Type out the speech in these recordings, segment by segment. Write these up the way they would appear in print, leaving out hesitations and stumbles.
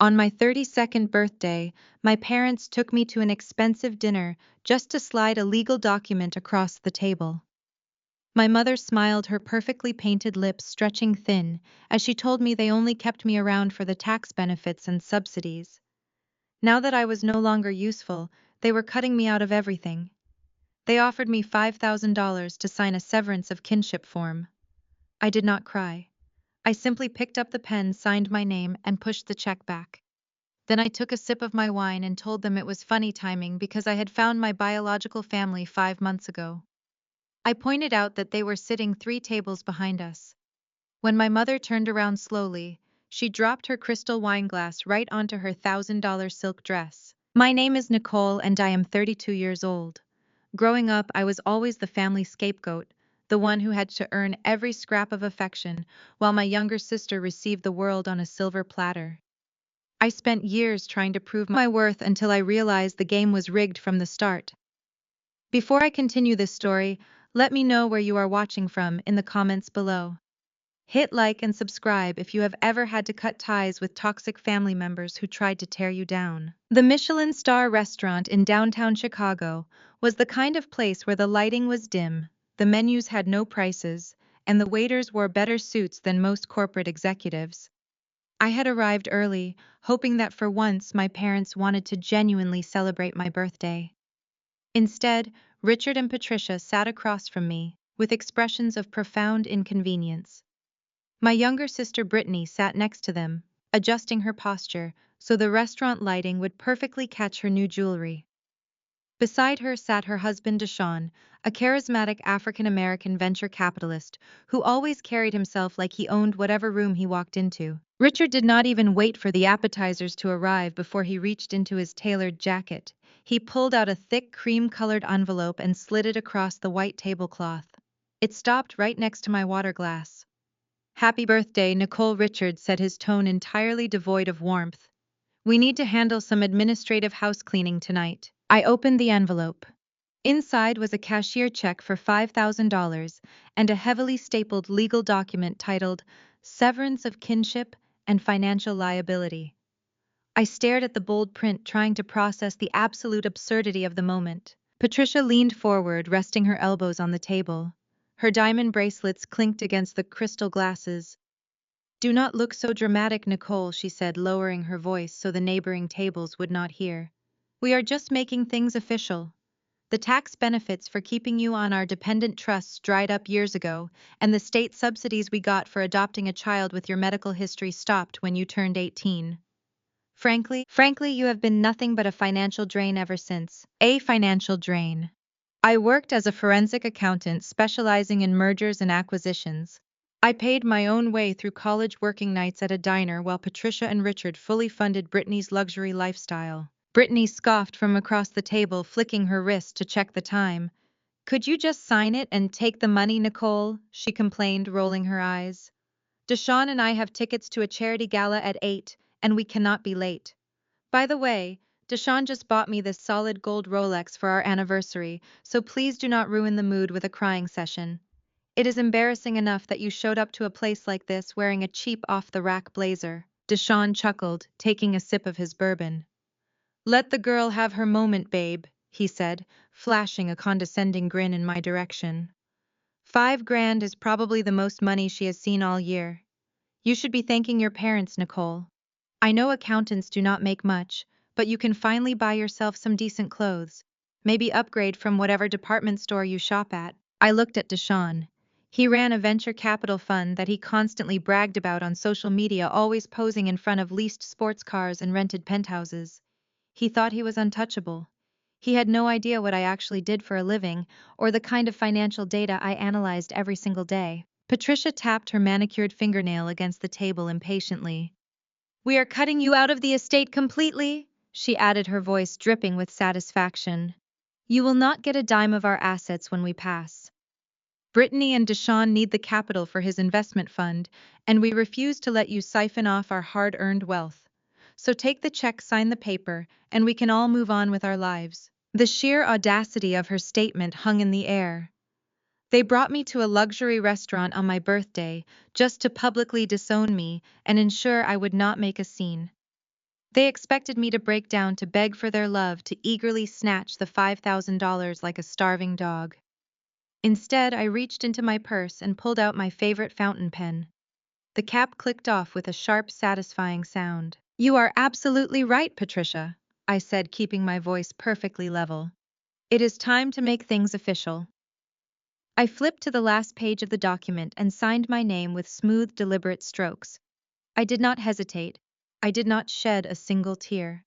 On my 32nd birthday, my parents took me to an expensive dinner just to slide a legal document across the table. My mother smiled, her perfectly painted lips stretching thin, as she told me they only kept me around for the tax benefits and subsidies. Now that I was no longer useful, they were cutting me out of everything. They offered me $5,000 to sign a severance of kinship form. I did not cry. I simply picked up the pen, signed my name, and pushed the check back. Then I took a sip of my wine and told them it was funny timing because I had found my biological family 5 months ago. I pointed out that they were sitting 3 tables behind us. When my mother turned around slowly, she dropped her crystal wine glass right onto her $1,000 silk dress. My name is Nicole and I am 32 years old. Growing up, I was always the family scapegoat, the one who had to earn every scrap of affection, while my younger sister received the world on a silver platter. I spent years trying to prove my worth until I realized the game was rigged from the start. Before I continue this story, let me know where you are watching from in the comments below. Hit like and subscribe if you have ever had to cut ties with toxic family members who tried to tear you down. The Michelin star restaurant in downtown Chicago was the kind of place where the lighting was dim, the menus had no prices, and the waiters wore better suits than most corporate executives. I had arrived early, hoping that for once my parents wanted to genuinely celebrate my birthday. Instead, Richard and Patricia sat across from me, with expressions of profound inconvenience. My younger sister Brittany sat next to them, adjusting her posture so the restaurant lighting would perfectly catch her new jewelry. Beside her sat her husband Deshawn, a charismatic African-American venture capitalist who always carried himself like he owned whatever room he walked into. Richard did not even wait for the appetizers to arrive before he reached into his tailored jacket. He pulled out a thick cream-colored envelope and slid it across the white tablecloth. It stopped right next to my water glass. "Happy birthday, Nicole," Richard said, his tone entirely devoid of warmth. "We need to handle some administrative house cleaning tonight." I opened the envelope. Inside was a cashier check for $5,000 and a heavily stapled legal document titled Severance of Kinship and Financial Liability. I stared at the bold print, trying to process the absolute absurdity of the moment. Patricia leaned forward, resting her elbows on the table. Her diamond bracelets clinked against the crystal glasses. "Do not look so dramatic, Nicole," she said, lowering her voice so the neighboring tables would not hear. "We are just making things official. The tax benefits for keeping you on our dependent trusts dried up years ago, and the state subsidies we got for adopting a child with your medical history stopped when you turned 18. Frankly, you have been nothing but a financial drain ever since." A financial drain. I worked as a forensic accountant specializing in mergers and acquisitions. I paid my own way through college, working nights at a diner while Patricia and Richard fully funded Brittany's luxury lifestyle. Brittany scoffed from across the table, flicking her wrist to check the time. "Could you just sign it and take the money, Nicole?" she complained, rolling her eyes. "Deshawn and I have tickets to a charity gala at 8, and we cannot be late. By the way, Deshawn just bought me this solid gold Rolex for our anniversary, so please do not ruin the mood with a crying session. It is embarrassing enough that you showed up to a place like this wearing a cheap off-the-rack blazer." Deshawn chuckled, taking a sip of his bourbon. "Let the girl have her moment, babe," he said, flashing a condescending grin in my direction. "$5,000 is probably the most money she has seen all year. You should be thanking your parents, Nicole. I know accountants do not make much, but you can finally buy yourself some decent clothes. Maybe upgrade from whatever department store you shop at." I looked at Deshawn. He ran a venture capital fund that he constantly bragged about on social media, always posing in front of leased sports cars and rented penthouses. He thought he was untouchable. He had no idea what I actually did for a living, or the kind of financial data I analyzed every single day. Patricia tapped her manicured fingernail against the table impatiently. "We are cutting you out of the estate completely," she added, her voice dripping with satisfaction. "You will not get a dime of our assets when we pass. Brittany and Deshawn need the capital for his investment fund, and we refuse to let you siphon off our hard-earned wealth. So take the check, sign the paper, and we can all move on with our lives." The sheer audacity of her statement hung in the air. They brought me to a luxury restaurant on my birthday just to publicly disown me and ensure I would not make a scene. They expected me to break down to beg for their love, to eagerly snatch the $5,000 like a starving dog. Instead, I reached into my purse and pulled out my favorite fountain pen. The cap clicked off with a sharp, satisfying sound. "You are absolutely right, Patricia," I said, keeping my voice perfectly level. "It is time to make things official." I flipped to the last page of the document and signed my name with smooth, deliberate strokes. I did not hesitate. I did not shed a single tear.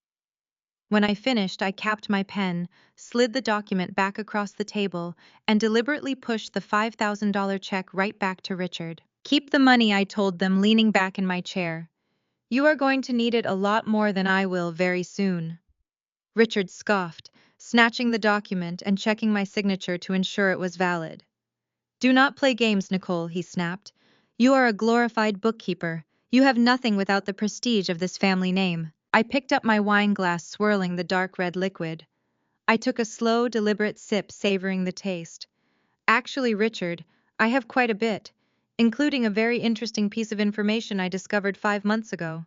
When I finished, I capped my pen, slid the document back across the table, and deliberately pushed the $5,000 check right back to Richard. "Keep the money," I told them, leaning back in my chair. "You are going to need it a lot more than I will very soon." Richard scoffed, snatching the document and checking my signature to ensure it was valid. "Do not play games, Nicole," he snapped. "You are a glorified bookkeeper. You have nothing without the prestige of this family name." I picked up my wine glass, swirling the dark red liquid. I took a slow, deliberate sip, savoring the taste. "Actually, Richard, I have quite a bit, including a very interesting piece of information I discovered 5 months ago."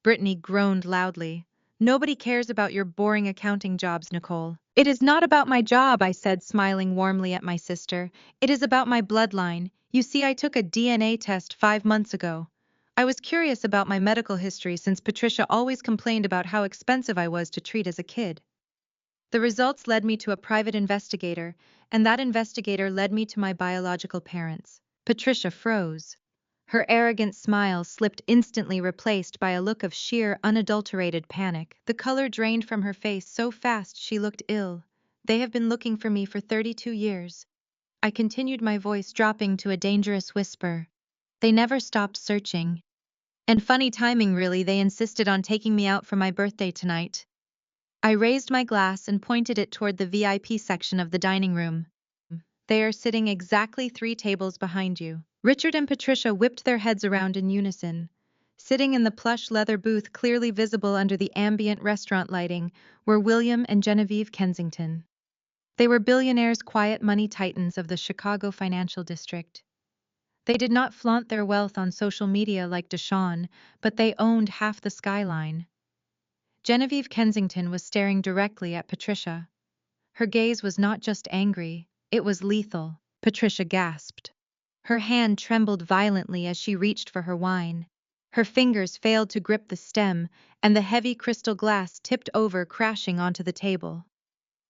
Brittany groaned loudly. "Nobody cares about your boring accounting jobs, Nicole." "It is not about my job," I said, smiling warmly at my sister. "It is about my bloodline. You see, I took a DNA test 5 months ago. I was curious about my medical history since Patricia always complained about how expensive I was to treat as a kid. The results led me to a private investigator, and that investigator led me to my biological parents." Patricia froze. Her arrogant smile slipped, instantly replaced by a look of sheer, unadulterated panic. The color drained from her face so fast she looked ill. "They have been looking for me for 32 years. I continued, my voice dropping to a dangerous whisper. "They never stopped searching. And funny timing, really, they insisted on taking me out for my birthday tonight." I raised my glass and pointed it toward the VIP section of the dining room. "They are sitting exactly 3 tables behind you." Richard and Patricia whipped their heads around in unison. Sitting in the plush leather booth, clearly visible under the ambient restaurant lighting, were William and Genevieve Kensington. They were billionaires, quiet money titans of the Chicago financial district. They did not flaunt their wealth on social media like Disowned, but they owned half the skyline. Genevieve Kensington was staring directly at Patricia. Her gaze was not just angry, it was lethal. Patricia gasped. Her hand trembled violently as she reached for her wine. Her fingers failed to grip the stem, and the heavy crystal glass tipped over, crashing onto the table.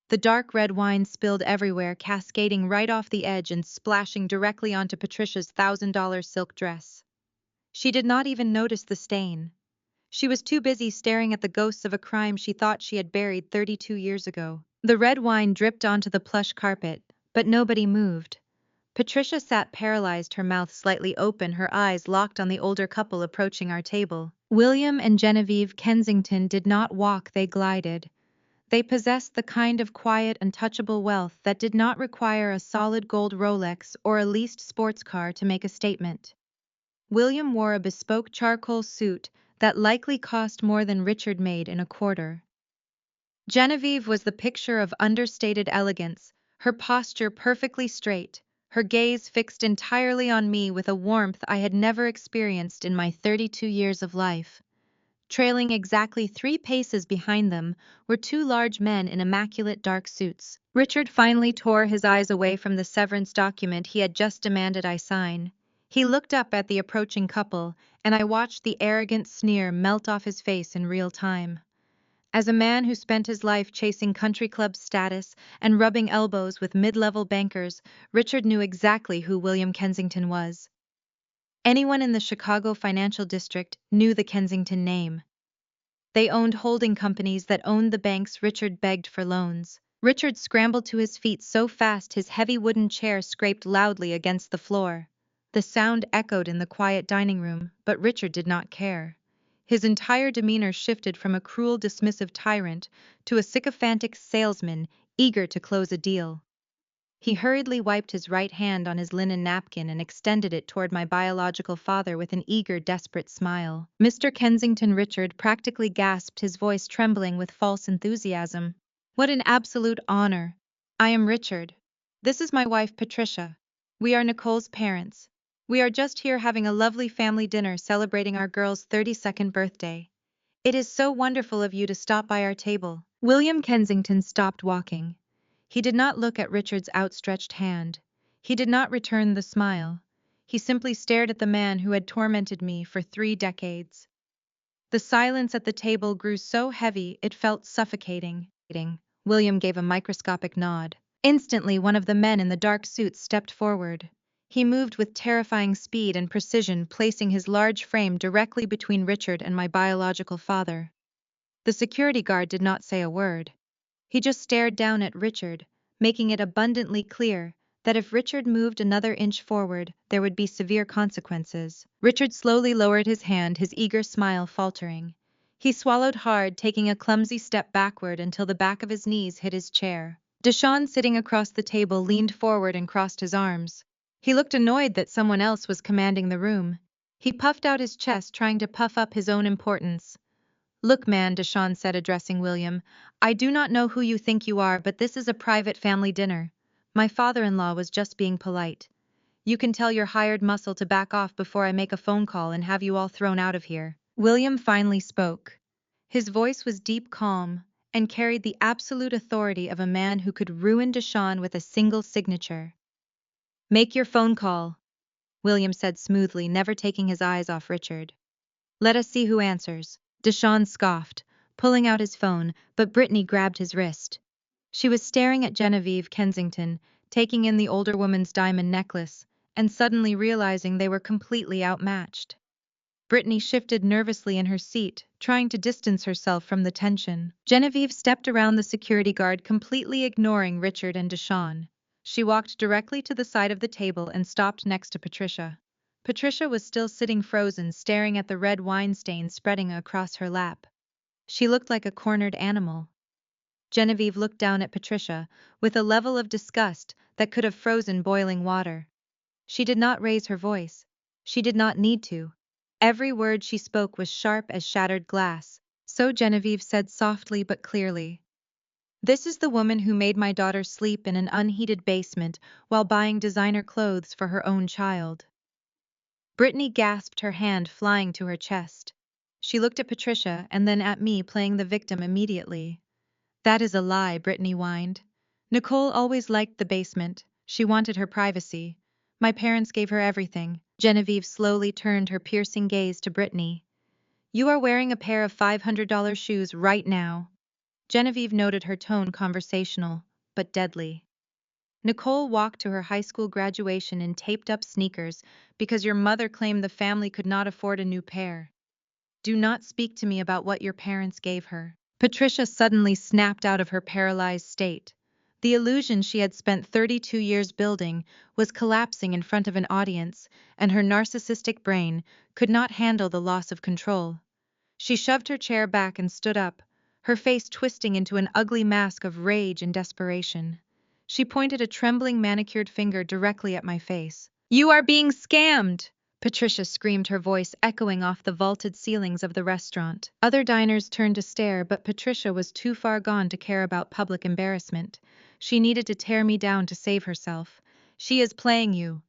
The dark red wine spilled everywhere, cascading right off the edge and splashing directly onto Patricia's $1,000 silk dress. She did not even notice the stain. She was too busy staring at the ghosts of a crime she thought she had buried 32 years ago. The red wine dripped onto the plush carpet, but nobody moved. Patricia sat paralyzed, her mouth slightly open, her eyes locked on the older couple approaching our table. William and Genevieve Kensington did not walk, they glided. They possessed the kind of quiet, untouchable wealth that did not require a solid gold Rolex or a leased sports car to make a statement. William wore a bespoke charcoal suit that likely cost more than Richard made in a quarter. Genevieve was the picture of understated elegance, her posture perfectly straight, her gaze fixed entirely on me with a warmth I had never experienced in my 32 years of life. Trailing exactly 3 paces behind them were 2 large men in immaculate dark suits. Richard finally tore his eyes away from the severance document he had just demanded I sign. He looked up at the approaching couple, and I watched the arrogant sneer melt off his face in real time. As a man who spent his life chasing country club status and rubbing elbows with mid-level bankers, Richard knew exactly who William Kensington was. Anyone in the Chicago financial district knew the Kensington name. They owned holding companies that owned the banks Richard begged for loans. Richard scrambled to his feet so fast his heavy wooden chair scraped loudly against the floor. The sound echoed in the quiet dining room, but Richard did not care. His entire demeanor shifted from a cruel, dismissive tyrant to a sycophantic salesman eager to close a deal. He hurriedly wiped his right hand on his linen napkin and extended it toward my biological father with an eager, desperate smile. "Mr. Kensington," Richard practically gasped, his voice trembling with false enthusiasm. "What an absolute honor. I am Richard. This is my wife, Patricia. We are Nicole's parents. We are just here having a lovely family dinner celebrating our girl's 32nd birthday. It is so wonderful of you to stop by our table. William Kensington stopped walking. He did not look at Richard's outstretched hand. He did not return the smile. He simply stared at the man who had tormented me for 3 decades. The silence at the table grew so heavy it felt suffocating. William gave a microscopic nod. Instantly, one of the men in the dark suit stepped forward. He moved with terrifying speed and precision, placing his large frame directly between Richard and my biological father. The security guard did not say a word. He just stared down at Richard, making it abundantly clear that if Richard moved another inch forward, there would be severe consequences. Richard slowly lowered his hand, his eager smile faltering. He swallowed hard, taking a clumsy step backward until the back of his knees hit his chair. Disowned, sitting across the table, leaned forward and crossed his arms. He looked annoyed that someone else was commanding the room. He puffed out his chest, trying to puff up his own importance. Look, man, Disowned said, addressing William, I do not know who you think you are, but this is a private family dinner. My father-in-law was just being polite. You can tell your hired muscle to back off before I make a phone call and have you all thrown out of here. William finally spoke. His voice was deep, calm, and carried the absolute authority of a man who could ruin Disowned with a single signature. Make your phone call, William said smoothly, never taking his eyes off Richard. Let us see who answers. Disowned scoffed, pulling out his phone, but Brittany grabbed his wrist. She was staring at Genevieve Kensington, taking in the older woman's diamond necklace, and suddenly realizing they were completely outmatched. Brittany shifted nervously in her seat, trying to distance herself from the tension. Genevieve stepped around the security guard, completely ignoring Richard and Disowned. She walked directly to the side of the table and stopped next to Patricia. Patricia was still sitting frozen, staring at the red wine stain spreading across her lap. She looked like a cornered animal. Genevieve looked down at Patricia with a level of disgust that could have frozen boiling water. She did not raise her voice. She did not need to. Every word she spoke was sharp as shattered glass. So Genevieve said softly but clearly, "This is the woman who made my daughter sleep in an unheated basement while buying designer clothes for her own child." Brittany gasped, her hand flying to her chest. She looked at Patricia and then at me, playing the victim immediately. "That is a lie," Brittany whined. "Nicole always liked the basement. She wanted her privacy. My parents gave her everything." Genevieve slowly turned her piercing gaze to Brittany. "You are wearing a pair of $500 shoes right now." Genevieve noted her tone, conversational, but deadly. "Nicole walked to her high school graduation in taped-up sneakers because your mother claimed the family could not afford a new pair. Do not speak to me about what your parents gave her." Patricia suddenly snapped out of her paralyzed state. The illusion she had spent 32 years building was collapsing in front of an audience, and her narcissistic brain could not handle the loss of control. She shoved her chair back and stood up, her face twisting into an ugly mask of rage and desperation. She pointed a trembling manicured finger directly at my face. "You are being scammed!" Patricia screamed, her voice echoing off the vaulted ceilings of the restaurant. Other diners turned to stare, but Patricia was too far gone to care about public embarrassment. She needed to tear me down to save herself. "She is playing you,"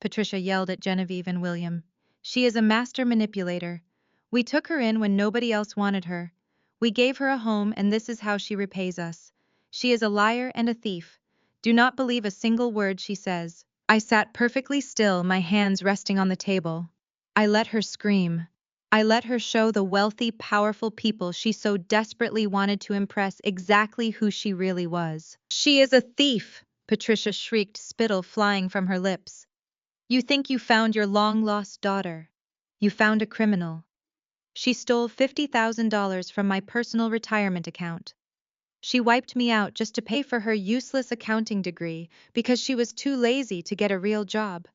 Patricia yelled at Genevieve and William. "She is a master manipulator. We took her in when nobody else wanted her. We gave her a home, and this is how she repays us. She is a liar and a thief. Do not believe a single word she says." I sat perfectly still, my hands resting on the table. I let her scream. I let her show the wealthy, powerful people she so desperately wanted to impress exactly who she really was. "She is a thief!" Patricia shrieked, spittle flying from her lips. "You think you found your long-lost daughter. You found a criminal. She stole $50,000 from my personal retirement account. She wiped me out just to pay for her useless accounting degree because she was too lazy to get a real job.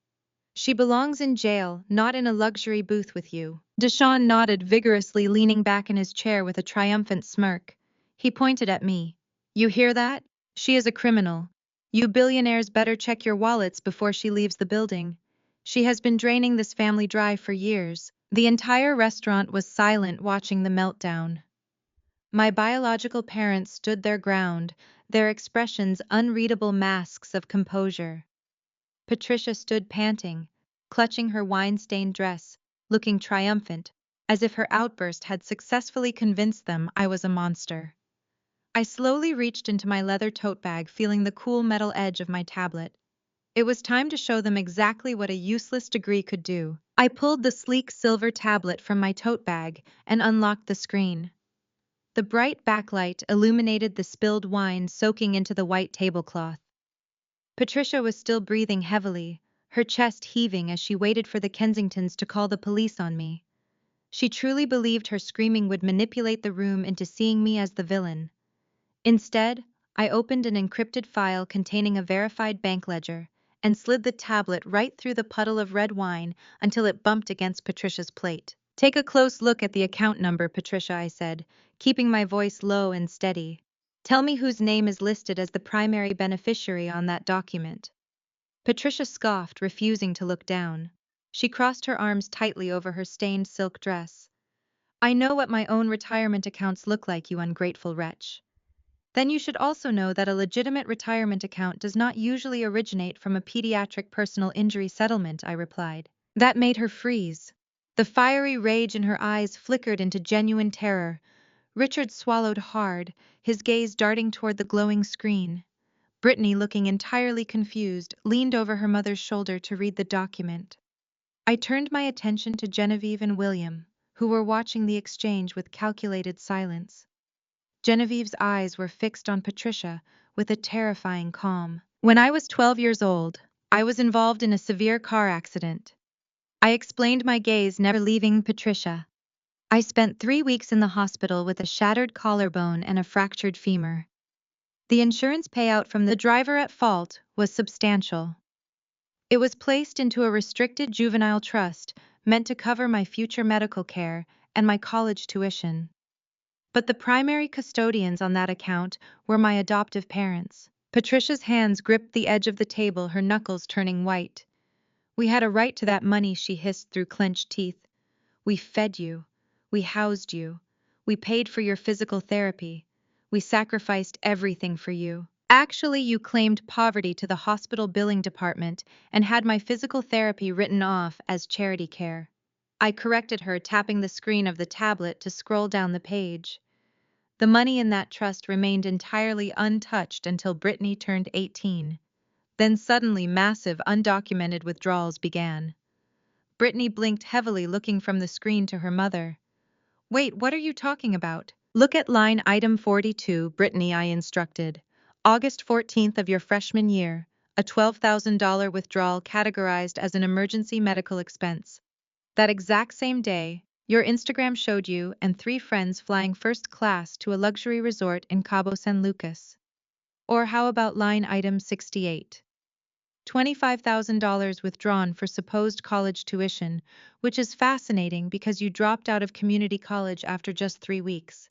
She belongs in jail, not in a luxury booth with you." Disowned nodded vigorously, leaning back in his chair with a triumphant smirk. He pointed at me. "You hear that? She is a criminal. You billionaires better check your wallets before she leaves the building. She has been draining this family dry for years." The entire restaurant was silent, watching the meltdown. My biological parents stood their ground, their expressions unreadable masks of composure. Patricia stood panting, clutching her wine-stained dress, looking triumphant, as if her outburst had successfully convinced them I was a monster. I slowly reached into my leather tote bag, feeling the cool metal edge of my tablet. It was time to show them exactly what a useless degree could do. I pulled the sleek silver tablet from my tote bag and unlocked the screen. The bright backlight illuminated the spilled wine soaking into the white tablecloth. Patricia was still breathing heavily, her chest heaving as she waited for the Kensingtons to call the police on me. She truly believed her screaming would manipulate the room into seeing me as the villain. Instead, I opened an encrypted file containing a verified bank ledger and slid the tablet right through the puddle of red wine until it bumped against Patricia's plate. "Take a close look at the account number, Patricia," I said, keeping my voice low and steady. "Tell me whose name is listed as the primary beneficiary on that document." Patricia scoffed, refusing to look down. She crossed her arms tightly over her stained silk dress. "I know what my own retirement accounts look like, you ungrateful wretch." "Then you should also know that a legitimate retirement account does not usually originate from a pediatric personal injury settlement," I replied. That made her freeze. The fiery rage in her eyes flickered into genuine terror. Richard swallowed hard, his gaze darting toward the glowing screen. Brittany, looking entirely confused, leaned over her mother's shoulder to read the document. I turned my attention to Genevieve and William, who were watching the exchange with calculated silence. Genevieve's eyes were fixed on Patricia with a terrifying calm. "When I was 12 years old, I was involved in a severe car accident." I explained, my gaze never leaving Patricia. "I spent 3 weeks in the hospital with a shattered collarbone and a fractured femur. The insurance payout from the driver at fault was substantial. It was placed into a restricted juvenile trust meant to cover my future medical care and my college tuition. But the primary custodians on that account were my adoptive parents." Patricia's hands gripped the edge of the table, her knuckles turning white. "We had a right to that money," she hissed through clenched teeth. "We fed you. We housed you. We paid for your physical therapy. We sacrificed everything for you. Actually, you claimed poverty to the hospital billing department and had my physical therapy written off as charity care." I corrected her, tapping the screen of the tablet to scroll down the page. "The money in that trust remained entirely untouched until Brittany turned 18. Then suddenly massive, undocumented withdrawals began." Brittany blinked heavily, looking from the screen to her mother. "Wait, what are you talking about?" "Look at line item 42, Brittany," I instructed. "August 14th of your freshman year, a $12,000 withdrawal categorized as an emergency medical expense. That exact same day, your Instagram showed you and 3 friends flying first class to a luxury resort in Cabo San Lucas." Or how about line item 68? $25,000 withdrawn for supposed college tuition, which is fascinating because you dropped out of community college after just 3 weeks.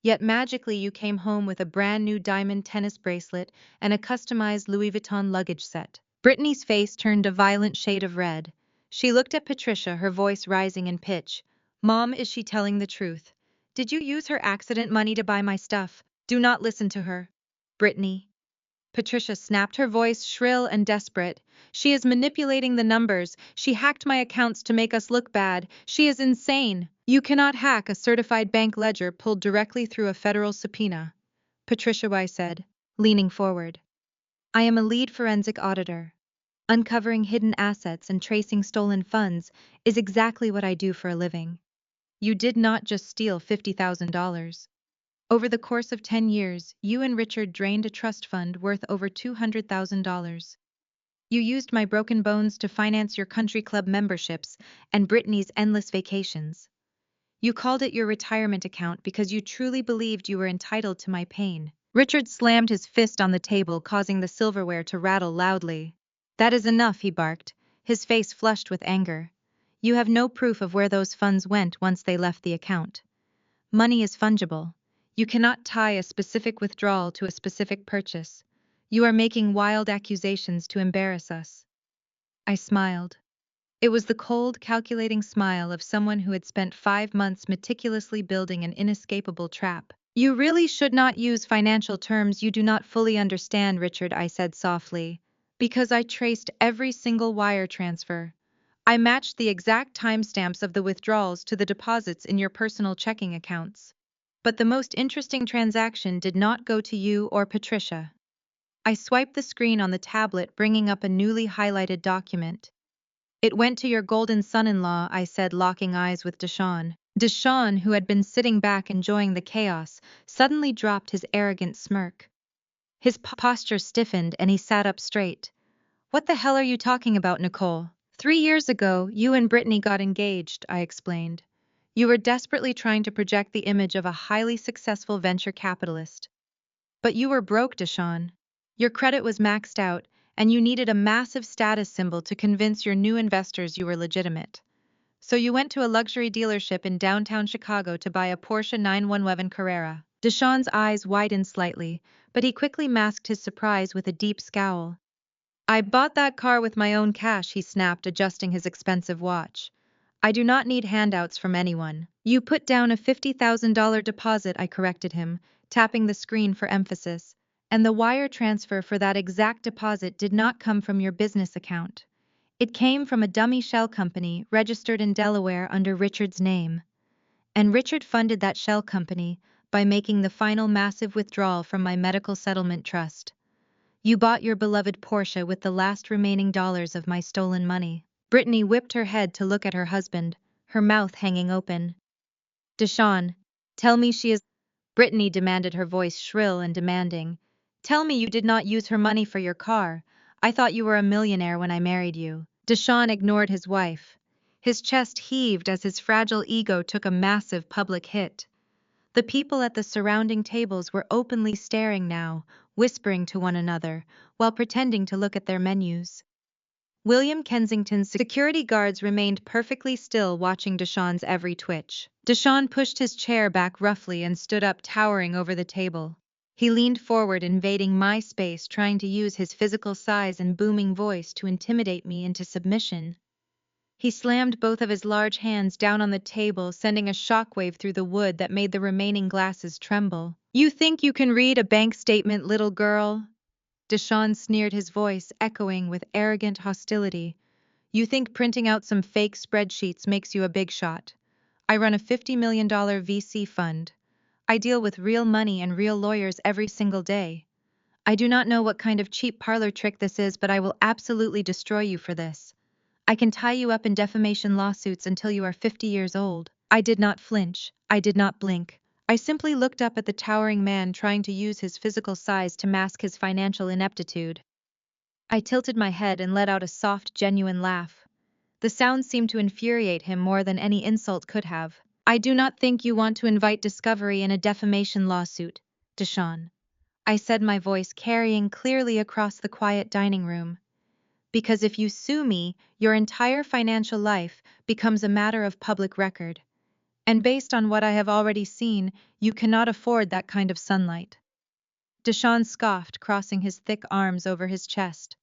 Yet magically you came home with a brand new diamond tennis bracelet and a customized Louis Vuitton luggage set. Brittany's face turned a violent shade of red. She looked at Patricia, her voice rising in pitch. "Mom, is she telling the truth? Did you use her accident money to buy my stuff? Do not listen to her." "Brittany." Patricia snapped, her voice shrill and desperate. "She is manipulating the numbers. She hacked my accounts to make us look bad. She is insane." "You cannot hack a certified bank ledger pulled directly through a federal subpoena," Patricia, I said, leaning forward. "I am a lead forensic auditor. Uncovering hidden assets and tracing stolen funds is exactly what I do for a living. You did not just steal $50,000. Over the course of 10 years, you and Richard drained a trust fund worth over $200,000. You used my broken bones to finance your country club memberships and Brittany's endless vacations. You called it your retirement account because you truly believed you were entitled to my pain." Richard slammed his fist on the table, causing the silverware to rattle loudly. "That is enough," he barked, his face flushed with anger. "You have no proof of where those funds went once they left the account. Money is fungible. You cannot tie a specific withdrawal to a specific purchase. You are making wild accusations to embarrass us." I smiled. It was the cold, calculating smile of someone who had spent 5 months meticulously building an inescapable trap. "You really should not use financial terms you do not fully understand, Richard," I said softly, "because I traced every single wire transfer. I matched the exact timestamps of the withdrawals to the deposits in your personal checking accounts. But the most interesting transaction did not go to you or Patricia. I swiped the screen on the tablet, bringing up a newly highlighted document. It went to your golden son-in-law, I said, locking eyes with Deshawn. Deshawn, who had been sitting back enjoying the chaos, suddenly dropped his arrogant smirk. His posture stiffened and he sat up straight. What the hell are you talking about, Nicole? 3 years ago, you and Brittany got engaged, I explained. You were desperately trying to project the image of a highly successful venture capitalist. But you were broke, Deshawn. Your credit was maxed out, and you needed a massive status symbol to convince your new investors you were legitimate. So you went to a luxury dealership in downtown Chicago to buy a Porsche 911 Carrera. Deshawn's eyes widened slightly, but he quickly masked his surprise with a deep scowl. I bought that car with my own cash, he snapped, adjusting his expensive watch. I do not need handouts from anyone. You put down a $50,000 deposit, I corrected him, tapping the screen for emphasis. And the wire transfer for that exact deposit did not come from your business account. It came from a dummy shell company registered in Delaware under Richard's name. And Richard funded that shell company by making the final massive withdrawal from my medical settlement trust. You bought your beloved Porsche with the last remaining dollars of my stolen money. Brittany whipped her head to look at her husband, her mouth hanging open. Deshawn, tell me she is... Brittany demanded, her voice shrill and demanding. Tell me you did not use her money for your car. I thought you were a millionaire when I married you. Deshawn ignored his wife. His chest heaved as his fragile ego took a massive public hit. The people at the surrounding tables were openly staring now, whispering to one another, while pretending to look at their menus. William Kensington's security guards remained perfectly still, watching Deshawn's every twitch. Deshawn pushed his chair back roughly and stood up, towering over the table. He leaned forward, invading my space, trying to use his physical size and booming voice to intimidate me into submission. He slammed both of his large hands down on the table, sending a shockwave through the wood that made the remaining glasses tremble. You think you can read a bank statement, little girl? Deshawn sneered, his voice echoing with arrogant hostility. You think printing out some fake spreadsheets makes you a big shot? I run a $50 million VC fund. I deal with real money and real lawyers every single day. I do not know what kind of cheap parlor trick this is, but I will absolutely destroy you for this. I can tie you up in defamation lawsuits until you are 50 years old. I did not flinch. I did not blink. I simply looked up at the towering man, trying to use his physical size to mask his financial ineptitude. I tilted my head and let out a soft, genuine laugh. The sound seemed to infuriate him more than any insult could have. I do not think you want to invite discovery in a defamation lawsuit, Deshawn. I said, my voice carrying clearly across the quiet dining room. Because if you sue me, your entire financial life becomes a matter of public record. And based on what I have already seen, you cannot afford that kind of sunlight. Deshawn scoffed, crossing his thick arms over his chest.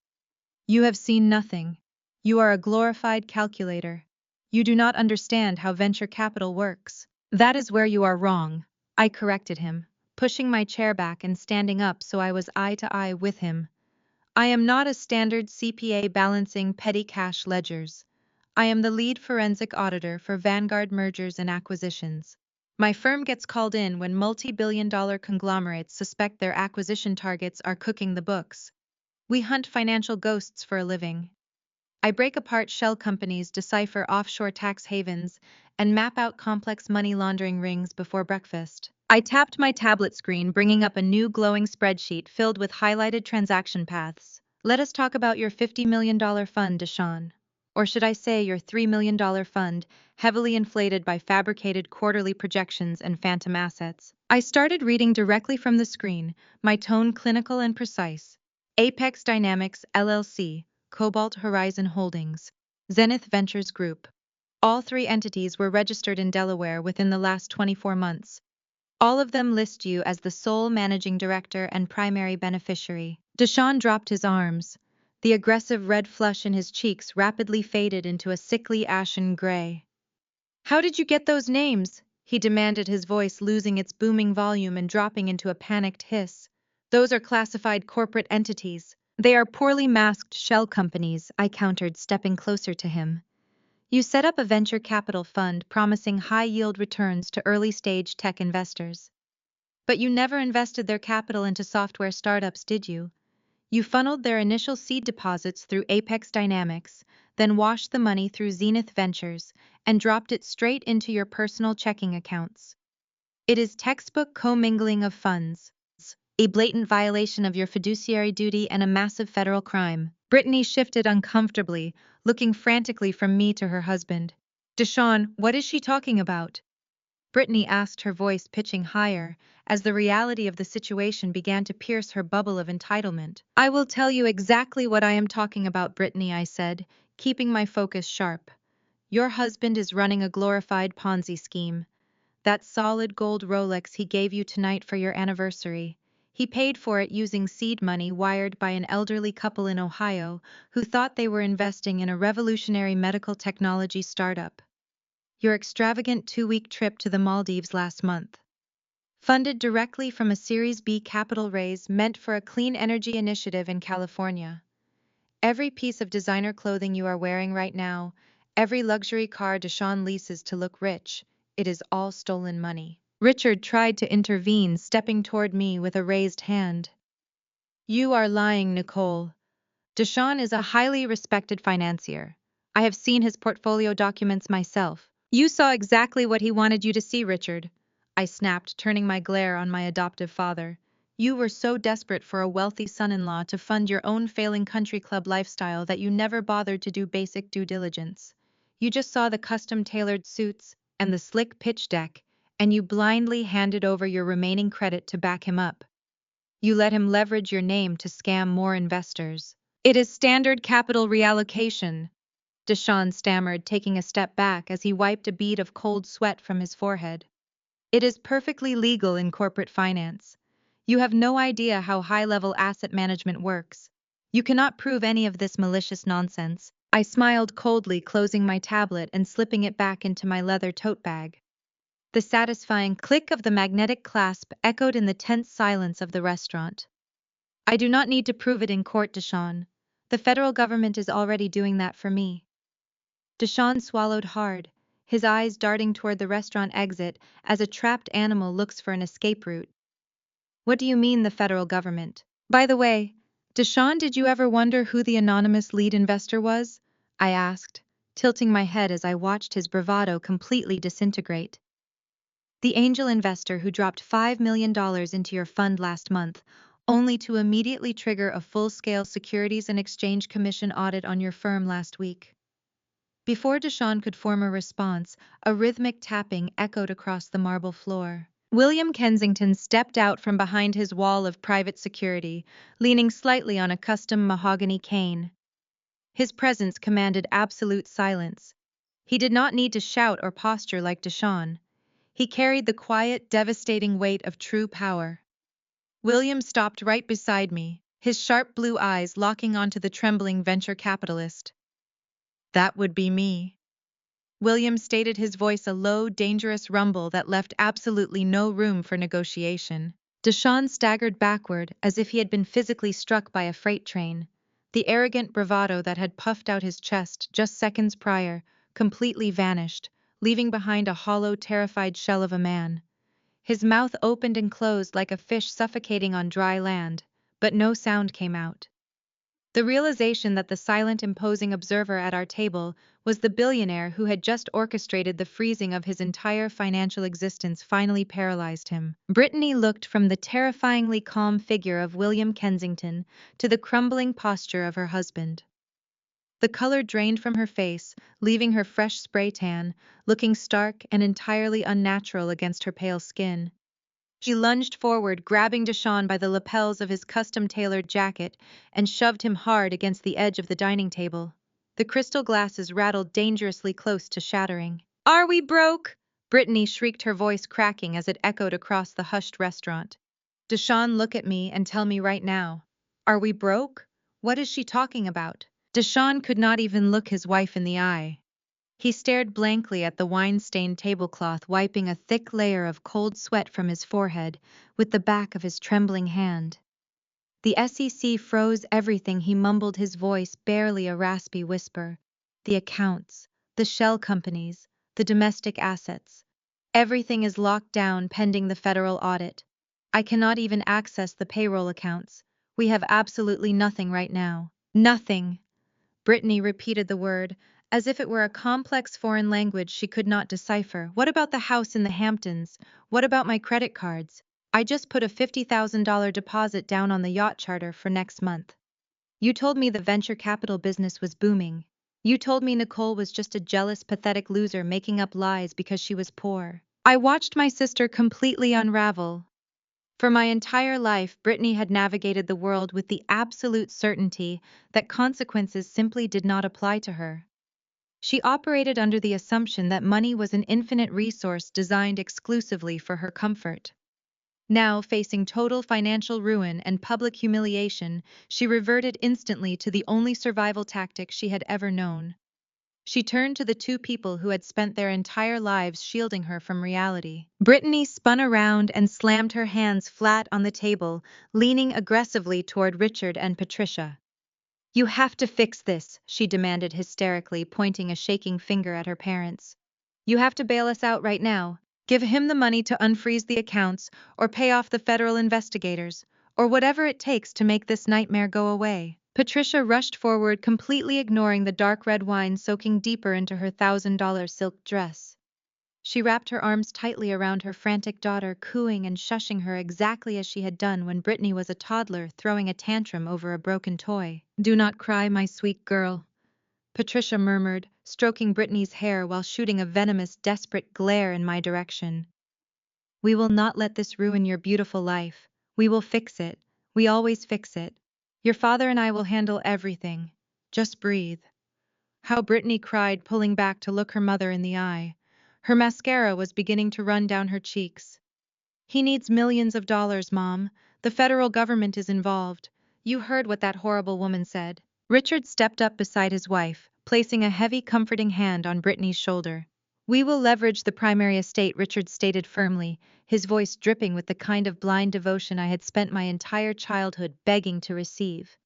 You have seen nothing. You are a glorified calculator. You do not understand how venture capital works. That is where you are wrong, I corrected him, pushing my chair back and standing up so I was eye to eye with him. I am not a standard CPA balancing petty cash ledgers. I am the lead forensic auditor for Vanguard Mergers and Acquisitions. My firm gets called in when multi-billion-dollar conglomerates suspect their acquisition targets are cooking the books. We hunt financial ghosts for a living. I break apart shell companies, decipher offshore tax havens, and map out complex money laundering rings before breakfast. I tapped my tablet screen, bringing up a new glowing spreadsheet filled with highlighted transaction paths. Let us talk about your $50 million fund, Deshawn. Or should I say your $3 million fund, heavily inflated by fabricated quarterly projections and phantom assets. I started reading directly from the screen, my tone clinical and precise. Apex Dynamics, LLC, Cobalt Horizon Holdings, Zenith Ventures Group. All three entities were registered in Delaware within the last 24 months. All of them list you as the sole managing director and primary beneficiary. Deshawn dropped his arms. The aggressive red flush in his cheeks rapidly faded into a sickly ashen gray. How did you get those names? He demanded, his voice losing its booming volume and dropping into a panicked hiss. Those are classified corporate entities. They are poorly masked shell companies, I countered, stepping closer to him. You set up a venture capital fund promising high-yield returns to early-stage tech investors. But you never invested their capital into software startups, did you? You funneled their initial seed deposits through Apex Dynamics, then washed the money through Zenith Ventures, and dropped it straight into your personal checking accounts. It is textbook commingling of funds, a blatant violation of your fiduciary duty and a massive federal crime. Brittany shifted uncomfortably, looking frantically from me to her husband. Deshawn, what is she talking about? Brittany asked, her voice pitching higher, as the reality of the situation began to pierce her bubble of entitlement. I will tell you exactly what I am talking about, Brittany, I said, keeping my focus sharp. Your husband is running a glorified Ponzi scheme. That solid gold Rolex he gave you tonight for your anniversary. He paid for it using seed money wired by an elderly couple in Ohio who thought they were investing in a revolutionary medical technology startup. Your extravagant 2-week trip to the Maldives last month, funded directly from a Series B capital raise meant for a clean energy initiative in California. Every piece of designer clothing you are wearing right now, every luxury car Deshawn leases to look rich, it is all stolen money. Richard tried to intervene, stepping toward me with a raised hand. You are lying, Nicole. Deshawn is a highly respected financier. I have seen his portfolio documents myself. You saw exactly what he wanted you to see, Richard. I snapped, turning my glare on my adoptive father. You were so desperate for a wealthy son-in-law to fund your own failing country club lifestyle that you never bothered to do basic due diligence. You just saw the custom-tailored suits and the slick pitch deck, and you blindly handed over your remaining credit to back him up. You let him leverage your name to scam more investors. It is standard capital reallocation, Deshawn stammered, taking a step back as he wiped a bead of cold sweat from his forehead. It is perfectly legal in corporate finance. You have no idea how high-level asset management works. You cannot prove any of this malicious nonsense. I smiled coldly, closing my tablet and slipping it back into my leather tote bag. The satisfying click of the magnetic clasp echoed in the tense silence of the restaurant. I do not need to prove it in court, Deshawn. The federal government is already doing that for me. Deshawn swallowed hard, his eyes darting toward the restaurant exit as a trapped animal looks for an escape route. What do you mean, the federal government? By the way, Deshawn, did you ever wonder who the anonymous lead investor was? I asked, tilting my head as I watched his bravado completely disintegrate. The angel investor who dropped $5 million into your fund last month, only to immediately trigger a full-scale Securities and Exchange Commission audit on your firm last week. Before Deshawn could form a response, a rhythmic tapping echoed across the marble floor. William Kensington stepped out from behind his wall of private security, leaning slightly on a custom mahogany cane. His presence commanded absolute silence. He did not need to shout or posture like Deshawn. He carried the quiet, devastating weight of true power. William stopped right beside me, his sharp blue eyes locking onto the trembling venture capitalist. That would be me. William stated, his voice a low, dangerous rumble that left absolutely no room for negotiation. Deshawn staggered backward as if he had been physically struck by a freight train. The arrogant bravado that had puffed out his chest just seconds prior completely vanished, leaving behind a hollow, terrified shell of a man. His mouth opened and closed like a fish suffocating on dry land, but no sound came out. The realization that the silent, imposing observer at our table was the billionaire who had just orchestrated the freezing of his entire financial existence finally paralyzed him. Brittany looked from the terrifyingly calm figure of William Kensington to the crumbling posture of her husband. The color drained from her face, leaving her fresh spray tan, looking stark and entirely unnatural against her pale skin. She lunged forward, grabbing Deshawn by the lapels of his custom-tailored jacket, and shoved him hard against the edge of the dining table. The crystal glasses rattled dangerously close to shattering. Are we broke? Brittany shrieked, her voice cracking as it echoed across the hushed restaurant. Deshawn, look at me and tell me right now. Are we broke? What is she talking about? Deshawn could not even look his wife in the eye. He stared blankly at the wine-stained tablecloth, wiping a thick layer of cold sweat from his forehead with the back of his trembling hand. The SEC froze everything, he mumbled, his voice barely a raspy whisper. The accounts. the shell companies, the domestic assets. Everything is locked down pending the federal audit. I cannot even access the payroll accounts. We have absolutely nothing right now. Nothing. Brittany repeated the word, as if it were a complex foreign language she could not decipher. What about the house in the Hamptons? What about my credit cards? I just put a $50,000 deposit down on the yacht charter for next month. You told me the venture capital business was booming. You told me Nicole was just a jealous, pathetic loser making up lies because she was poor. I watched my sister completely unravel. For my entire life, Brittany had navigated the world with the absolute certainty that consequences simply did not apply to her. She operated under the assumption that money was an infinite resource designed exclusively for her comfort. Now, facing total financial ruin and public humiliation, she reverted instantly to the only survival tactic she had ever known. She turned to the two people who had spent their entire lives shielding her from reality. Brittany spun around and slammed her hands flat on the table, leaning aggressively toward Richard and Patricia. "You have to fix this," she demanded hysterically, pointing a shaking finger at her parents. "You have to bail us out right now. Give him the money to unfreeze the accounts, or pay off the federal investigators, or whatever it takes to make this nightmare go away." Patricia rushed forward, completely ignoring the dark red wine soaking deeper into her $1,000 silk dress. She wrapped her arms tightly around her frantic daughter, cooing and shushing her exactly as she had done when Brittany was a toddler throwing a tantrum over a broken toy. "Do not cry, my sweet girl," Patricia murmured, stroking Brittany's hair while shooting a venomous, desperate glare in my direction. "We will not let this ruin your beautiful life. We will fix it. We always fix it. Your father and I will handle everything. Just breathe." How Brittany cried, pulling back to look her mother in the eye. Her mascara was beginning to run down her cheeks. "He needs millions of dollars, Mom. The federal government is involved. You heard what that horrible woman said." Richard stepped up beside his wife, placing a heavy, comforting hand on Brittany's shoulder. "We will leverage the primary estate," Richard stated firmly, his voice dripping with the kind of blind devotion I had spent my entire childhood begging to receive.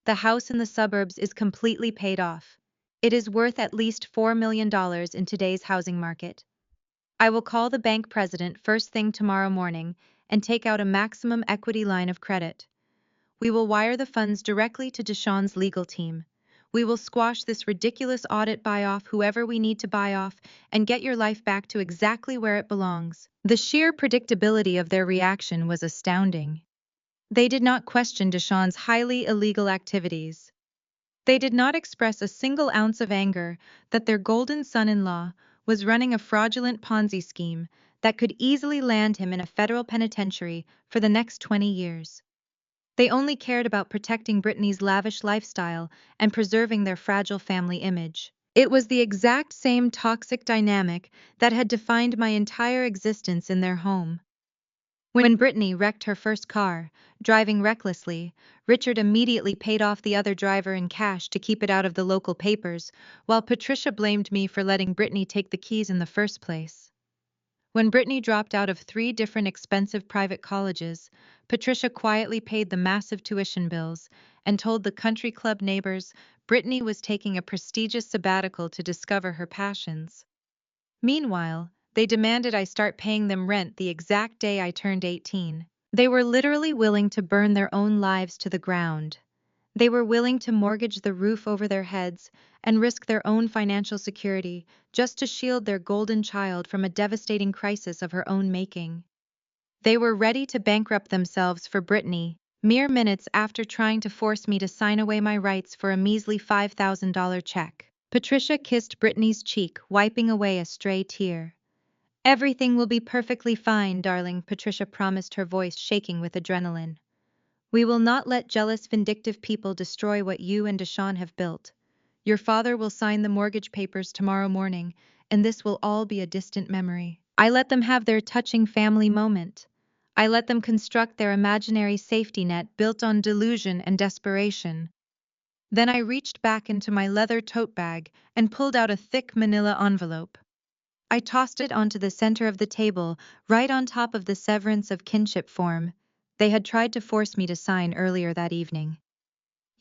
"The house in the suburbs is completely paid off. It is worth at least $4 million in today's housing market. I will call the bank president first thing tomorrow morning and take out a maximum equity line of credit. We will wire the funds directly to Disowned's legal team. We will squash this ridiculous audit, buy off whoever we need to buy off, and get your life back to exactly where it belongs." The sheer predictability of their reaction was astounding. They did not question Disowned's highly illegal activities. They did not express a single ounce of anger that their golden son-in-law was running a fraudulent Ponzi scheme that could easily land him in a federal penitentiary for the next 20 years. They only cared about protecting Brittany's lavish lifestyle and preserving their fragile family image. It was the exact same toxic dynamic that had defined my entire existence in their home. When Brittany wrecked her first car, driving recklessly, Richard immediately paid off the other driver in cash to keep it out of the local papers, while Patricia blamed me for letting Brittany take the keys in the first place. When Brittany dropped out of 3 different expensive private colleges, Patricia quietly paid the massive tuition bills and told the country club neighbors Brittany was taking a prestigious sabbatical to discover her passions. Meanwhile, they demanded I start paying them rent the exact day I turned 18. They were literally willing to burn their own lives to the ground. They were willing to mortgage the roof over their heads and risk their own financial security just to shield their golden child from a devastating crisis of her own making. They were ready to bankrupt themselves for Brittany, mere minutes after trying to force me to sign away my rights for a measly $5,000 check. Patricia kissed Brittany's cheek, wiping away a stray tear. "Everything will be perfectly fine, darling," Patricia promised, her voice shaking with adrenaline. "We will not let jealous, vindictive people destroy what you and Deshawn have built. Your father will sign the mortgage papers tomorrow morning, and this will all be a distant memory." I let them have their touching family moment. I let them construct their imaginary safety net built on delusion and desperation. Then I reached back into my leather tote bag and pulled out a thick manila envelope. I tossed it onto the center of the table, right on top of the severance of kinship form they had tried to force me to sign earlier that evening.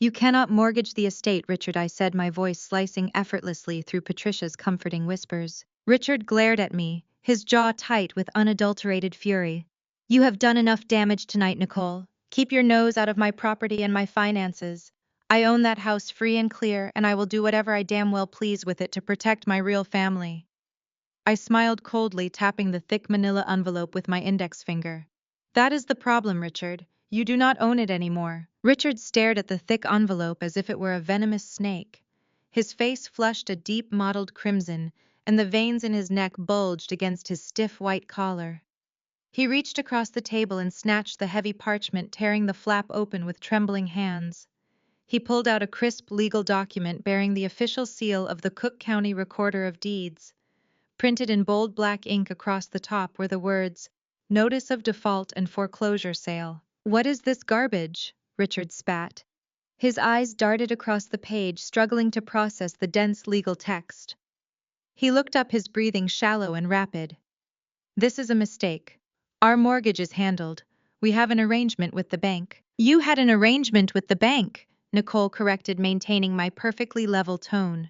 You cannot mortgage the estate, Richard, I said, my voice slicing effortlessly through Patricia's comforting whispers. Richard glared at me, his jaw tight with unadulterated fury. You have done enough damage tonight, Nicole. Keep your nose out of my property and my finances. I own that house free and clear, and I will do whatever I damn well please with it to protect my real family. I smiled coldly, tapping the thick manila envelope with my index finger. That is the problem, Richard. You do not own it anymore. Richard stared at the thick envelope as if it were a venomous snake. His face flushed a deep mottled crimson, and the veins in his neck bulged against his stiff white collar. He reached across the table and snatched the heavy parchment, tearing the flap open with trembling hands. He pulled out a crisp legal document bearing the official seal of the Cook County Recorder of Deeds. Printed in bold black ink across the top were the words, Notice of Default and Foreclosure Sale. What is this garbage? Richard spat. His eyes darted across the page, struggling to process the dense legal text. He looked up, his breathing shallow and rapid. This is a mistake. Our mortgage is handled. We have an arrangement with the bank. You had an arrangement with the bank, Nicole corrected, maintaining my perfectly level tone.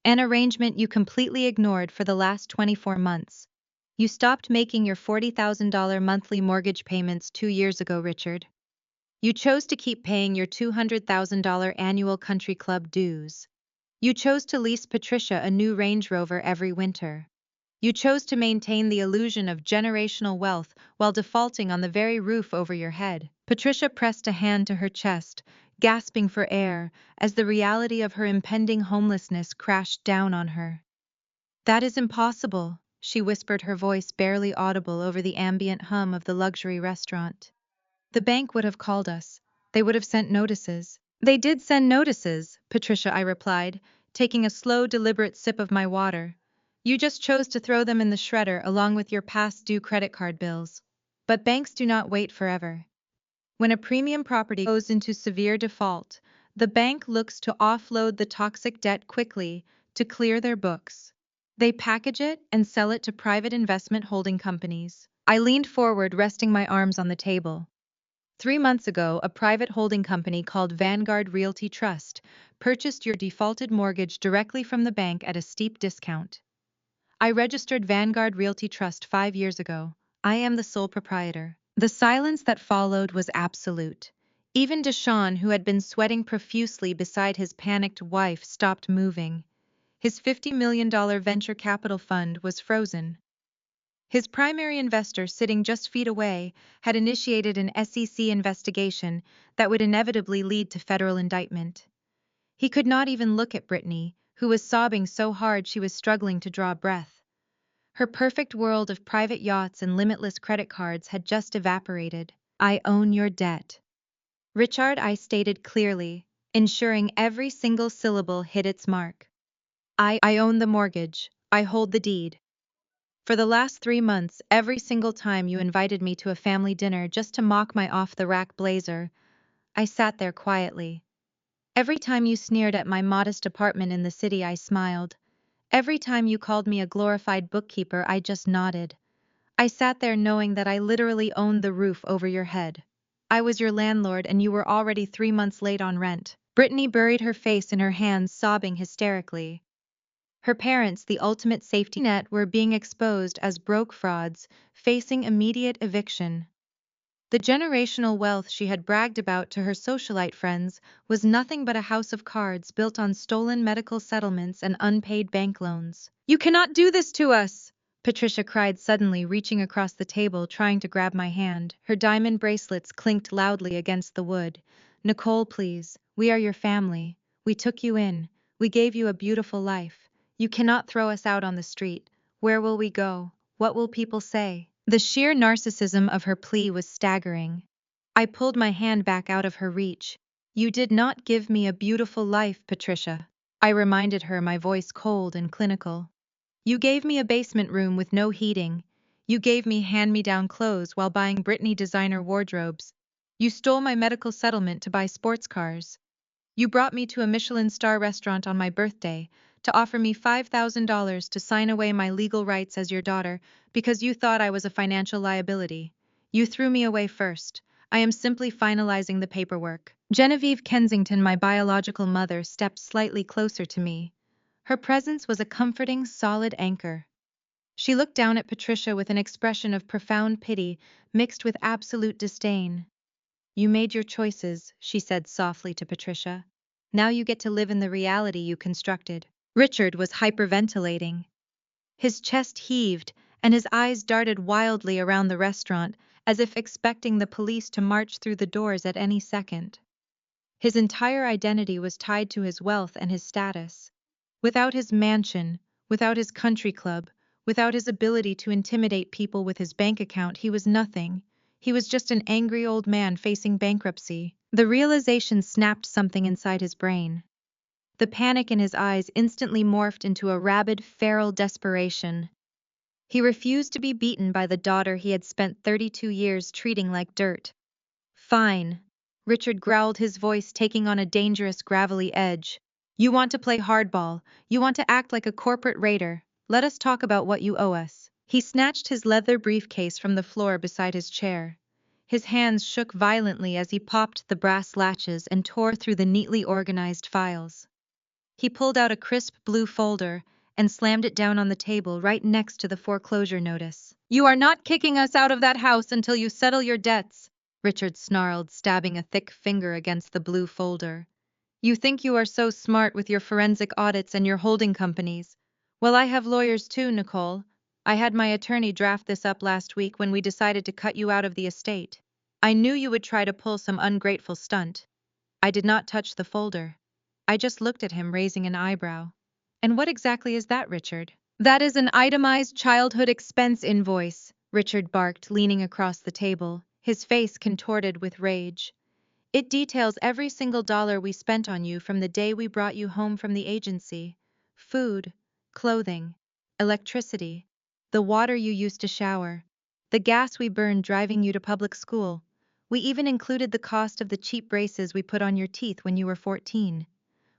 An arrangement you completely ignored for the last 24 months. You stopped making your $40,000 monthly mortgage payments 2 years ago, Richard. You chose to keep paying your $200,000 annual country club dues. You chose to lease Patricia a new Range Rover every winter. You chose to maintain the illusion of generational wealth while defaulting on the very roof over your head. Patricia pressed a hand to her chest, gasping for air, as the reality of her impending homelessness crashed down on her. That is impossible, she whispered, her voice barely audible over the ambient hum of the luxury restaurant. The bank would have called us. They would have sent notices. They did send notices, Patricia, I replied, taking a slow, deliberate sip of my water. You just chose to throw them in the shredder along with your past due credit card bills. But banks do not wait forever. When a premium property goes into severe default, the bank looks to offload the toxic debt quickly to clear their books. They package it and sell it to private investment holding companies. I leaned forward, resting my arms on the table. 3 months ago, a private holding company called Vanguard Realty Trust purchased your defaulted mortgage directly from the bank at a steep discount. I registered Vanguard Realty Trust 5 years ago. I am the sole proprietor. The silence that followed was absolute. Even Disowned, who had been sweating profusely beside his panicked wife, stopped moving. His $50 million venture capital fund was frozen. His primary investor, sitting just feet away, had initiated an SEC investigation that would inevitably lead to federal indictment. He could not even look at Brittany, who was sobbing so hard she was struggling to draw breath. Her perfect world of private yachts and limitless credit cards had just evaporated. I own your debt, Richard, I stated clearly, ensuring every single syllable hit its mark. I own the mortgage. I hold the deed. For the last 3 months, every single time you invited me to a family dinner just to mock my off-the-rack blazer, I sat there quietly. Every time you sneered at my modest apartment in the city, I smiled. Every time you called me a glorified bookkeeper, I just nodded. I sat there knowing that I literally owned the roof over your head. I was your landlord, and you were already 3 months late on rent. Brittany buried her face in her hands, sobbing hysterically. Her parents, the ultimate safety net, were being exposed as broke frauds, facing immediate eviction. The generational wealth she had bragged about to her socialite friends was nothing but a house of cards built on stolen medical settlements and unpaid bank loans. You cannot do this to us! Patricia cried suddenly, reaching across the table, trying to grab my hand. Her diamond bracelets clinked loudly against the wood. Nicole, please. We are your family. We took you in. We gave you a beautiful life. You cannot throw us out on the street. Where will we go? What will people say? The sheer narcissism of her plea was staggering. I pulled my hand back out of her reach. You did not give me a beautiful life, Patricia. I reminded her, my voice cold and clinical. You gave me a basement room with no heating. You gave me hand-me-down clothes while buying Brittany designer wardrobes. You stole my medical settlement to buy sports cars. You brought me to a Michelin star restaurant on my birthday to offer me $5,000 to sign away my legal rights as your daughter because you thought I was a financial liability. You threw me away first. I am simply finalizing the paperwork. Genevieve Kensington, my biological mother, stepped slightly closer to me. Her presence was a comforting, solid anchor. She looked down at Patricia with an expression of profound pity mixed with absolute disdain. You made your choices, she said softly to Patricia. Now you get to live in the reality you constructed. Richard was hyperventilating. His chest heaved, and his eyes darted wildly around the restaurant, as if expecting the police to march through the doors at any second. His entire identity was tied to his wealth and his status. Without his mansion, without his country club, without his ability to intimidate people with his bank account, he was nothing. He was just an angry old man facing bankruptcy. The realization snapped something inside his brain. The panic in his eyes instantly morphed into a rabid, feral desperation. He refused to be beaten by the daughter he had spent 32 years treating like dirt. Fine. Richard growled, his voice taking on a dangerous, gravelly edge. You want to play hardball. You want to act like a corporate raider. Let us talk about what you owe us. He snatched his leather briefcase from the floor beside his chair. His hands shook violently as he popped the brass latches and tore through the neatly organized files. He pulled out a crisp blue folder and slammed it down on the table right next to the foreclosure notice. You are not kicking us out of that house until you settle your debts, Richard snarled, stabbing a thick finger against the blue folder. You think you are so smart with your forensic audits and your holding companies. Well, I have lawyers too, Nicole. I had my attorney draft this up last week when we decided to cut you out of the estate. I knew you would try to pull some ungrateful stunt. I did not touch the folder. I just looked at him, raising an eyebrow. And what exactly is that, Richard? That is an itemized childhood expense invoice, Richard barked, leaning across the table, his face contorted with rage. It details every single dollar we spent on you from the day we brought you home from the agency. Food, clothing, electricity, the water you used to shower, the gas we burned driving you to public school. We even included the cost of the cheap braces we put on your teeth when you were 14.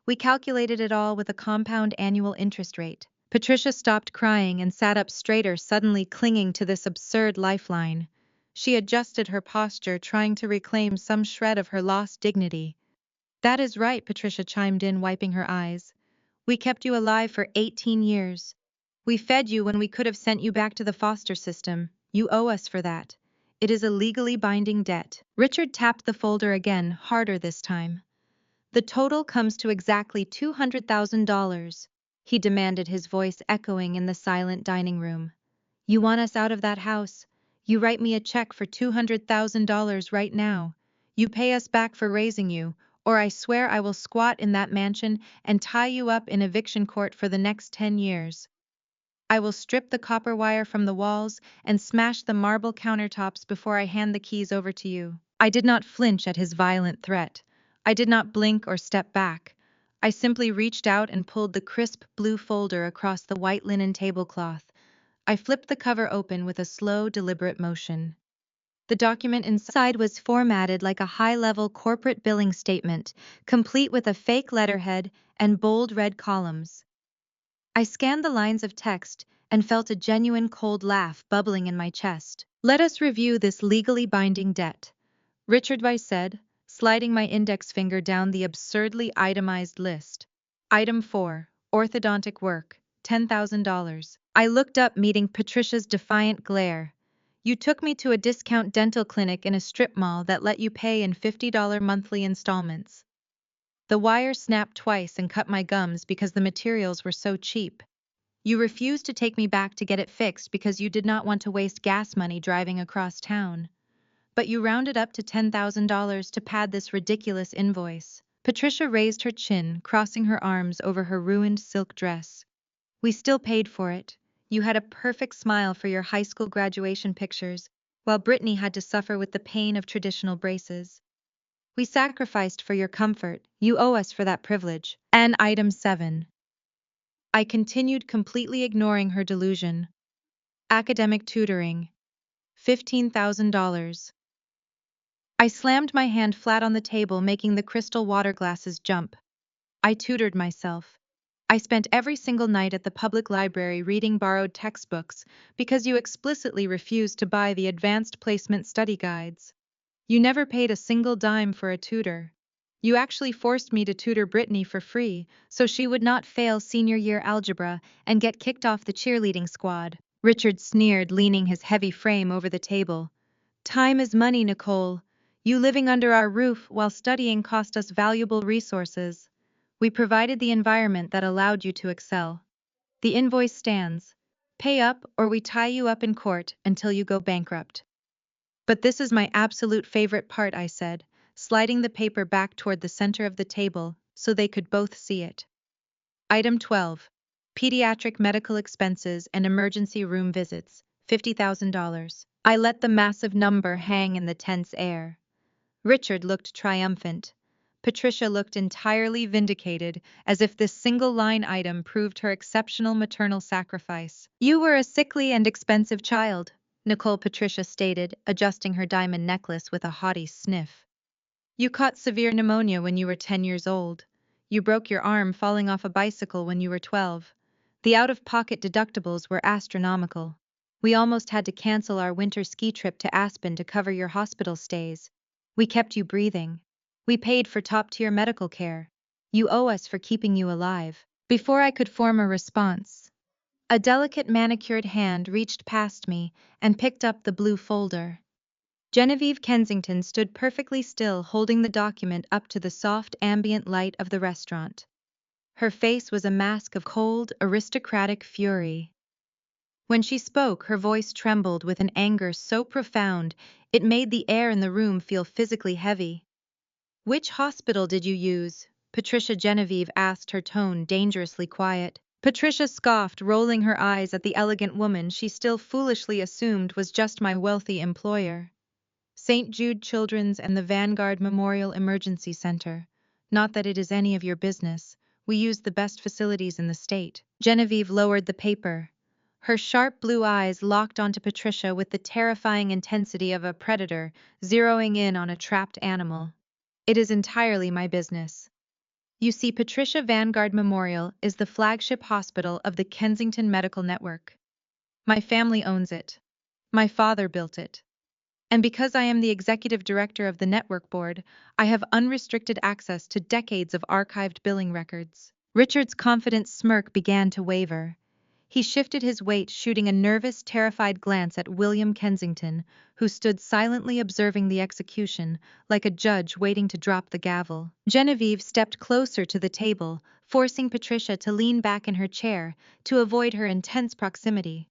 We calculated it all with a compound annual interest rate. Patricia stopped crying and sat up straighter, suddenly clinging to this absurd lifeline. She adjusted her posture, trying to reclaim some shred of her lost dignity. That is right, Patricia chimed in, wiping her eyes. We kept you alive for 18 years. We fed you when we could have sent you back to the foster system. You owe us for that. It is a legally binding debt. Richard tapped the folder again, harder this time. The total comes to exactly $200,000, he demanded, his voice echoing in the silent dining room. You want us out of that house? You write me a check for $200,000 right now. You pay us back for raising you, or I swear I will squat in that mansion and tie you up in eviction court for the next 10 years. I will strip the copper wire from the walls and smash the marble countertops before I hand the keys over to you. I did not flinch at his violent threat. I did not blink or step back. I simply reached out and pulled the crisp blue folder across the white linen tablecloth. I flipped the cover open with a slow, deliberate motion. The document inside was formatted like a high-level corporate billing statement, complete with a fake letterhead and bold red columns. I scanned the lines of text and felt a genuine cold laugh bubbling in my chest. Let us review this legally binding debt, Richard Weiss said, sliding my index finger down the absurdly itemized list. Item 4, orthodontic work, $10,000. I looked up, meeting Patricia's defiant glare. You took me to a discount dental clinic in a strip mall that let you pay in $50 monthly installments. The wire snapped twice and cut my gums because the materials were so cheap. You refused to take me back to get it fixed because you did not want to waste gas money driving across town. But you rounded up to $10,000 to pad this ridiculous invoice. Patricia raised her chin, crossing her arms over her ruined silk dress. We still paid for it. You had a perfect smile for your high school graduation pictures, while Brittany had to suffer with the pain of traditional braces. We sacrificed for your comfort. You owe us for that privilege. And item 7. I continued, completely ignoring her delusion. Academic tutoring. $15,000. I slammed my hand flat on the table, making the crystal water glasses jump. I tutored myself. I spent every single night at the public library reading borrowed textbooks because you explicitly refused to buy the advanced placement study guides. You never paid a single dime for a tutor. You actually forced me to tutor Brittany for free so she would not fail senior year algebra and get kicked off the cheerleading squad. Richard sneered, leaning his heavy frame over the table. Time is money, Nicole. You living under our roof while studying cost us valuable resources. We provided the environment that allowed you to excel. The invoice stands. Pay up or we tie you up in court until you go bankrupt. But this is my absolute favorite part, I said, sliding the paper back toward the center of the table so they could both see it. Item 12. Pediatric medical expenses and emergency room visits, $50,000. I let the massive number hang in the tense air. Richard looked triumphant. Patricia looked entirely vindicated, as if this single line item proved her exceptional maternal sacrifice. You were a sickly and expensive child, Nicole Patricia stated, adjusting her diamond necklace with a haughty sniff. You caught severe pneumonia when you were 10 years old. You broke your arm falling off a bicycle when you were 12. The out-of-pocket deductibles were astronomical. We almost had to cancel our winter ski trip to Aspen to cover your hospital stays. We kept you breathing. We paid for top-tier medical care. You owe us for keeping you alive. Before I could form a response, a delicate manicured hand reached past me and picked up the blue folder. Genevieve Kensington stood perfectly still, holding the document up to the soft ambient light of the restaurant. Her face was a mask of cold, aristocratic fury. When she spoke, her voice trembled with an anger so profound it made the air in the room feel physically heavy. Which hospital did you use? Patricia Genevieve asked, her tone dangerously quiet. Patricia scoffed, rolling her eyes at the elegant woman she still foolishly assumed was just my wealthy employer. St. Jude Children's and the Vanguard Memorial Emergency Center. Not that it is any of your business. We use the best facilities in the state. Genevieve lowered the paper. Her sharp blue eyes locked onto Patricia with the terrifying intensity of a predator zeroing in on a trapped animal. It is entirely my business. You see, Patricia Vanguard Memorial is the flagship hospital of the Kensington Medical Network. My family owns it. My father built it. And because I am the executive director of the network board, I have unrestricted access to decades of archived billing records. Richard's confident smirk began to waver. He shifted his weight, shooting a nervous, terrified glance at William Kensington, who stood silently observing the execution, like a judge waiting to drop the gavel. Genevieve stepped closer to the table, forcing Patricia to lean back in her chair to avoid her intense proximity.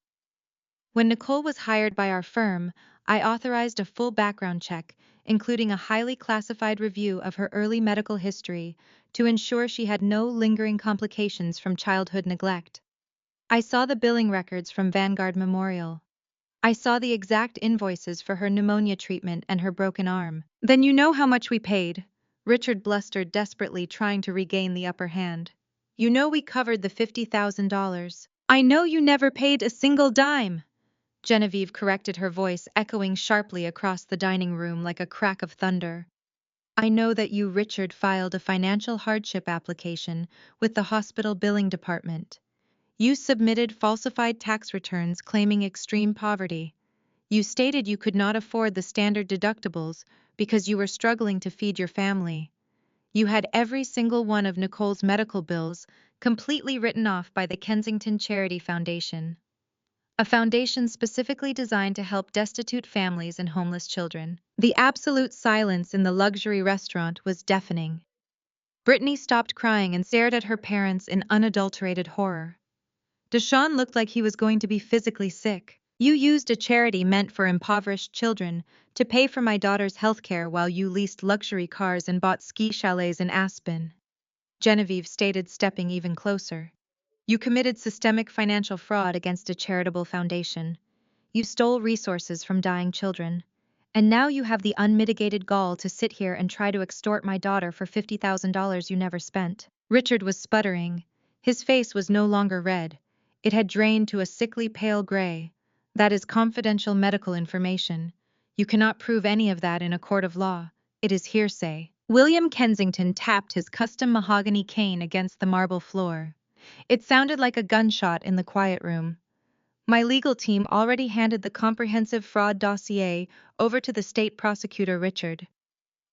When Nicole was hired by our firm, I authorized a full background check, including a highly classified review of her early medical history, to ensure she had no lingering complications from childhood neglect. I saw the billing records from Vanguard Memorial. I saw the exact invoices for her pneumonia treatment and her broken arm. Then you know how much we paid, Richard blustered, desperately trying to regain the upper hand. You know we covered the $50,000. I know you never paid a single dime, Genevieve corrected, her voice echoing sharply across the dining room like a crack of thunder. I know that you, Richard, filed a financial hardship application with the hospital billing department. You submitted falsified tax returns claiming extreme poverty. You stated you could not afford the standard deductibles because you were struggling to feed your family. You had every single one of Nicole's medical bills completely written off by the Kensington Charity Foundation, a foundation specifically designed to help destitute families and homeless children. The absolute silence in the luxury restaurant was deafening. Brittany stopped crying and stared at her parents in unadulterated horror. Deshawn looked like he was going to be physically sick. You used a charity meant for impoverished children to pay for my daughter's health care while you leased luxury cars and bought ski chalets in Aspen, Genevieve stated, stepping even closer. You committed systemic financial fraud against a charitable foundation. You stole resources from dying children. And now you have the unmitigated gall to sit here and try to extort my daughter for $50,000 you never spent. Richard was sputtering. His face was no longer red. It had drained to a sickly pale gray. That is confidential medical information. You cannot prove any of that in a court of law. It is hearsay. William Kensington tapped his custom mahogany cane against the marble floor. It sounded like a gunshot in the quiet room. My legal team already handed the comprehensive fraud dossier over to the state prosecutor Richard.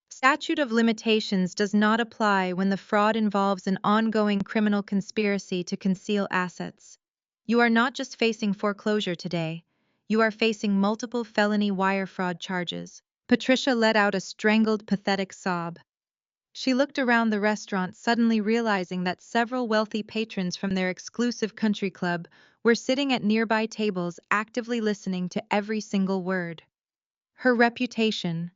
Statute of limitations does not apply when the fraud involves an ongoing criminal conspiracy to conceal assets. You are not just facing foreclosure today, you are facing multiple felony wire fraud charges. Patricia let out a strangled, pathetic sob. She looked around the restaurant, suddenly realizing that several wealthy patrons from their exclusive country club were sitting at nearby tables actively listening to every single word. Her reputation,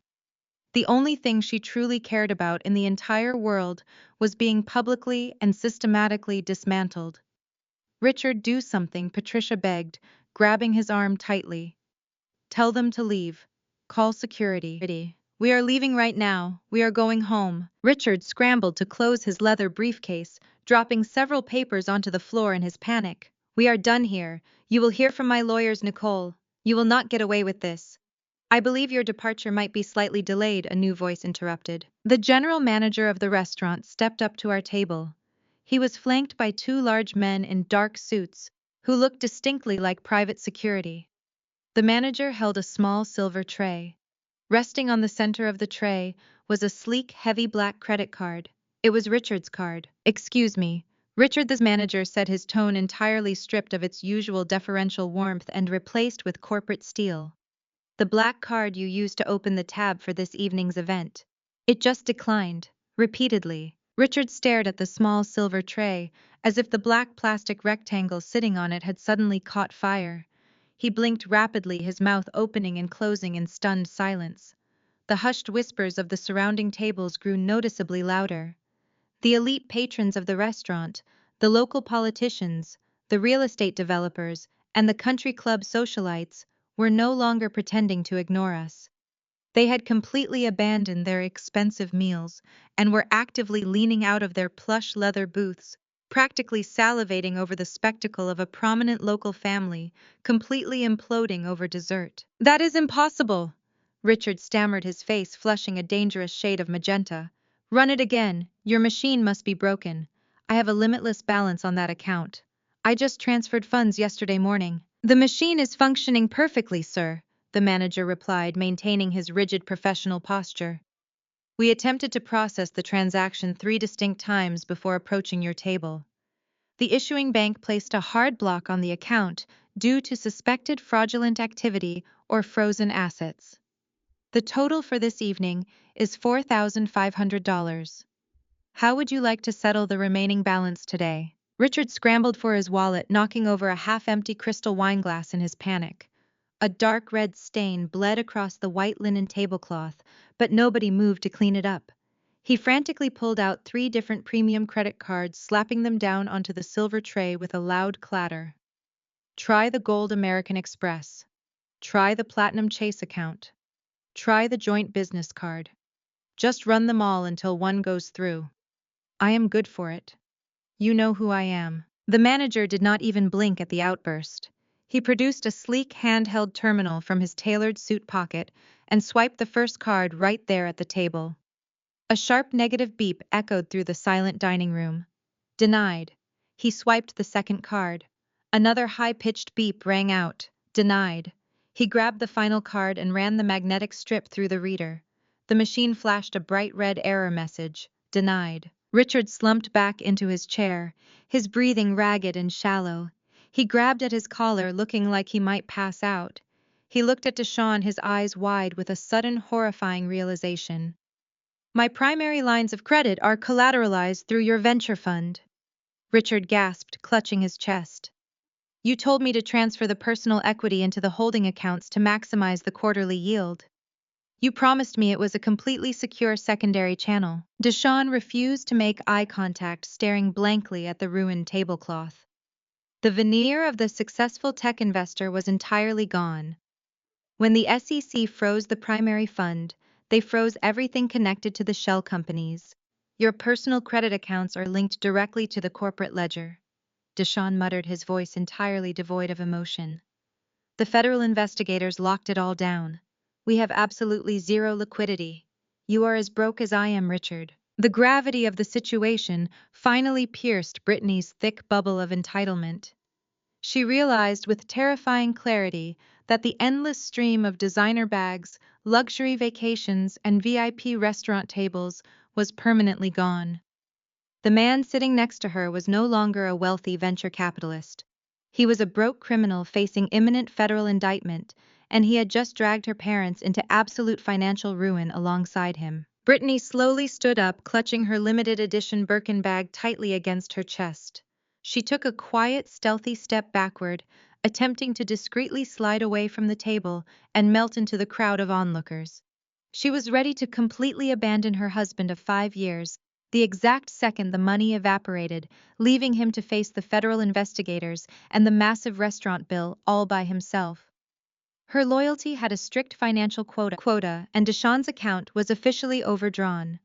the only thing she truly cared about in the entire world, was being publicly and systematically dismantled. "Richard, do something," Patricia begged, grabbing his arm tightly. "Tell them to leave. Call security. We are leaving right now. We are going home." Richard scrambled to close his leather briefcase, dropping several papers onto the floor in his panic. "We are done here. You will hear from my lawyers, Nicole. You will not get away with this." "I believe your departure might be slightly delayed," a new voice interrupted. The general manager of the restaurant stepped up to our table. He was flanked by two large men in dark suits, who looked distinctly like private security. The manager held a small silver tray. Resting on the center of the tray was a sleek, heavy black credit card. It was Richard's card. "Excuse me, Richard," the manager said, his tone entirely stripped of its usual deferential warmth and replaced with corporate steel. "The black card you used to open the tab for this evening's event. It just declined." Repeatedly, Richard stared at the small silver tray, as if the black plastic rectangle sitting on it had suddenly caught fire. He blinked rapidly, his mouth opening and closing in stunned silence. The hushed whispers of the surrounding tables grew noticeably louder. The elite patrons of the restaurant, the local politicians, the real estate developers, and the country club socialites were no longer pretending to ignore us. They had completely abandoned their expensive meals and were actively leaning out of their plush leather booths, practically salivating over the spectacle of a prominent local family completely imploding over dessert. "That is impossible," Richard stammered, his face flushing a dangerous shade of magenta. "Run it again. Your machine must be broken. I have a limitless balance on that account. I just transferred funds yesterday morning." "The machine is functioning perfectly, sir," the manager replied, maintaining his rigid professional posture. "We attempted to process the transaction 3 distinct times before approaching your table. The issuing bank placed a hard block on the account due to suspected fraudulent activity or frozen assets. The total for this evening is $4,500. How would you like to settle the remaining balance today?" Richard scrambled for his wallet, knocking over a half-empty crystal wineglass in his panic. A dark red stain bled across the white linen tablecloth, but nobody moved to clean it up. He frantically pulled out 3 different premium credit cards, slapping them down onto the silver tray with a loud clatter. "Try the Gold American Express. Try the Platinum Chase account. Try the Joint Business card. Just run them all until one goes through. I am good for it. You know who I am." The manager did not even blink at the outburst. He produced a sleek handheld terminal from his tailored suit pocket and swiped the first card right there at the table. A sharp negative beep echoed through the silent dining room. "Denied." He swiped the second card. Another high-pitched beep rang out. "Denied." He grabbed the final card and ran the magnetic strip through the reader. The machine flashed a bright red error message. "Denied." Richard slumped back into his chair, his breathing ragged and shallow. He grabbed at his collar, looking like he might pass out. He looked at Disowned, his eyes wide with a sudden horrifying realization. "My primary lines of credit are collateralized through your venture fund," Richard gasped, clutching his chest. "You told me to transfer the personal equity into the holding accounts to maximize the quarterly yield. You promised me it was a completely secure secondary channel." Disowned refused to make eye contact, staring blankly at the ruined tablecloth. The veneer of the successful tech investor was entirely gone. When the SEC froze the primary fund, they froze everything connected to the shell companies. "Your personal credit accounts are linked directly to the corporate ledger," Disowned muttered, his voice entirely devoid of emotion. "The federal investigators locked it all down. We have absolutely zero liquidity. You are as broke as I am, Richard." The gravity of the situation finally pierced Brittany's thick bubble of entitlement. She realized with terrifying clarity that the endless stream of designer bags, luxury vacations, and VIP restaurant tables was permanently gone. The man sitting next to her was no longer a wealthy venture capitalist. He was a broke criminal facing imminent federal indictment, and he had just dragged her parents into absolute financial ruin alongside him. Brittany slowly stood up, clutching her limited edition Birkin bag tightly against her chest. She took a quiet, stealthy step backward, attempting to discreetly slide away from the table and melt into the crowd of onlookers. She was ready to completely abandon her husband of 5 years, the exact second the money evaporated, leaving him to face the federal investigators and the massive restaurant bill all by himself. Her loyalty had a strict financial quota, and Deshawn's account was officially overdrawn.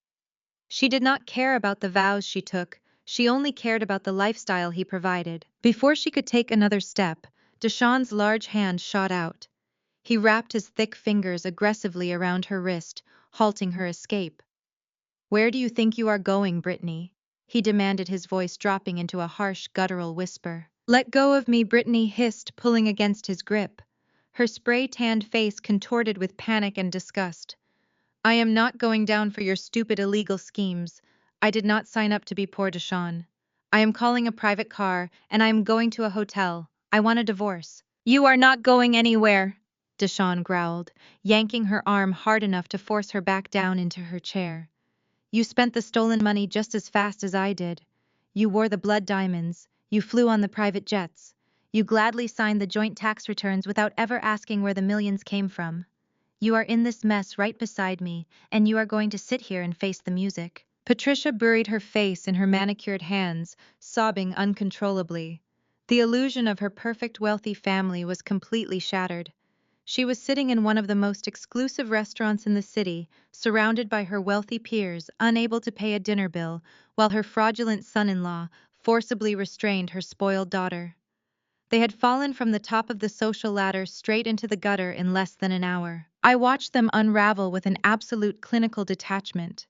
She did not care about the vows she took, she only cared about the lifestyle he provided. Before she could take another step, Deshawn's large hand shot out. He wrapped his thick fingers aggressively around her wrist, halting her escape. "Where do you think you are going, Brittany?" he demanded, his voice dropping into a harsh, guttural whisper. "Let go of me," Brittany hissed, pulling against his grip. Her spray-tanned face contorted with panic and disgust. "I am not going down for your stupid illegal schemes. I did not sign up to be poor, Deshawn. I am calling a private car, and I am going to a hotel. I want a divorce." "You are not going anywhere," Deshawn growled, yanking her arm hard enough to force her back down into her chair. "You spent the stolen money just as fast as I did. You wore the blood diamonds, you flew on the private jets, you gladly signed the joint tax returns without ever asking where the millions came from. You are in this mess right beside me, and you are going to sit here and face the music." Patricia buried her face in her manicured hands, sobbing uncontrollably. The illusion of her perfect wealthy family was completely shattered. She was sitting in one of the most exclusive restaurants in the city, surrounded by her wealthy peers, unable to pay a dinner bill, while her fraudulent son-in-law forcibly restrained her spoiled daughter. They had fallen from the top of the social ladder straight into the gutter in less than an hour. I watched them unravel with an absolute clinical detachment.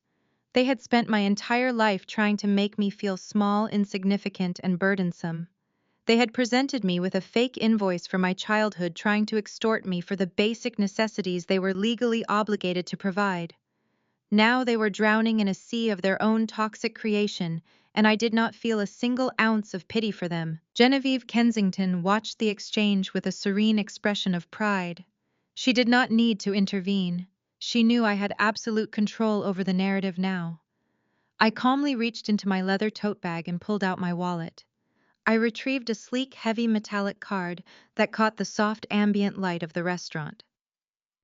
They had spent my entire life trying to make me feel small, insignificant, and burdensome. They had presented me with a fake invoice for my childhood, trying to extort me for the basic necessities they were legally obligated to provide. Now they were drowning in a sea of their own toxic creation, and I did not feel a single ounce of pity for them. Genevieve Kensington watched the exchange with a serene expression of pride. She did not need to intervene. She knew I had absolute control over the narrative now. I calmly reached into my leather tote bag and pulled out my wallet. I retrieved a sleek, heavy metallic card that caught the soft ambient light of the restaurant.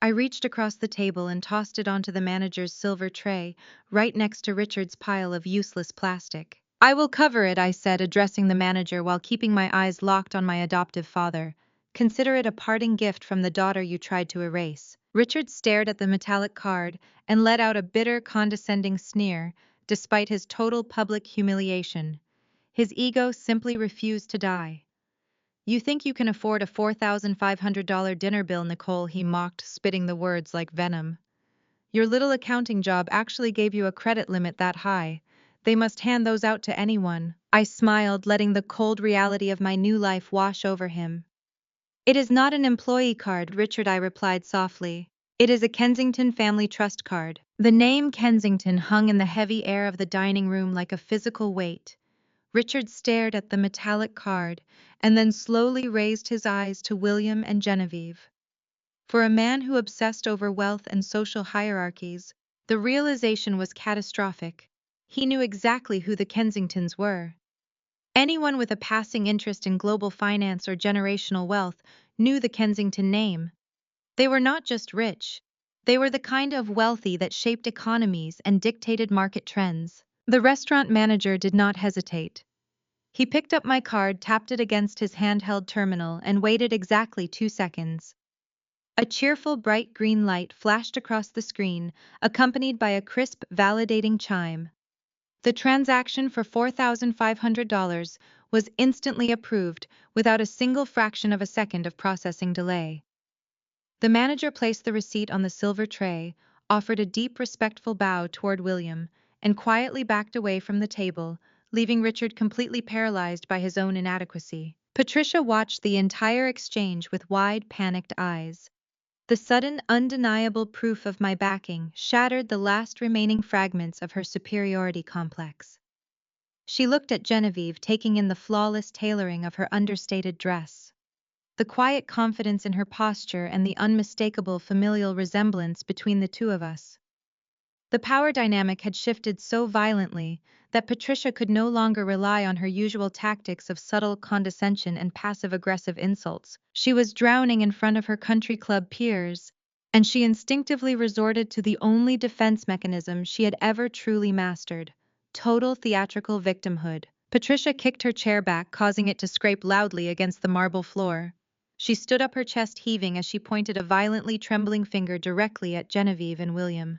I reached across the table and tossed it onto the manager's silver tray, right next to Richard's pile of useless plastic. "I will cover it," I said, addressing the manager while keeping my eyes locked on my adoptive father. "Consider it a parting gift from the daughter you tried to erase." Richard stared at the metallic card and let out a bitter, condescending sneer, despite his total public humiliation. His ego simply refused to die. "You think you can afford a $4,500 dinner bill, Nicole?" he mocked, spitting the words like venom. "Your little accounting job actually gave you a credit limit that high. They must hand those out to anyone." I smiled, letting the cold reality of my new life wash over him. "It is not an employee card, Richard," I replied softly. "It is a Kensington Family Trust card." The name Kensington hung in the heavy air of the dining room like a physical weight. Richard stared at the metallic card and then slowly raised his eyes to William and Genevieve. For a man who obsessed over wealth and social hierarchies, the realization was catastrophic. He knew exactly who the Kensingtons were. Anyone with a passing interest in global finance or generational wealth knew the Kensington name. They were not just rich. They were the kind of wealthy that shaped economies and dictated market trends. The restaurant manager did not hesitate. He picked up my card, tapped it against his handheld terminal, and waited exactly 2 seconds. A cheerful, bright green light flashed across the screen, accompanied by a crisp, validating chime. The transaction for $4,500 was instantly approved, without a single fraction of a second of processing delay. The manager placed the receipt on the silver tray, offered a deep, respectful bow toward William, and quietly backed away from the table, leaving Richard completely paralyzed by his own inadequacy. Patricia watched the entire exchange with wide, panicked eyes. The sudden, undeniable proof of my backing shattered the last remaining fragments of her superiority complex. She looked at Genevieve, taking in the flawless tailoring of her understated dress, the quiet confidence in her posture, and the unmistakable familial resemblance between the two of us. The power dynamic had shifted so violently that Patricia could no longer rely on her usual tactics of subtle condescension and passive-aggressive insults. She was drowning in front of her country club peers, and she instinctively resorted to the only defense mechanism she had ever truly mastered: total theatrical victimhood. Patricia kicked her chair back, causing it to scrape loudly against the marble floor. She stood up, her chest heaving as she pointed a violently trembling finger directly at Genevieve and William.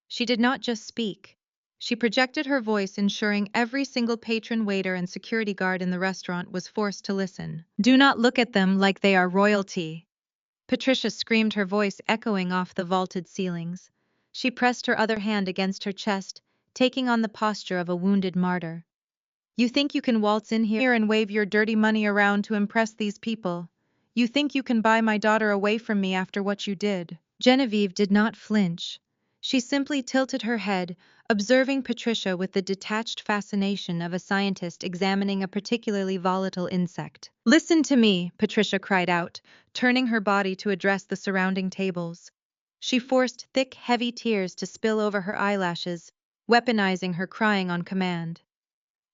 She did not just speak. She projected her voice, ensuring every single patron, waiter, and security guard in the restaurant was forced to listen. "Do not look at them like they are royalty," Patricia screamed, her voice echoing off the vaulted ceilings. She pressed her other hand against her chest, taking on the posture of a wounded martyr. "You think you can waltz in here and wave your dirty money around to impress these people? You think you can buy my daughter away from me after what you did?" Genevieve did not flinch. She simply tilted her head, observing Patricia with the detached fascination of a scientist examining a particularly volatile insect. "Listen to me," Patricia cried out, turning her body to address the surrounding tables. She forced thick, heavy tears to spill over her eyelashes, weaponizing her crying on command.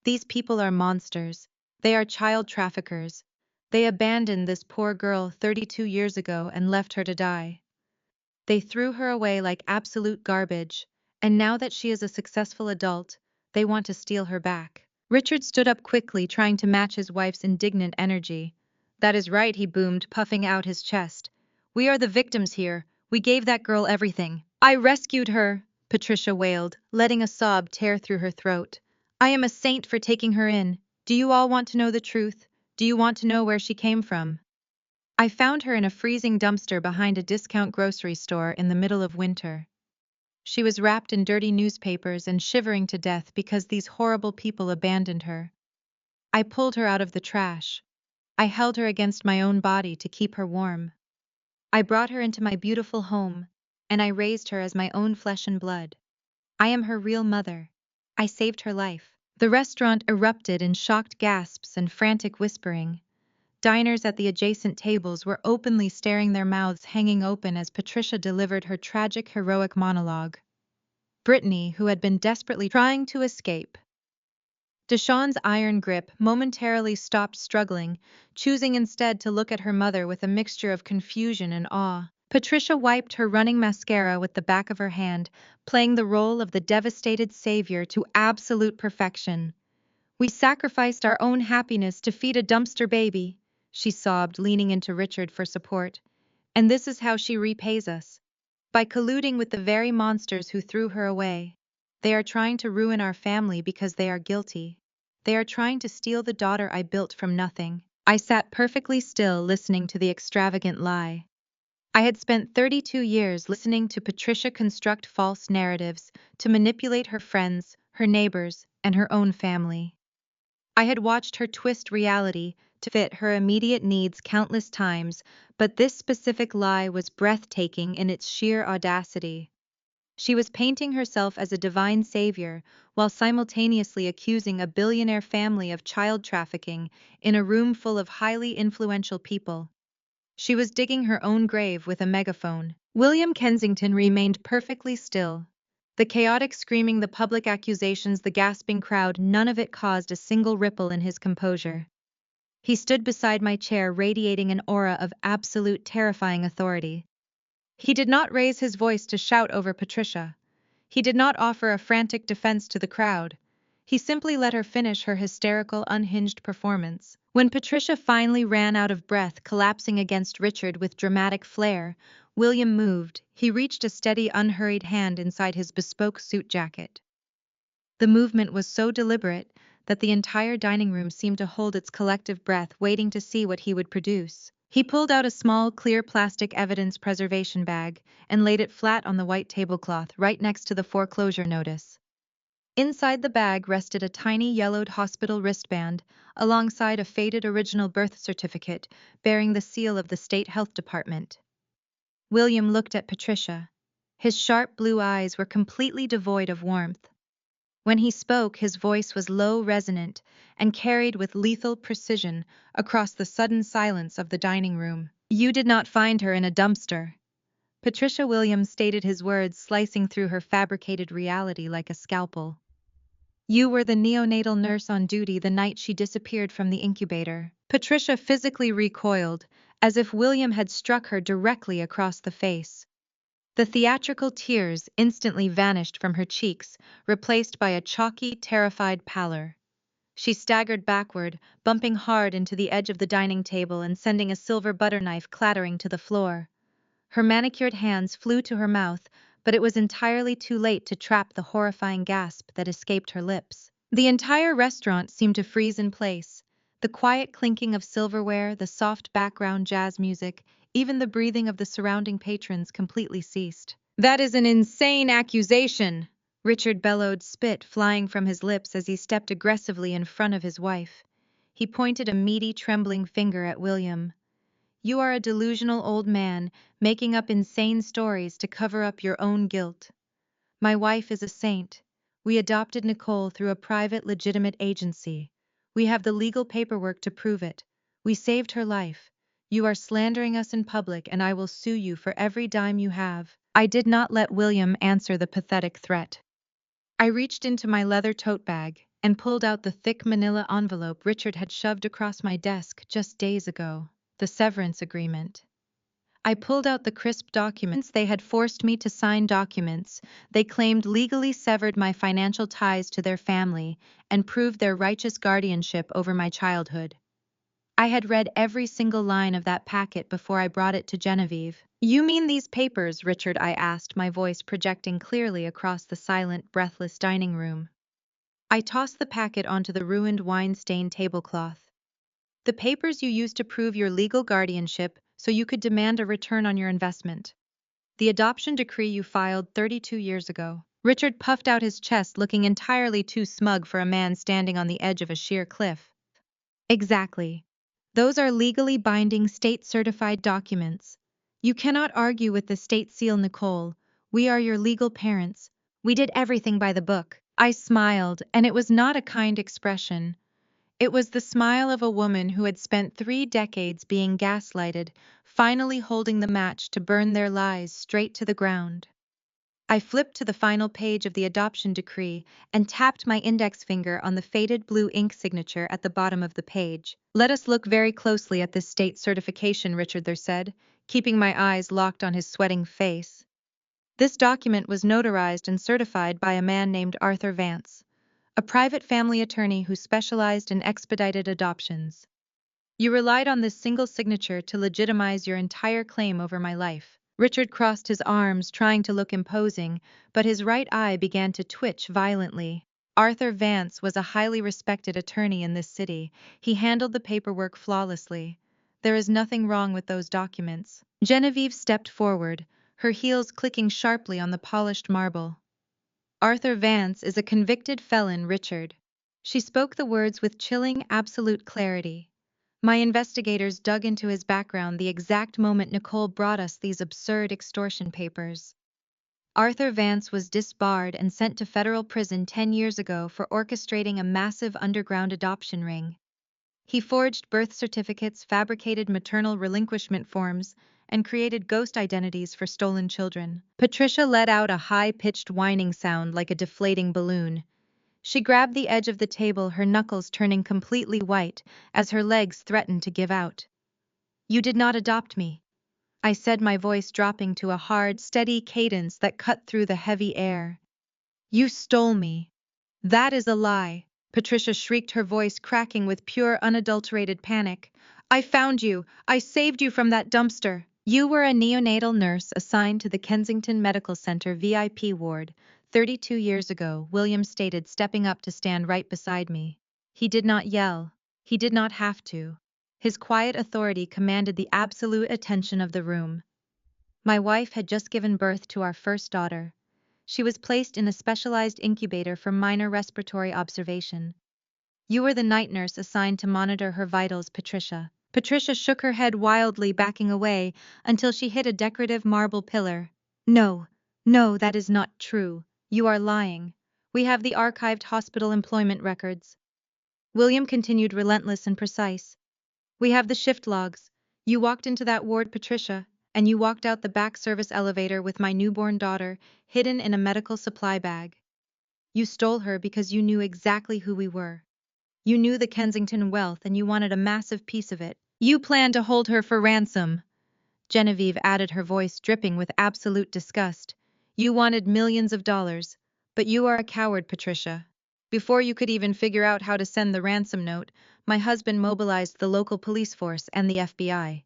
"These people are monsters. They are child traffickers. They abandoned this poor girl 32 years ago and left her to die. They threw her away like absolute garbage, and now that she is a successful adult, they want to steal her back." Richard stood up quickly, trying to match his wife's indignant energy. "That is right," he boomed, puffing out his chest. "We are the victims here. We gave that girl everything." "I rescued her," Patricia wailed, letting a sob tear through her throat. "I am a saint for taking her in. Do you all want to know the truth? Do you want to know where she came from? I found her in a freezing dumpster behind a discount grocery store in the middle of winter. She was wrapped in dirty newspapers and shivering to death because these horrible people abandoned her. I pulled her out of the trash. I held her against my own body to keep her warm. I brought her into my beautiful home, and I raised her as my own flesh and blood. I am her real mother. I saved her life." The restaurant erupted in shocked gasps and frantic whispering. Diners at the adjacent tables were openly staring, their mouths hanging open as Patricia delivered her tragic, heroic monologue. Brittany, who had been desperately trying to escape Deshawn's iron grip, momentarily stopped struggling, choosing instead to look at her mother with a mixture of confusion and awe. Patricia wiped her running mascara with the back of her hand, playing the role of the devastated savior to absolute perfection. "We sacrificed our own happiness to feed a dumpster baby," she sobbed, leaning into Richard for support. "And this is how she repays us. By colluding with the very monsters who threw her away. They are trying to ruin our family because they are guilty. They are trying to steal the daughter I built from nothing." I sat perfectly still, listening to the extravagant lie. I had spent 32 years listening to Patricia construct false narratives to manipulate her friends, her neighbors, and her own family. I had watched her twist reality to fit her immediate needs countless times, but this specific lie was breathtaking in its sheer audacity. She was painting herself as a divine savior while simultaneously accusing a billionaire family of child trafficking in a room full of highly influential people. She was digging her own grave with a megaphone. William Kensington remained perfectly still. The chaotic screaming, the public accusations, the gasping crowd, none of it caused a single ripple in his composure. He stood beside my chair, radiating an aura of absolute, terrifying authority. He did not raise his voice to shout over Patricia. He did not offer a frantic defense to the crowd. He simply let her finish her hysterical, unhinged performance. When Patricia finally ran out of breath, collapsing against Richard with dramatic flair, William moved. He reached a steady, unhurried hand inside his bespoke suit jacket. The movement was so deliberate that the entire dining room seemed to hold its collective breath, waiting to see what he would produce. He pulled out a small, clear plastic evidence preservation bag and laid it flat on the white tablecloth right next to the foreclosure notice. Inside the bag rested a tiny yellowed hospital wristband, alongside a faded original birth certificate bearing the seal of the state health department. William looked at Patricia. His sharp blue eyes were completely devoid of warmth. When he spoke, his voice was low, resonant, and carried with lethal precision across the sudden silence of the dining room. "You did not find her in a dumpster." Patricia Williams stated his words, slicing through her fabricated reality like a scalpel. "You were the neonatal nurse on duty the night she disappeared from the incubator." Patricia physically recoiled, as if William had struck her directly across the face. The theatrical tears instantly vanished from her cheeks, replaced by a chalky, terrified pallor. She staggered backward, bumping hard into the edge of the dining table and sending a silver butter knife clattering to the floor. Her manicured hands flew to her mouth, but it was entirely too late to trap the horrifying gasp that escaped her lips. The entire restaurant seemed to freeze in place. The quiet clinking of silverware, the soft background jazz music, even the breathing of the surrounding patrons completely ceased. "That is an insane accusation!" Richard bellowed, spit flying from his lips as he stepped aggressively in front of his wife. He pointed a meaty, trembling finger at William. "You are a delusional old man, making up insane stories to cover up your own guilt. My wife is a saint. We adopted Nicole through a private, legitimate agency. We have the legal paperwork to prove it. We saved her life. You are slandering us in public, and I will sue you for every dime you have." I did not let William answer the pathetic threat. I reached into my leather tote bag and pulled out the thick manila envelope Richard had shoved across my desk just days ago. The severance agreement. I pulled out the crisp documents they had forced me to sign. Documents they claimed legally severed my financial ties to their family and proved their righteous guardianship over my childhood. I had read every single line of that packet before I brought it to Genevieve. "You mean these papers, Richard?" I asked, my voice projecting clearly across the silent, breathless dining room. I tossed the packet onto the ruined, wine-stained tablecloth. "The papers you used to prove your legal guardianship so you could demand a return on your investment. The adoption decree you filed 32 years ago." Richard puffed out his chest, looking entirely too smug for a man standing on the edge of a sheer cliff. "Exactly. Those are legally binding, state-certified documents. You cannot argue with the state seal, Nicole. We are your legal parents. We did everything by the book." I smiled, and it was not a kind expression. It was the smile of a woman who had spent 3 decades being gaslighted, finally holding the match to burn their lies straight to the ground. I flipped to the final page of the adoption decree and tapped my index finger on the faded blue ink signature at the bottom of the page. "Let us look very closely at this state certification," Richard there said, keeping my eyes locked on his sweating face. This document was notarized and certified by a man named Arthur Vance, a private family attorney who specialized in expedited adoptions. "You relied on this single signature to legitimize your entire claim over my life." Richard crossed his arms, trying to look imposing, but his right eye began to twitch violently. Arthur Vance was a highly respected attorney in this city. He handled the paperwork flawlessly. "There is nothing wrong with those documents." Genevieve stepped forward, her heels clicking sharply on the polished marble. "Arthur Vance is a convicted felon, Richard." She spoke the words with chilling, absolute clarity. "My investigators dug into his background the exact moment Nicole brought us these absurd extortion papers. Arthur Vance was disbarred and sent to federal prison 10 years ago for orchestrating a massive underground adoption ring. He forged birth certificates, fabricated maternal relinquishment forms, and created ghost identities for stolen children." Patricia let out a high-pitched whining sound like a deflating balloon. She grabbed the edge of the table, her knuckles turning completely white as her legs threatened to give out. "You did not adopt me," I said, my voice dropping to a hard, steady cadence that cut through the heavy air. "You stole me." "That is a lie," Patricia shrieked, her voice cracking with pure, unadulterated panic. "I found you. I saved you from that dumpster." "You were a neonatal nurse assigned to the Kensington Medical Center VIP ward 32 years ago," William stated, stepping up to stand right beside me. He did not yell. He did not have to. His quiet authority commanded the absolute attention of the room. "My wife had just given birth to our first daughter. She was placed in a specialized incubator for minor respiratory observation. You were the night nurse assigned to monitor her vitals, Patricia. Patricia shook her head wildly, backing away until she hit a decorative marble pillar. No, no, that is not true. You are lying. We have the archived hospital employment records. William continued, relentless and precise. We have the shift logs. You walked into that ward, Patricia, and you walked out the back service elevator with my newborn daughter hidden in a medical supply bag. You stole her because you knew exactly who we were. You knew the Kensington wealth and you wanted a massive piece of it. You planned to hold her for ransom. Genevieve added, her voice dripping with absolute disgust. You wanted millions of dollars, but you are a coward, Patricia. Before you could even figure out how to send the ransom note, my husband mobilized the local police force and the FBI.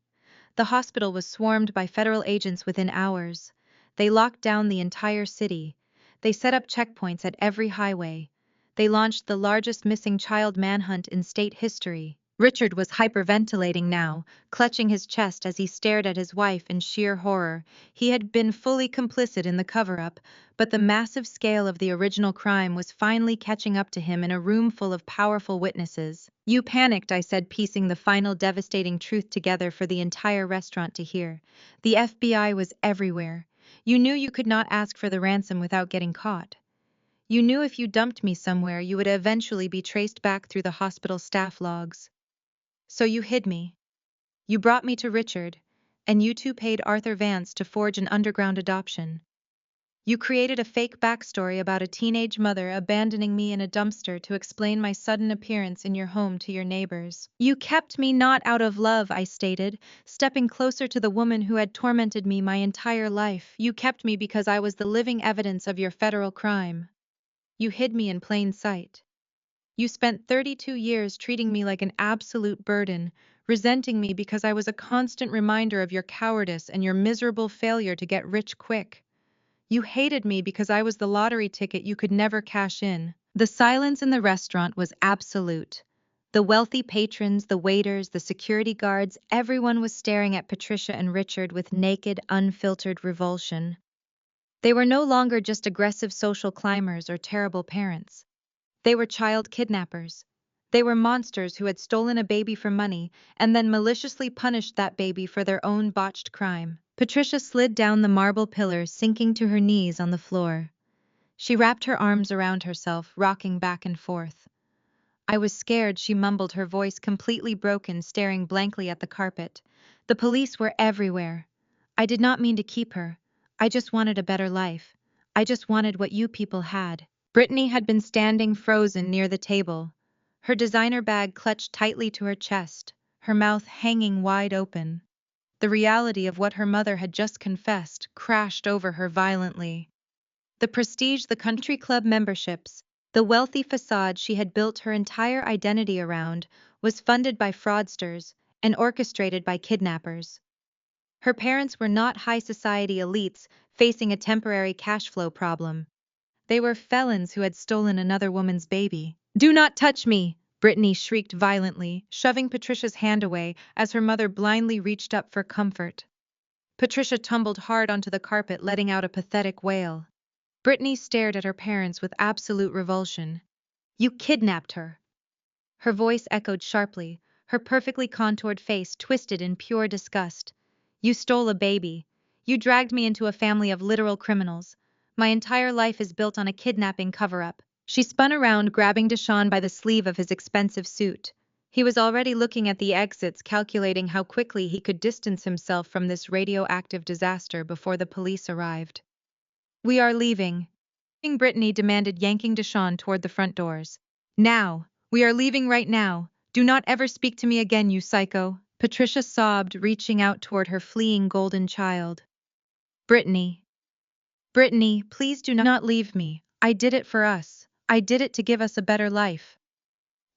The hospital was swarmed by federal agents within hours. They locked down the entire city. They set up checkpoints at every highway. They launched the largest missing child manhunt in state history. Richard was hyperventilating now, clutching his chest as he stared at his wife in sheer horror. He had been fully complicit in the cover-up, but the massive scale of the original crime was finally catching up to him in a room full of powerful witnesses. You panicked, I said, piecing the final devastating truth together for the entire restaurant to hear. The FBI was everywhere. You knew you could not ask for the ransom without getting caught. You knew if you dumped me somewhere, you would eventually be traced back through the hospital staff logs. So you hid me. You brought me to Richard, and you two paid Arthur Vance to forge an underground adoption. You created a fake backstory about a teenage mother abandoning me in a dumpster to explain my sudden appearance in your home to your neighbors. You kept me not out of love, I stated, stepping closer to the woman who had tormented me my entire life. You kept me because I was the living evidence of your federal crime. You hid me in plain sight. You spent 32 years treating me like an absolute burden, resenting me because I was a constant reminder of your cowardice and your miserable failure to get rich quick. You hated me because I was the lottery ticket you could never cash in. The silence in the restaurant was absolute. The wealthy patrons, the waiters, the security guards, everyone was staring at Patricia and Richard with naked, unfiltered revulsion. They were no longer just aggressive social climbers or terrible parents. They were child kidnappers. They were monsters who had stolen a baby for money and then maliciously punished that baby for their own botched crime. Patricia slid down the marble pillars, sinking to her knees on the floor. She wrapped her arms around herself, rocking back and forth. I was scared, she mumbled, her voice completely broken, staring blankly at the carpet. The police were everywhere. I did not mean to keep her. I just wanted a better life. I just wanted what you people had. Brittany had been standing frozen near the table, her designer bag clutched tightly to her chest, her mouth hanging wide open. The reality of what her mother had just confessed crashed over her violently. The prestige, the country club memberships, the wealthy facade she had built her entire identity around was funded by fraudsters and orchestrated by kidnappers. Her parents were not high society elites facing a temporary cash flow problem. They were felons who had stolen another woman's baby. Do not touch me! Brittany shrieked violently, shoving Patricia's hand away as her mother blindly reached up for comfort. Patricia tumbled hard onto the carpet, letting out a pathetic wail. Brittany stared at her parents with absolute revulsion. You kidnapped her! Her voice echoed sharply, her perfectly contoured face twisted in pure disgust. You stole a baby. You dragged me into a family of literal criminals. My entire life is built on a kidnapping cover-up. She spun around, grabbing Deshawn by the sleeve of his expensive suit. He was already looking at the exits, calculating how quickly he could distance himself from this radioactive disaster before the police arrived. We are leaving. Brittany demanded, yanking Deshawn toward the front doors. Now! We are leaving right now. Do not ever speak to me again, you psycho. Patricia sobbed, reaching out toward her fleeing golden child. Brittany. Brittany, please do not leave me. I did it for us. I did it to give us a better life.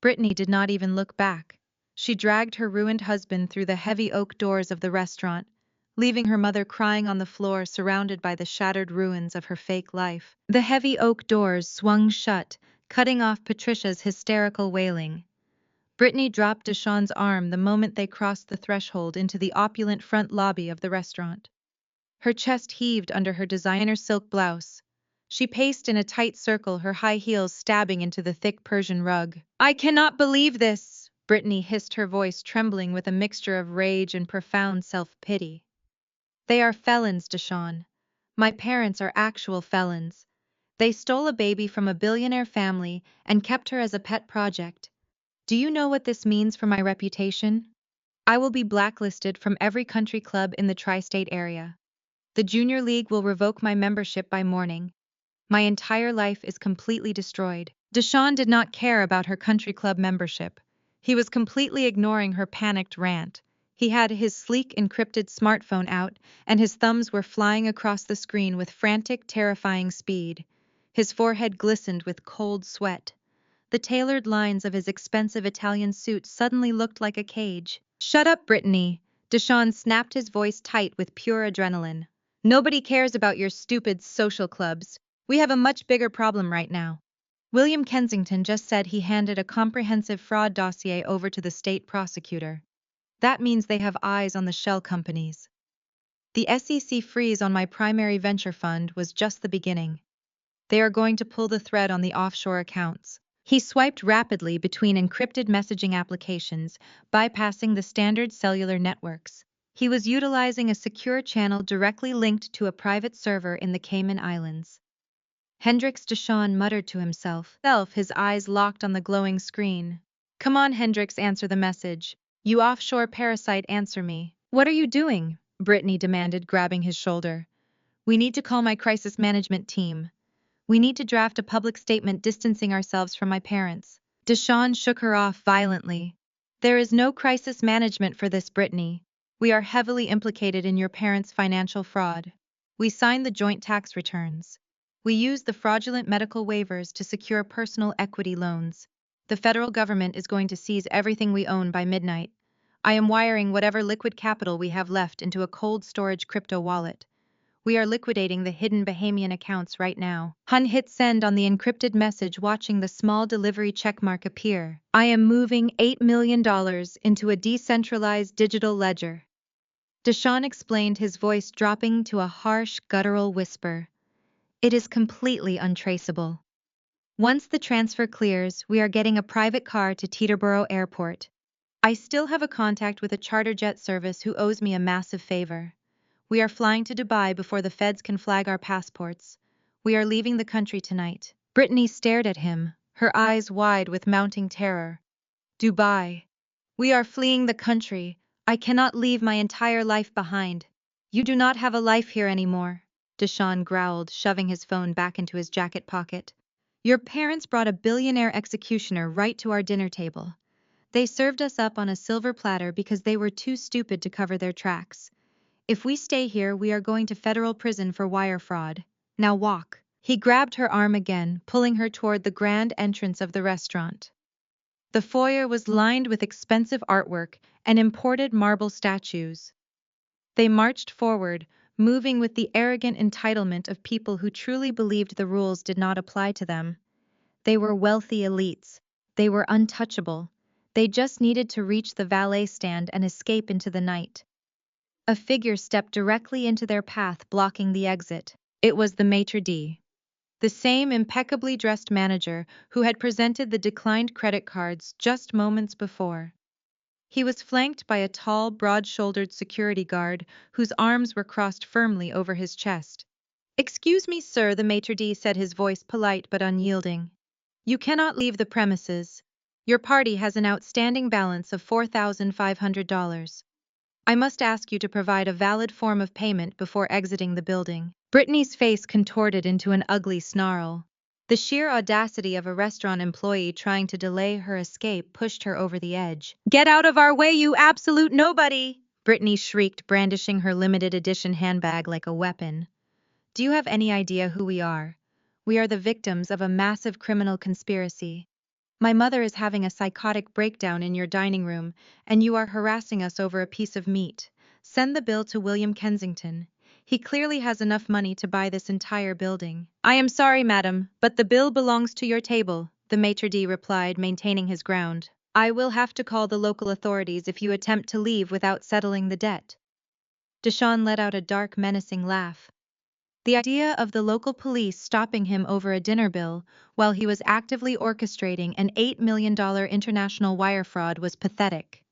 Brittany did not even look back. She dragged her ruined husband through the heavy oak doors of the restaurant, leaving her mother crying on the floor, surrounded by the shattered ruins of her fake life. The heavy oak doors swung shut, cutting off Patricia's hysterical wailing. Brittany dropped Deshawn's arm the moment they crossed the threshold into the opulent front lobby of the restaurant. Her chest heaved under her designer silk blouse. She paced in a tight circle, her high heels stabbing into the thick Persian rug. I cannot believe this, Brittany hissed, her voice trembling with a mixture of rage and profound self-pity. They are felons, Deshawn. My parents are actual felons. They stole a baby from a billionaire family and kept her as a pet project. Do you know what this means for my reputation? I will be blacklisted from every country club in the tri-state area. The junior league will revoke my membership by morning. My entire life is completely destroyed. Deshawn did not care about her country club membership. He was completely ignoring her panicked rant. He had his sleek encrypted smartphone out, and his thumbs were flying across the screen with frantic, terrifying speed. His forehead glistened with cold sweat. The tailored lines of his expensive Italian suit suddenly looked like a cage. Shut up, Brittany! Deshawn snapped, his voice tight with pure adrenaline. Nobody cares about your stupid social clubs. We have a much bigger problem right now. William Kensington just said he handed a comprehensive fraud dossier over to the state prosecutor. That means they have eyes on the shell companies. The SEC freeze on my primary venture fund was just the beginning. They are going to pull the thread on the offshore accounts. He swiped rapidly between encrypted messaging applications, bypassing the standard cellular networks. He was utilizing a secure channel directly linked to a private server in the Cayman Islands. Hendricks Deshawn muttered to himself, his eyes locked on the glowing screen. Come on, Hendricks, answer the message. You offshore parasite, answer me. What are you doing? Brittany demanded, grabbing his shoulder. We need to call my crisis management team. We need to draft a public statement distancing ourselves from my parents. Deshawn shook her off violently. There is no crisis management for this, Brittany. We are heavily implicated in your parents' financial fraud. We signed the joint tax returns. We used the fraudulent medical waivers to secure personal equity loans. The federal government is going to seize everything we own by midnight. I am wiring whatever liquid capital we have left into a cold storage crypto wallet. We are liquidating the hidden Bahamian accounts right now. Hun hit send on the encrypted message, watching the small delivery checkmark appear. I am moving $8 million into a decentralized digital ledger. Deshawn explained, his voice dropping to a harsh, guttural whisper. It is completely untraceable. Once the transfer clears, we are getting a private car to Teterboro Airport. I still have a contact with a charter jet service who owes me a massive favor. We are flying to Dubai before the feds can flag our passports. We are leaving the country tonight. Brittany stared at him, her eyes wide with mounting terror. Dubai. We are fleeing the country. I cannot leave my entire life behind. You do not have a life here anymore, Deshawn growled, shoving his phone back into his jacket pocket. Your parents brought a billionaire executioner right to our dinner table. They served us up on a silver platter because they were too stupid to cover their tracks. If we stay here, we are going to federal prison for wire fraud. Now walk. He grabbed her arm again, pulling her toward the grand entrance of the restaurant. The foyer was lined with expensive artwork and imported marble statues. They marched forward, moving with the arrogant entitlement of people who truly believed the rules did not apply to them. They were wealthy elites. They were untouchable. They just needed to reach the valet stand and escape into the night. A figure stepped directly into their path, blocking the exit. It was the maitre d', the same impeccably dressed manager who had presented the declined credit cards just moments before. He was flanked by a tall, broad-shouldered security guard whose arms were crossed firmly over his chest. Excuse me, sir, the maitre d' said, his voice polite but unyielding. You cannot leave the premises. Your party has an outstanding balance of $4,500. I must ask you to provide a valid form of payment before exiting the building. Brittany's face contorted into an ugly snarl. The sheer audacity of a restaurant employee trying to delay her escape pushed her over the edge. Get out of our way, you absolute nobody! Brittany shrieked, brandishing her limited edition handbag like a weapon. Do you have any idea who we are? We are the victims of a massive criminal conspiracy. My mother is having a psychotic breakdown in your dining room, and you are harassing us over a piece of meat. Send the bill to William Kensington. He clearly has enough money to buy this entire building. I am sorry, madam, but the bill belongs to your table, the maitre d' replied, maintaining his ground. I will have to call the local authorities if you attempt to leave without settling the debt. Deshawn let out a dark, menacing laugh. The idea of the local police stopping him over a dinner bill while he was actively orchestrating an $8 million international wire fraud was pathetic.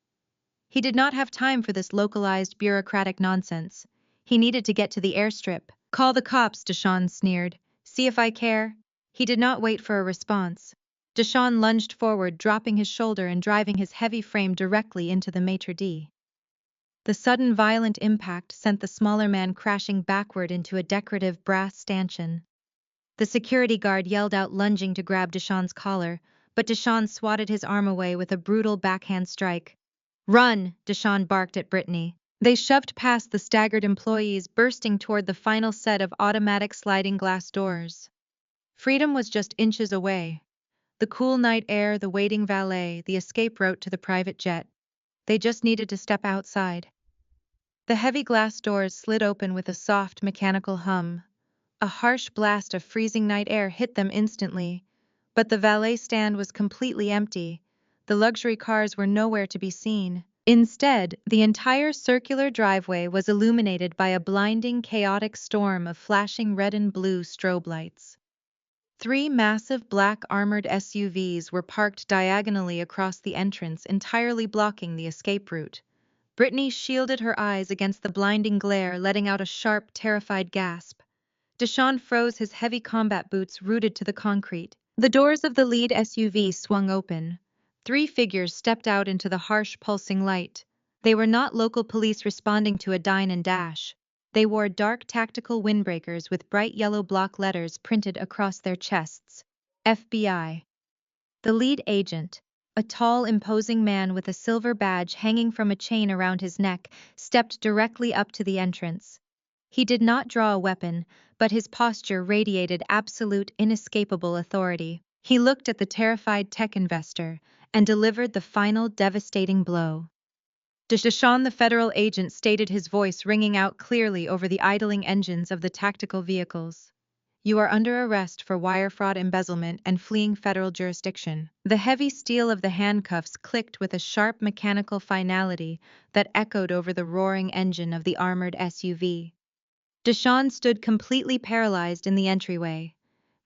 He did not have time for this localized bureaucratic nonsense. He needed to get to the airstrip. Call the cops, Deshawn sneered. See if I care? He did not wait for a response. Deshawn lunged forward, dropping his shoulder and driving his heavy frame directly into the maitre d'. The sudden violent impact sent the smaller man crashing backward into a decorative brass stanchion. The security guard yelled out, lunging to grab Deshawn's collar, but Deshawn swatted his arm away with a brutal backhand strike. Run, Deshawn barked at Brittany. They shoved past the staggered employees, bursting toward the final set of automatic sliding glass doors. Freedom was just inches away. The cool night air, the waiting valet, the escape route to the private jet. They just needed to step outside. The heavy glass doors slid open with a soft, mechanical hum. A harsh blast of freezing night air hit them instantly, but the valet stand was completely empty. The luxury cars were nowhere to be seen. Instead, the entire circular driveway was illuminated by a blinding, chaotic storm of flashing red and blue strobe lights. 3 massive black armored SUVs were parked diagonally across the entrance, entirely blocking the escape route. Brittany shielded her eyes against the blinding glare, letting out a sharp, terrified gasp. Deshawn froze, his heavy combat boots rooted to the concrete. The doors of the lead SUV swung open. 3 figures stepped out into the harsh, pulsing light. They were not local police responding to a dine and dash. They wore dark tactical windbreakers with bright yellow block letters printed across their chests. FBI. The lead agent, a tall, imposing man with a silver badge hanging from a chain around his neck, stepped directly up to the entrance. He did not draw a weapon, but his posture radiated absolute, inescapable authority. He looked at the terrified tech investor and delivered the final devastating blow. Deshawn, the federal agent, stated, his voice ringing out clearly over the idling engines of the tactical vehicles. You are under arrest for wire fraud, embezzlement, and fleeing federal jurisdiction. The heavy steel of the handcuffs clicked with a sharp mechanical finality that echoed over the roaring engine of the armored SUV. Deshawn stood completely paralyzed in the entryway.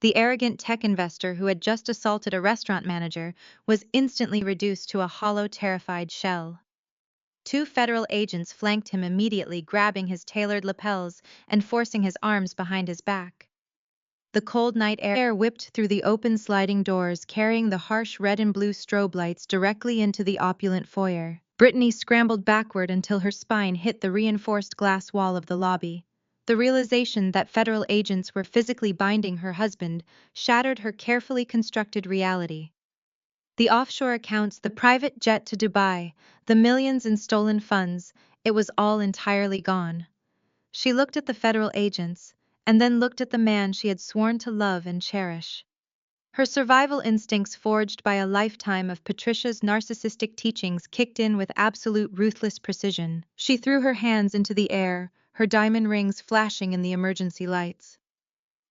The arrogant tech investor who had just assaulted a restaurant manager was instantly reduced to a hollow, terrified shell. 2 federal agents flanked him immediately, grabbing his tailored lapels and forcing his arms behind his back. The cold night air whipped through the open sliding doors, carrying the harsh red and blue strobe lights directly into the opulent foyer. Brittany scrambled backward until her spine hit the reinforced glass wall of the lobby. The realization that federal agents were physically binding her husband shattered her carefully constructed reality. The offshore accounts, the private jet to Dubai, the millions in stolen funds, it was all entirely gone. She looked at the federal agents, and then looked at the man she had sworn to love and cherish. Her survival instincts, forged by a lifetime of Patricia's narcissistic teachings, kicked in with absolute ruthless precision. She threw her hands into the air, her diamond rings flashing in the emergency lights.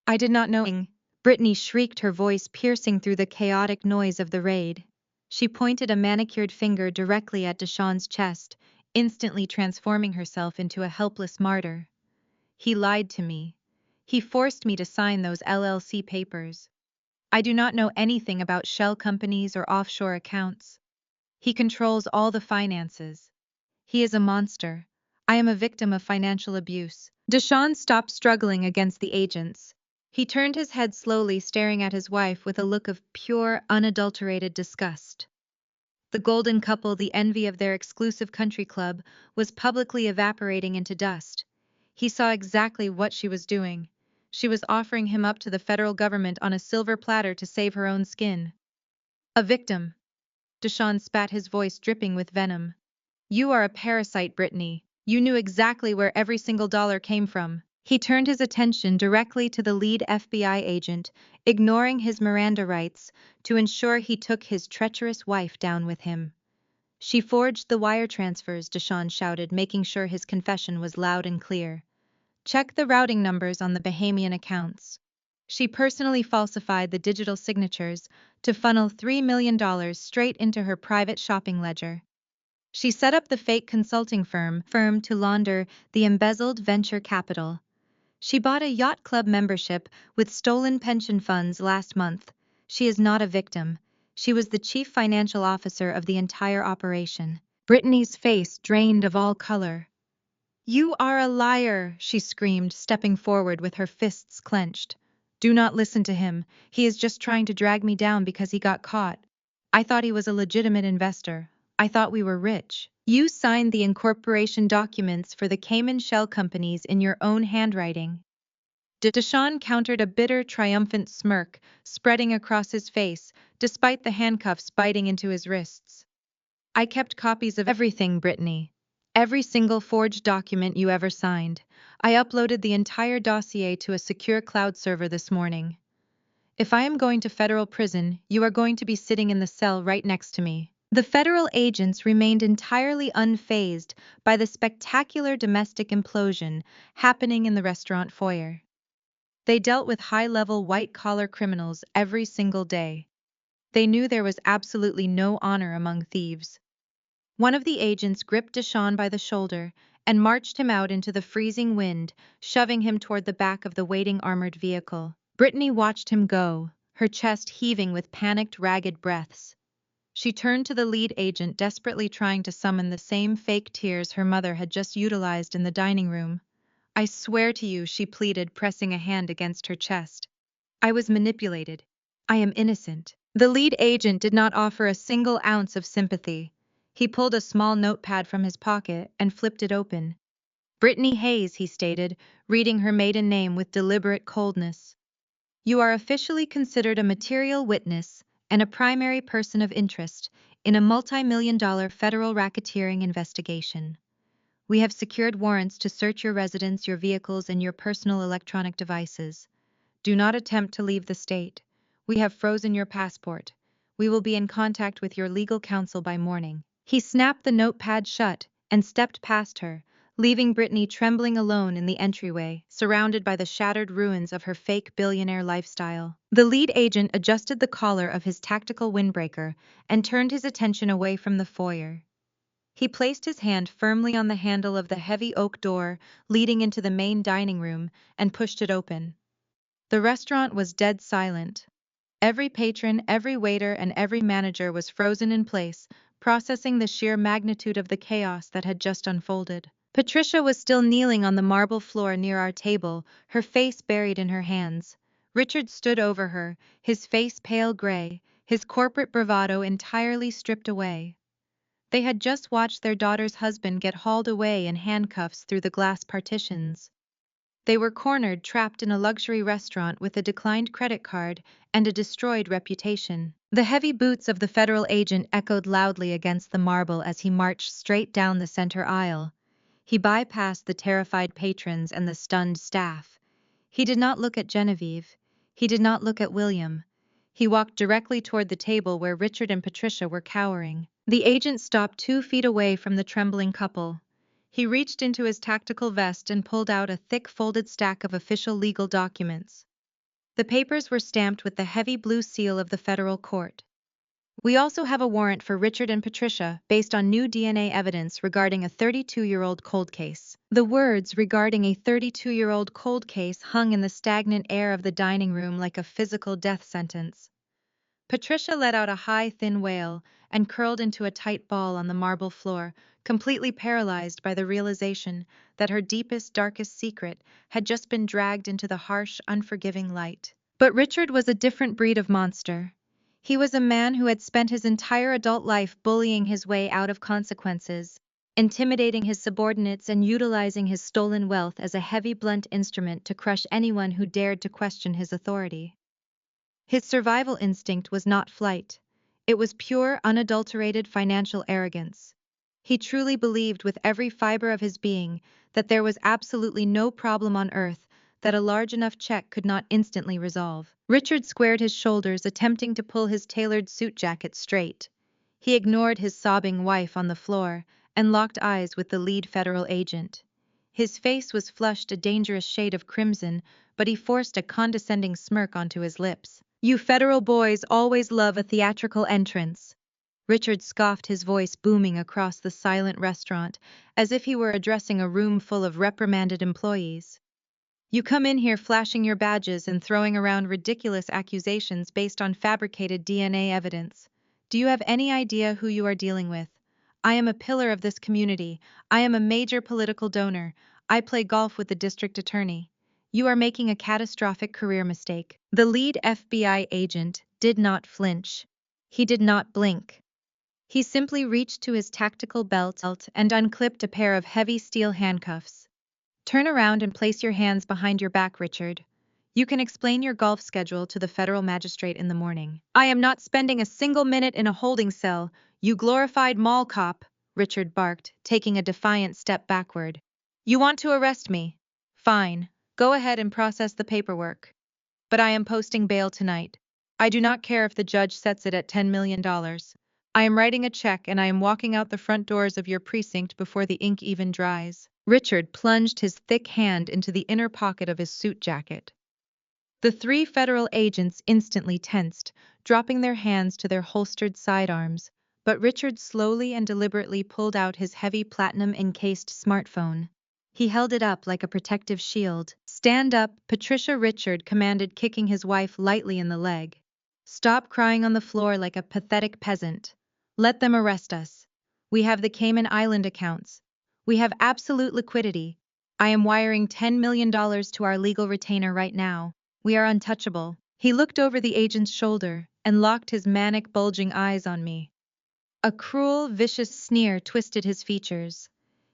I did not know. Brittany shrieked, her voice piercing through the chaotic noise of the raid. She pointed a manicured finger directly at Deshawn's chest, instantly transforming herself into a helpless martyr. He lied to me. He forced me to sign those LLC papers. I do not know anything about shell companies or offshore accounts. He controls all the finances. He is a monster. I am a victim of financial abuse. Deshawn stopped struggling against the agents. He turned his head slowly, staring at his wife with a look of pure, unadulterated disgust. The golden couple, the envy of their exclusive country club, was publicly evaporating into dust. He saw exactly what she was doing. She was offering him up to the federal government on a silver platter to save her own skin. A victim. Deshawn spat, his voice dripping with venom. You are a parasite, Brittany. You knew exactly where every single dollar came from. He turned his attention directly to the lead FBI agent, ignoring his Miranda rights, to ensure he took his treacherous wife down with him. She forged the wire transfers, Deshawn shouted, making sure his confession was loud and clear. Check the routing numbers on the Bahamian accounts. She personally falsified the digital signatures to funnel $3 million straight into her private shopping ledger. She set up the fake consulting firm to launder the embezzled venture capital. She bought a yacht club membership with stolen pension funds last month. She is not a victim. She was the chief financial officer of the entire operation. Brittany's face drained of all color. "You are a liar," she screamed, stepping forward with her fists clenched. "Do not listen to him. He is just trying to drag me down because he got caught. I thought he was a legitimate investor. I thought we were rich. You signed the incorporation documents for the Cayman Shell companies in your own handwriting." Deshawn countered a bitter, triumphant smirk spreading across his face, despite the handcuffs biting into his wrists. "I kept copies of everything, Brittany. Every single forged document you ever signed. I uploaded the entire dossier to a secure cloud server this morning. If I am going to federal prison, you are going to be sitting in the cell right next to me." The federal agents remained entirely unfazed by the spectacular domestic implosion happening in the restaurant foyer. They dealt with high-level white-collar criminals every single day. They knew there was absolutely no honor among thieves. One of the agents gripped Deshawn by the shoulder and marched him out into the freezing wind, shoving him toward the back of the waiting armored vehicle. Brittany watched him go, her chest heaving with panicked, ragged breaths. She turned to the lead agent, desperately trying to summon the same fake tears her mother had just utilized in the dining room. "I swear to you," she pleaded, pressing a hand against her chest. "I was manipulated. I am innocent." The lead agent did not offer a single ounce of sympathy. He pulled a small notepad from his pocket and flipped it open. "Brittany Hayes," he stated, reading her maiden name with deliberate coldness. "You are officially considered a material witness and a primary person of interest in a multi-million-dollar federal racketeering investigation. We have secured warrants to search your residence, your vehicles, and your personal electronic devices. Do not attempt to leave the state. We have frozen your passport. We will be in contact with your legal counsel by morning." He snapped the notepad shut and stepped past her, leaving Brittany trembling alone in the entryway, surrounded by the shattered ruins of her fake billionaire lifestyle. The lead agent adjusted the collar of his tactical windbreaker and turned his attention away from the foyer. He placed his hand firmly on the handle of the heavy oak door leading into the main dining room and pushed it open. The restaurant was dead silent. Every patron, every waiter, and every manager was frozen in place, processing the sheer magnitude of the chaos that had just unfolded. Patricia was still kneeling on the marble floor near our table, her face buried in her hands. Richard stood over her, his face pale gray, his corporate bravado entirely stripped away. They had just watched their daughter's husband get hauled away in handcuffs through the glass partitions. They were cornered, trapped in a luxury restaurant with a declined credit card and a destroyed reputation. The heavy boots of the federal agent echoed loudly against the marble as he marched straight down the center aisle. He bypassed the terrified patrons and the stunned staff. He did not look at Genevieve. He did not look at William. He walked directly toward the table where Richard and Patricia were cowering. The agent stopped 2 feet away from the trembling couple. He reached into his tactical vest and pulled out a thick folded stack of official legal documents. The papers were stamped with the heavy blue seal of the federal court. "We also have a warrant for Richard and Patricia based on new DNA evidence regarding a 32-year-old cold case." The words "regarding a 32-year-old cold case" hung in the stagnant air of the dining room like a physical death sentence. Patricia let out a high, thin wail and curled into a tight ball on the marble floor, completely paralyzed by the realization that her deepest, darkest secret had just been dragged into the harsh, unforgiving light. But Richard was a different breed of monster. He was a man who had spent his entire adult life bullying his way out of consequences, intimidating his subordinates and utilizing his stolen wealth as a heavy, blunt instrument to crush anyone who dared to question his authority. His survival instinct was not flight. It was pure, unadulterated financial arrogance. He truly believed with every fiber of his being that there was absolutely no problem on earth that a large enough check could not instantly resolve. Richard squared his shoulders, attempting to pull his tailored suit jacket straight. He ignored his sobbing wife on the floor and locked eyes with the lead federal agent. His face was flushed a dangerous shade of crimson, but he forced a condescending smirk onto his lips. "You federal boys always love a theatrical entrance." Richard scoffed, his voice booming across the silent restaurant, as if he were addressing a room full of reprimanded employees. You come in here flashing your badges and throwing around ridiculous accusations based on fabricated DNA evidence. Do you have any idea who you are dealing with? I am a pillar of this community. I am a major political donor. I play golf with the district attorney. You are making a catastrophic career mistake. The lead FBI agent did not flinch. He did not blink. He simply reached to his tactical belt and unclipped a pair of heavy steel handcuffs. Turn around and place your hands behind your back, Richard. You can explain your golf schedule to the federal magistrate in the morning. I am not spending a single minute in a holding cell, you glorified mall cop, Richard barked, taking a defiant step backward. You want to arrest me? Fine. Go ahead and process the paperwork. But I am posting bail tonight. I do not care if the judge sets it at $10 million. I am writing a check and I am walking out the front doors of your precinct before the ink even dries. Richard plunged his thick hand into the inner pocket of his suit jacket. The three federal agents instantly tensed, dropping their hands to their holstered sidearms, but Richard slowly and deliberately pulled out his heavy platinum-encased smartphone. He held it up like a protective shield. Stand up, Patricia, Richard commanded, kicking his wife lightly in the leg. Stop crying on the floor like a pathetic peasant. Let them arrest us. We have the Cayman Island accounts. We have absolute liquidity. I am wiring $10 million to our legal retainer right now. We are untouchable. He looked over the agent's shoulder and locked his manic, bulging eyes on me. A cruel, vicious sneer twisted his features.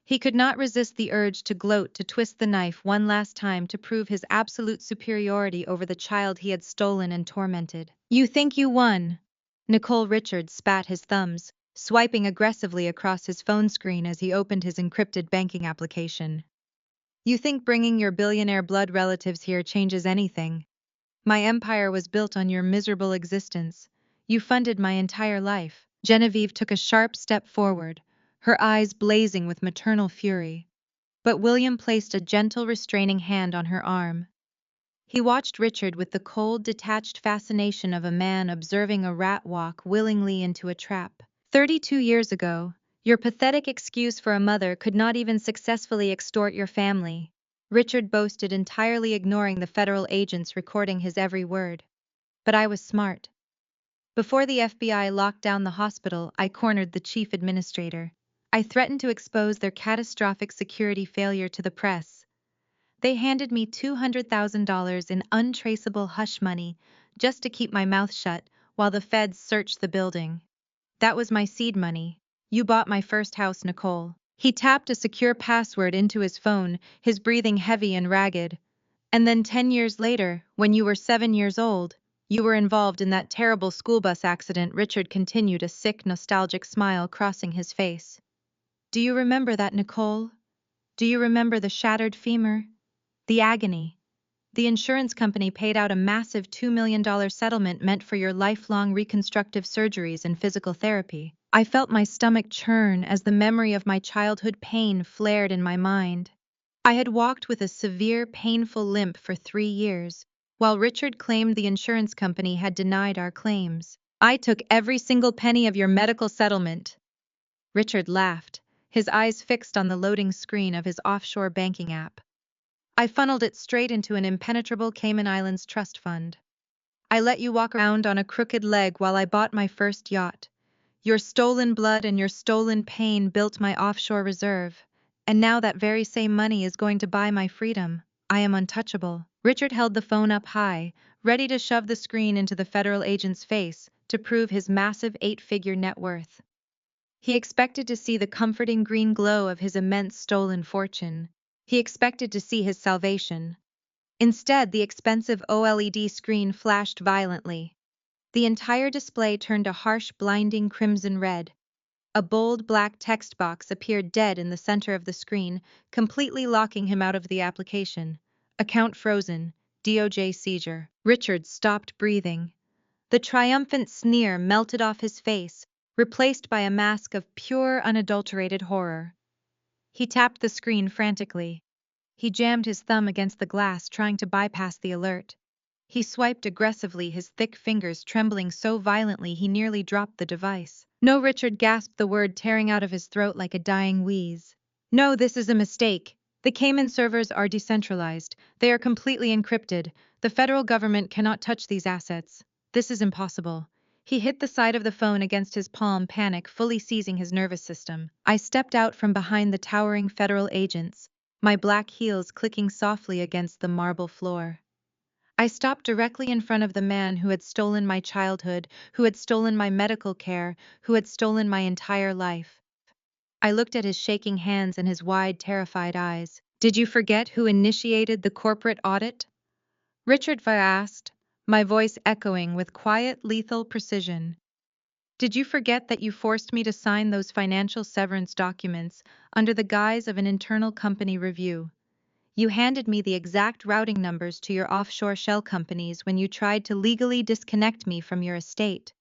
He could not resist the urge to gloat, to twist the knife one last time to prove his absolute superiority over the child he had stolen and tormented. You think you won? Nicole. Richard spat his thumbs, swiping aggressively across his phone screen as he opened his encrypted banking application. You think bringing your billionaire blood relatives here changes anything? My empire was built on your miserable existence. You funded my entire life. Genevieve took a sharp step forward, her eyes blazing with maternal fury. But William placed a gentle, restraining hand on her arm. He watched Richard with the cold, detached fascination of a man observing a rat walk willingly into a trap. 32 years ago, your pathetic excuse for a mother could not even successfully extort your family, Richard boasted, entirely ignoring the federal agents recording his every word. But I was smart. Before the FBI locked down the hospital, I cornered the chief administrator. I threatened to expose their catastrophic security failure to the press. They handed me $200,000 in untraceable hush money just to keep my mouth shut while the feds searched the building. That was my seed money. You bought my first house, Nicole. He tapped a secure password into his phone, his breathing heavy and ragged. And then 10 years later, when you were 7 years old, you were involved in that terrible school bus accident. Richard continued, a sick, nostalgic smile crossing his face. Do you remember that, Nicole? Do you remember the shattered femur? The agony? The insurance company paid out a massive $2 million settlement meant for your lifelong reconstructive surgeries and physical therapy. I felt my stomach churn as the memory of my childhood pain flared in my mind. I had walked with a severe, painful limp for 3 years, while Richard claimed the insurance company had denied our claims. I took every single penny of your medical settlement. Richard laughed, his eyes fixed on the loading screen of his offshore banking app. I funneled it straight into an impenetrable Cayman Islands trust fund. I let you walk around on a crooked leg while I bought my first yacht. Your stolen blood and your stolen pain built my offshore reserve. And now that very same money is going to buy my freedom. I am untouchable. Richard held the phone up high, ready to shove the screen into the federal agent's face to prove his massive 8-figure net worth. He expected to see the comforting green glow of his immense stolen fortune. He expected to see his salvation. Instead, the expensive OLED screen flashed violently. The entire display turned a harsh, blinding crimson red. A bold black text box appeared dead in the center of the screen, completely locking him out of the application. Account frozen. DOJ seizure. Richard stopped breathing. The triumphant sneer melted off his face, replaced by a mask of pure, unadulterated horror. He tapped the screen frantically. He jammed his thumb against the glass, trying to bypass the alert. He swiped aggressively, his thick fingers trembling so violently he nearly dropped the device. No, Richard gasped the word, tearing out of his throat like a dying wheeze. No, this is a mistake. The Cayman servers are decentralized. They are completely encrypted. The federal government cannot touch these assets. This is impossible. He hit the side of the phone against his palm, panic fully seizing his nervous system. I stepped out from behind the towering federal agents, my black heels clicking softly against the marble floor. I stopped directly in front of the man who had stolen my childhood, who had stolen my medical care, who had stolen my entire life. I looked at his shaking hands and his wide, terrified eyes. Did you forget who initiated the corporate audit? Richard asked, my voice echoing with quiet, lethal precision. Did you forget that you forced me to sign those financial severance documents under the guise of an internal company review? You handed me the exact routing numbers to your offshore shell companies when you tried to legally disconnect me from your estate.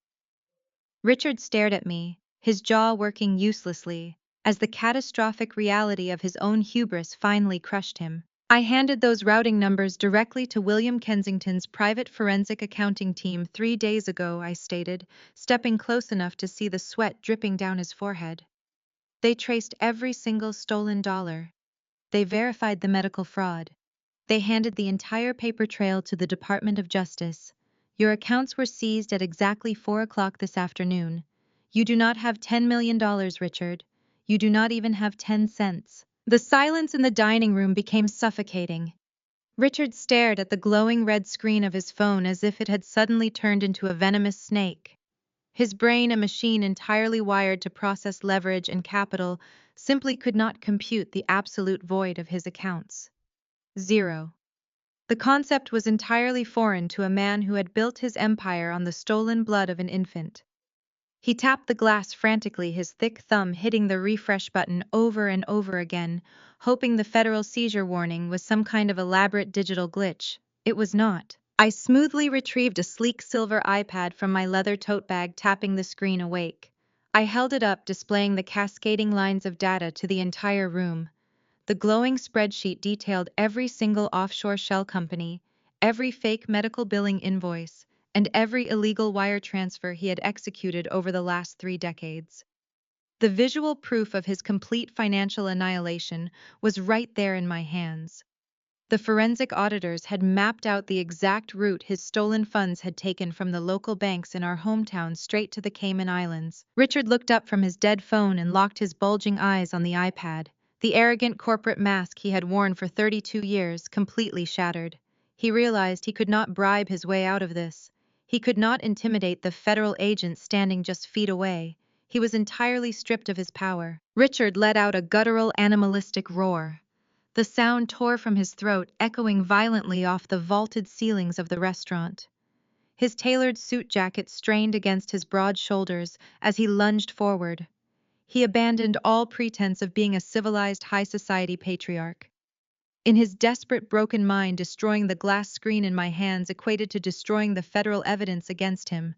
Richard stared at me, his jaw working uselessly, as the catastrophic reality of his own hubris finally crushed him. I handed those routing numbers directly to William Kensington's private forensic accounting team 3 days ago, I stated, stepping close enough to see the sweat dripping down his forehead. They traced every single stolen dollar. They verified the medical fraud. They handed the entire paper trail to the Department of Justice. Your accounts were seized at exactly 4 o'clock this afternoon. You do not have $10 million, Richard. You do not even have 10 cents. The silence in the dining room became suffocating. Richard stared at the glowing red screen of his phone as if it had suddenly turned into a venomous snake. His brain, a machine entirely wired to process leverage and capital, simply could not compute the absolute void of his accounts. Zero. The concept was entirely foreign to a man who had built his empire on the stolen blood of an infant. He tapped the glass frantically, his thick thumb hitting the refresh button over and over again, hoping the federal seizure warning was some kind of elaborate digital glitch. It was not. I smoothly retrieved a sleek silver iPad from my leather tote bag, tapping the screen awake. I held it up, displaying the cascading lines of data to the entire room. The glowing spreadsheet detailed every single offshore shell company, every fake medical billing invoice, and every illegal wire transfer he had executed over the last 3 decades. The visual proof of his complete financial annihilation was right there in my hands. The forensic auditors had mapped out the exact route his stolen funds had taken from the local banks in our hometown straight to the Cayman Islands. Richard looked up from his dead phone and locked his bulging eyes on the iPad. The arrogant corporate mask he had worn for 32 years completely shattered. He realized he could not bribe his way out of this. He could not intimidate the federal agent standing just feet away. He was entirely stripped of his power. Richard let out a guttural, animalistic roar. The sound tore from his throat, echoing violently off the vaulted ceilings of the restaurant. His tailored suit jacket strained against his broad shoulders as he lunged forward. He abandoned all pretense of being a civilized high society patriarch. In his desperate, broken mind, destroying the glass screen in my hands equated to destroying the federal evidence against him.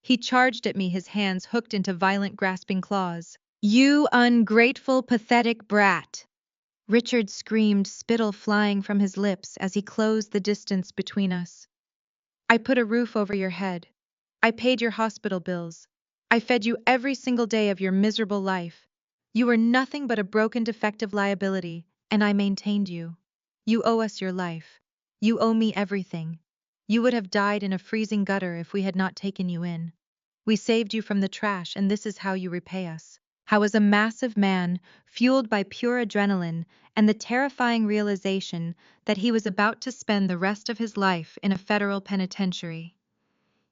He charged at me, his hands hooked into violent, grasping claws. "You ungrateful, pathetic brat!" Richard screamed, spittle flying from his lips as he closed the distance between us. "I put a roof over your head. I paid your hospital bills. I fed you every single day of your miserable life. You were nothing but a broken, defective liability, and I maintained you. You owe us your life. You owe me everything. You would have died in a freezing gutter if we had not taken you in. We saved you from the trash, and this is how you repay us." How, as a massive man, fueled by pure adrenaline and the terrifying realization that he was about to spend the rest of his life in a federal penitentiary.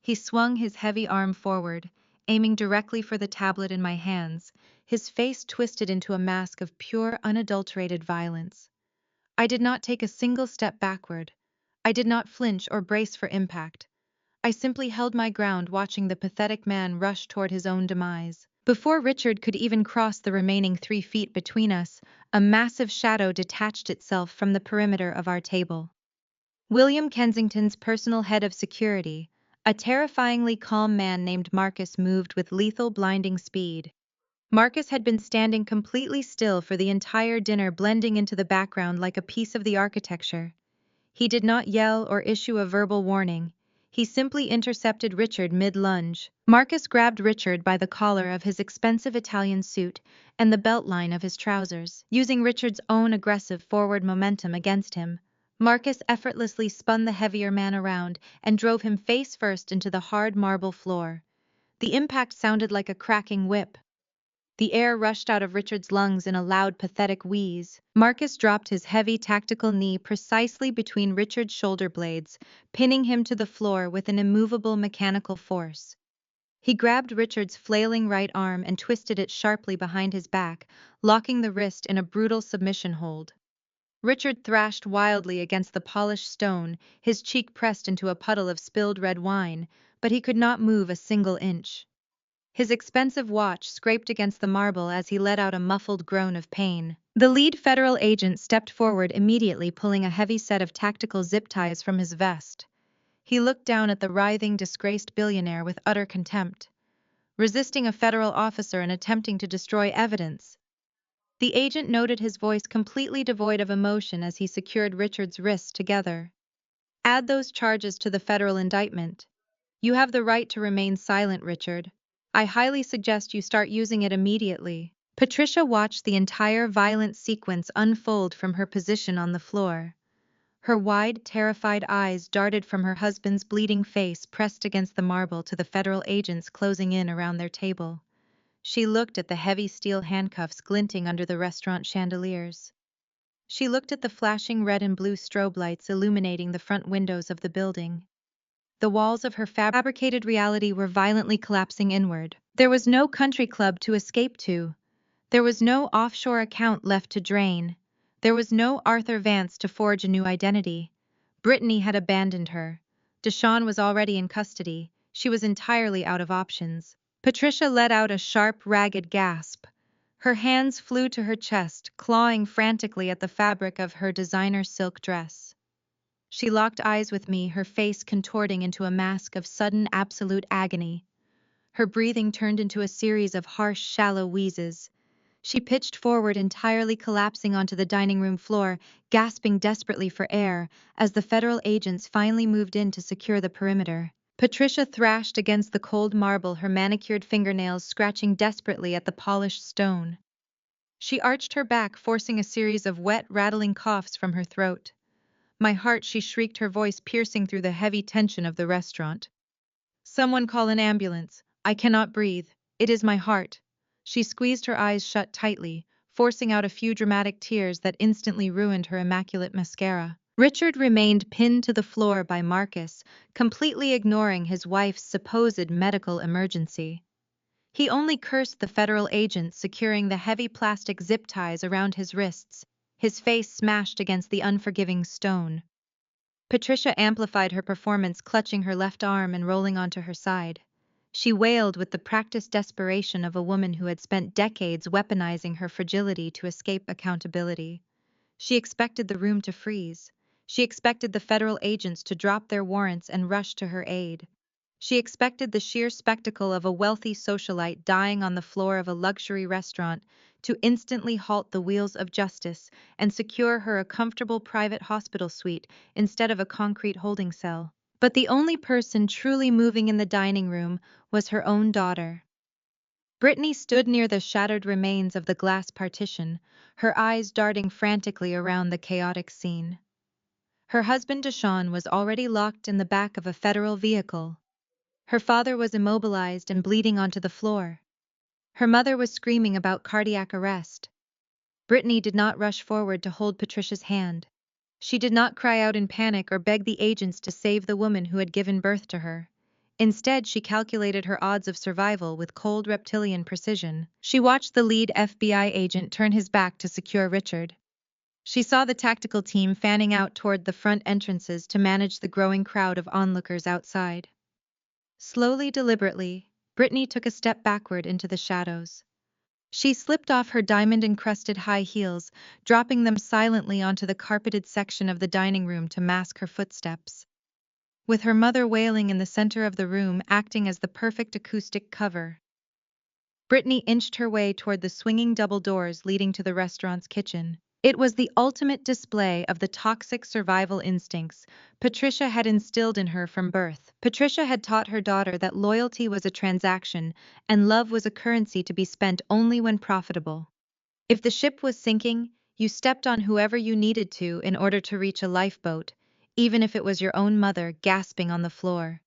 He swung his heavy arm forward, aiming directly for the tablet in my hands, his face twisted into a mask of pure, unadulterated violence. I did not take a single step backward. I did not flinch or brace for impact. I simply held my ground, watching the pathetic man rush toward his own demise. Before Richard could even cross the remaining 3 feet between us, a massive shadow detached itself from the perimeter of our table. William Kensington's personal head of security, a terrifyingly calm man named Marcus, moved with lethal, blinding speed. Marcus had been standing completely still for the entire dinner, blending into the background like a piece of the architecture. He did not yell or issue a verbal warning. He simply intercepted Richard mid-lunge. Marcus grabbed Richard by the collar of his expensive Italian suit and the belt line of his trousers. Using Richard's own aggressive forward momentum against him, Marcus effortlessly spun the heavier man around and drove him face first into the hard marble floor. The impact sounded like a cracking whip. The air rushed out of Richard's lungs in a loud, pathetic wheeze. Marcus dropped his heavy, tactical knee precisely between Richard's shoulder blades, pinning him to the floor with an immovable mechanical force. He grabbed Richard's flailing right arm and twisted it sharply behind his back, locking the wrist in a brutal submission hold. Richard thrashed wildly against the polished stone, his cheek pressed into a puddle of spilled red wine, but he could not move a single inch. His expensive watch scraped against the marble as he let out a muffled groan of pain. The lead federal agent stepped forward immediately, pulling a heavy set of tactical zip ties from his vest. He looked down at the writhing, disgraced billionaire with utter contempt. Resisting a federal officer and attempting to destroy evidence. The agent noted his voice completely devoid of emotion as he secured Richard's wrists together. Add those charges to the federal indictment. You have the right to remain silent, Richard. I highly suggest you start using it immediately. Patricia watched the entire violent sequence unfold from her position on the floor. Her wide, terrified eyes darted from her husband's bleeding face pressed against the marble to the federal agents closing in around their table. She looked at the heavy steel handcuffs glinting under the restaurant chandeliers. She looked at the flashing red and blue strobe lights illuminating the front windows of the building. The walls of her fabricated reality were violently collapsing inward. There was no country club to escape to. There was no offshore account left to drain. There was no Arthur Vance to forge a new identity. Brittany had abandoned her. Deshawn was already in custody. She was entirely out of options. Patricia let out a sharp, ragged gasp. Her hands flew to her chest, clawing frantically at the fabric of her designer silk dress. She locked eyes with me, her face contorting into a mask of sudden, absolute agony. Her breathing turned into a series of harsh, shallow wheezes. She pitched forward, entirely collapsing onto the dining room floor, gasping desperately for air, as the federal agents finally moved in to secure the perimeter. Patricia thrashed against the cold marble, her manicured fingernails scratching desperately at the polished stone. She arched her back, forcing a series of wet, rattling coughs from her throat. My heart, she shrieked, her voice piercing through the heavy tension of the restaurant. Someone call an ambulance. I cannot breathe. It is my heart. She squeezed her eyes shut tightly, forcing out a few dramatic tears that instantly ruined her immaculate mascara. Richard remained pinned to the floor by Marcus, completely ignoring his wife's supposed medical emergency. He only cursed the federal agents securing the heavy plastic zip ties around his wrists, his face smashed against the unforgiving stone. Patricia amplified her performance, clutching her left arm and rolling onto her side. She wailed with the practiced desperation of a woman who had spent decades weaponizing her fragility to escape accountability. She expected the room to freeze. She expected the federal agents to drop their warrants and rush to her aid. She expected the sheer spectacle of a wealthy socialite dying on the floor of a luxury restaurant to instantly halt the wheels of justice and secure her a comfortable private hospital suite instead of a concrete holding cell. But the only person truly moving in the dining room was her own daughter. Brittany stood near the shattered remains of the glass partition, her eyes darting frantically around the chaotic scene. Her husband Deshawn was already locked in the back of a federal vehicle. Her father was immobilized and bleeding onto the floor. Her mother was screaming about cardiac arrest. Brittany did not rush forward to hold Patricia's hand. She did not cry out in panic or beg the agents to save the woman who had given birth to her. Instead, she calculated her odds of survival with cold reptilian precision. She watched the lead FBI agent turn his back to secure Richard. She saw the tactical team fanning out toward the front entrances to manage the growing crowd of onlookers outside. Slowly, deliberately, Brittany took a step backward into the shadows. She slipped off her diamond-encrusted high heels, dropping them silently onto the carpeted section of the dining room to mask her footsteps. With her mother wailing in the center of the room, acting as the perfect acoustic cover, Brittany inched her way toward the swinging double doors leading to the restaurant's kitchen. It was the ultimate display of the toxic survival instincts Patricia had instilled in her from birth. Patricia had taught her daughter that loyalty was a transaction and love was a currency to be spent only when profitable. If the ship was sinking, you stepped on whoever you needed to in order to reach a lifeboat, even if it was your own mother gasping on the floor.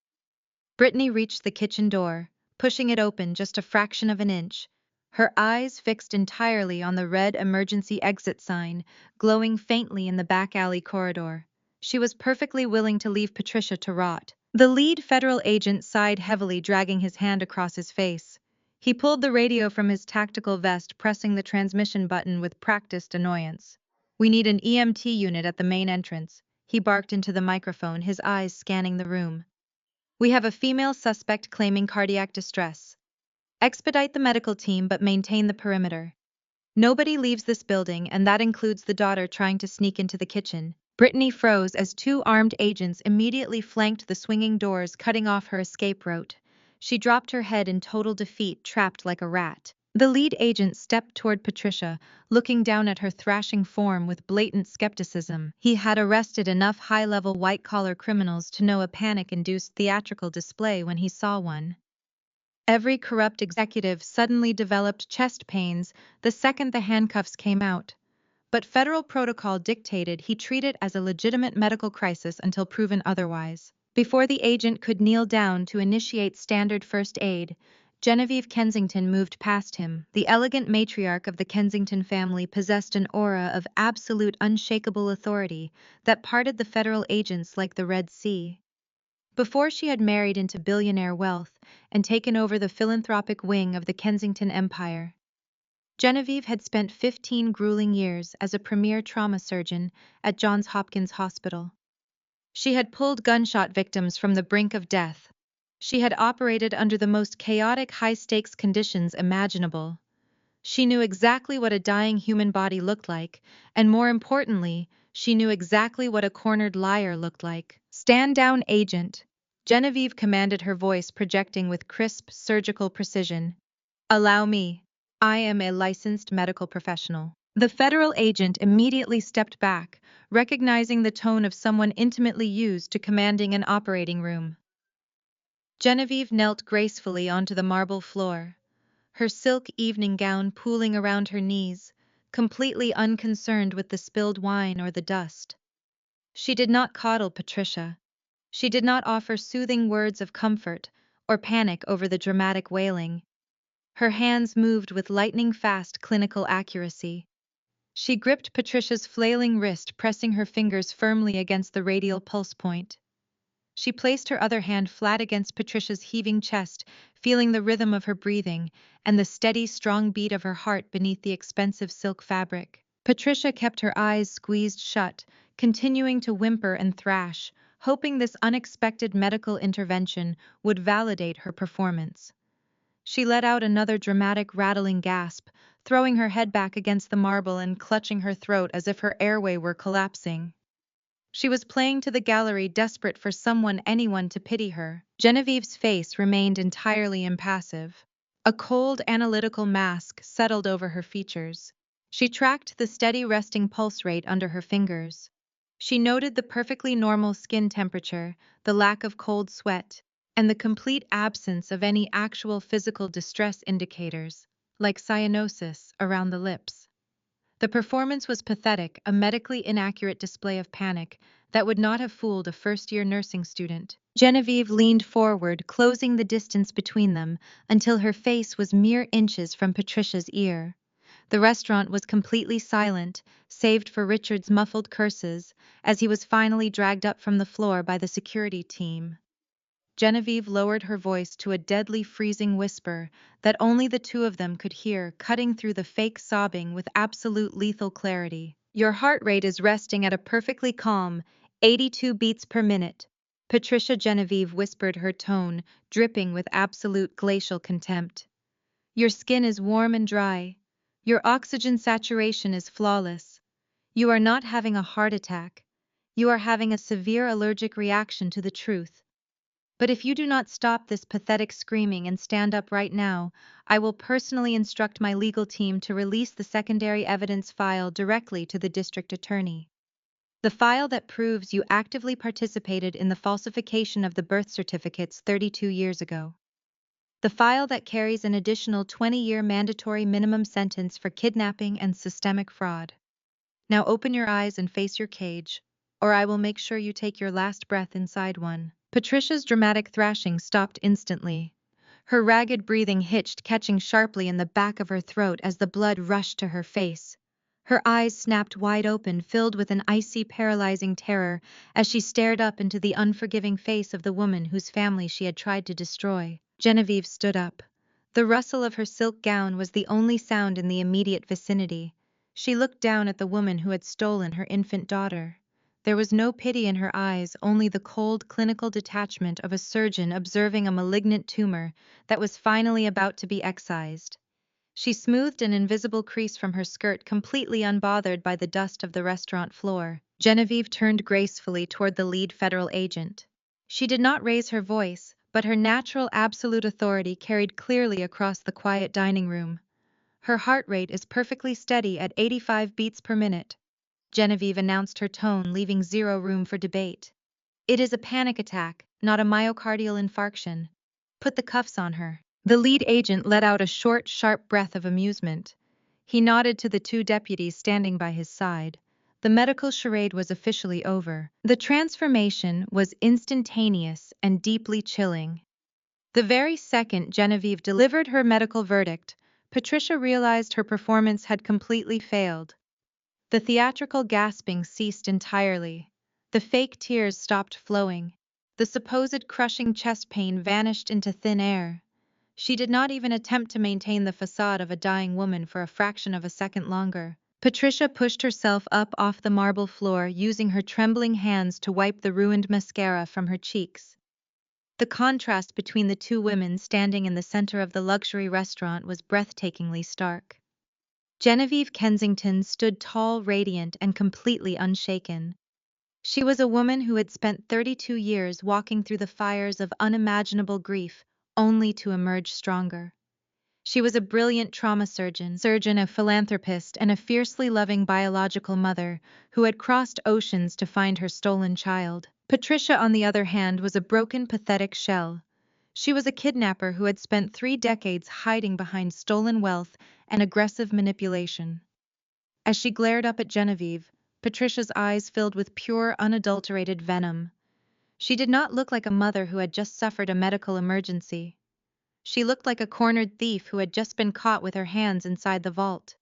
Brittany reached the kitchen door, pushing it open just a fraction of an inch, her eyes fixed entirely on the red emergency exit sign, glowing faintly in the back alley corridor. She was perfectly willing to leave Patricia to rot. The lead federal agent sighed heavily, dragging his hand across his face. He pulled the radio from his tactical vest, pressing the transmission button with practiced annoyance. "We need an EMT unit at the main entrance," he barked into the microphone, his eyes scanning the room. "We have a female suspect claiming cardiac distress. Expedite the medical team but maintain the perimeter. Nobody leaves this building, and that includes the daughter trying to sneak into the kitchen." Brittany froze as two armed agents immediately flanked the swinging doors, cutting off her escape route. She dropped her head in total defeat, trapped like a rat. The lead agent stepped toward Patricia, looking down at her thrashing form with blatant skepticism. He had arrested enough high-level white-collar criminals to know a panic-induced theatrical display when he saw one. Every corrupt executive suddenly developed chest pains the second the handcuffs came out. But federal protocol dictated he treat it as a legitimate medical crisis until proven otherwise. Before the agent could kneel down to initiate standard first aid, Genevieve Kensington moved past him. The elegant matriarch of the Kensington family possessed an aura of absolute unshakable authority that parted the federal agents like the Red Sea. Before she had married into billionaire wealth and taken over the philanthropic wing of the Kensington Empire, Genevieve had spent 15 grueling years as a premier trauma surgeon at Johns Hopkins Hospital. She had pulled gunshot victims from the brink of death. She had operated under the most chaotic high-stakes conditions imaginable. She knew exactly what a dying human body looked like, and more importantly, she knew exactly what a cornered liar looked like. "Stand down, agent," Genevieve commanded, her voice projecting with crisp, surgical precision. "Allow me. I am a licensed medical professional." The federal agent immediately stepped back, recognizing the tone of someone intimately used to commanding an operating room. Genevieve knelt gracefully onto the marble floor, her silk evening gown pooling around her knees, completely unconcerned with the spilled wine or the dust. She did not coddle Patricia. She did not offer soothing words of comfort or panic over the dramatic wailing. Her hands moved with lightning-fast clinical accuracy. She gripped Patricia's flailing wrist, pressing her fingers firmly against the radial pulse point. She placed her other hand flat against Patricia's heaving chest, feeling the rhythm of her breathing and the steady, strong beat of her heart beneath the expensive silk fabric. Patricia kept her eyes squeezed shut, continuing to whimper and thrash, hoping this unexpected medical intervention would validate her performance. She let out another dramatic, rattling gasp, throwing her head back against the marble and clutching her throat as if her airway were collapsing. She was playing to the gallery, desperate for anyone to pity her. Genevieve's face remained entirely impassive. A cold, analytical mask settled over her features. She tracked the steady resting pulse rate under her fingers. She noted the perfectly normal skin temperature, the lack of cold sweat, and the complete absence of any actual physical distress indicators, like cyanosis, around the lips. The performance was pathetic, a medically inaccurate display of panic that would not have fooled a first-year nursing student. Genevieve leaned forward, closing the distance between them until her face was mere inches from Patricia's ear. The restaurant was completely silent, save for Richard's muffled curses as he was finally dragged up from the floor by the security team. Genevieve lowered her voice to a deadly, freezing whisper that only the two of them could hear, cutting through the fake sobbing with absolute lethal clarity. "Your heart rate is resting at a perfectly calm 82 beats per minute." Patricia Genevieve whispered, her tone dripping with absolute glacial contempt. "Your skin is warm and dry. Your oxygen saturation is flawless. You are not having a heart attack. You are having a severe allergic reaction to the truth." But if you do not stop this pathetic screaming and stand up right now, I will personally instruct my legal team to release the secondary evidence file directly to the district attorney. The file that proves you actively participated in the falsification of the birth certificates 32 years ago. The file that carries an additional 20-year mandatory minimum sentence for kidnapping and systemic fraud. Now open your eyes and face your cage, or I will make sure you take your last breath inside one. Patricia's dramatic thrashing stopped instantly. Her ragged breathing hitched, catching sharply in the back of her throat as the blood rushed to her face. Her eyes snapped wide open, filled with an icy, paralyzing terror, as she stared up into the unforgiving face of the woman whose family she had tried to destroy. Genevieve stood up. The rustle of her silk gown was the only sound in the immediate vicinity. She looked down at the woman who had stolen her infant daughter. There was no pity in her eyes, only the cold, clinical detachment of a surgeon observing a malignant tumor that was finally about to be excised. She smoothed an invisible crease from her skirt, completely unbothered by the dust of the restaurant floor. Genevieve turned gracefully toward the lead federal agent. She did not raise her voice, but her natural absolute authority carried clearly across the quiet dining room. Her heart rate is perfectly steady at 85 beats per minute. Genevieve announced, her tone leaving zero room for debate. It is a panic attack, not a myocardial infarction. Put the cuffs on her. The lead agent let out a short, sharp breath of amusement. He nodded to the two deputies standing by his side. The medical charade was officially over. The transformation was instantaneous and deeply chilling. The very second Genevieve delivered her medical verdict, Patricia realized her performance had completely failed. The theatrical gasping ceased entirely. The fake tears stopped flowing. The supposed crushing chest pain vanished into thin air. She did not even attempt to maintain the facade of a dying woman for a fraction of a second longer. Patricia pushed herself up off the marble floor, using her trembling hands to wipe the ruined mascara from her cheeks. The contrast between the two women standing in the center of the luxury restaurant was breathtakingly stark. Genevieve Kensington stood tall, radiant, and completely unshaken. She was a woman who had spent 32 years walking through the fires of unimaginable grief, only to emerge stronger. She was a brilliant trauma surgeon, a philanthropist, and a fiercely loving biological mother who had crossed oceans to find her stolen child. Patricia, on the other hand, was a broken, pathetic shell. She was a kidnapper who had spent 3 decades hiding behind stolen wealth and aggressive manipulation. As she glared up at Genevieve, Patricia's eyes filled with pure, unadulterated venom. She did not look like a mother who had just suffered a medical emergency. She looked like a cornered thief who had just been caught with her hands inside the vault.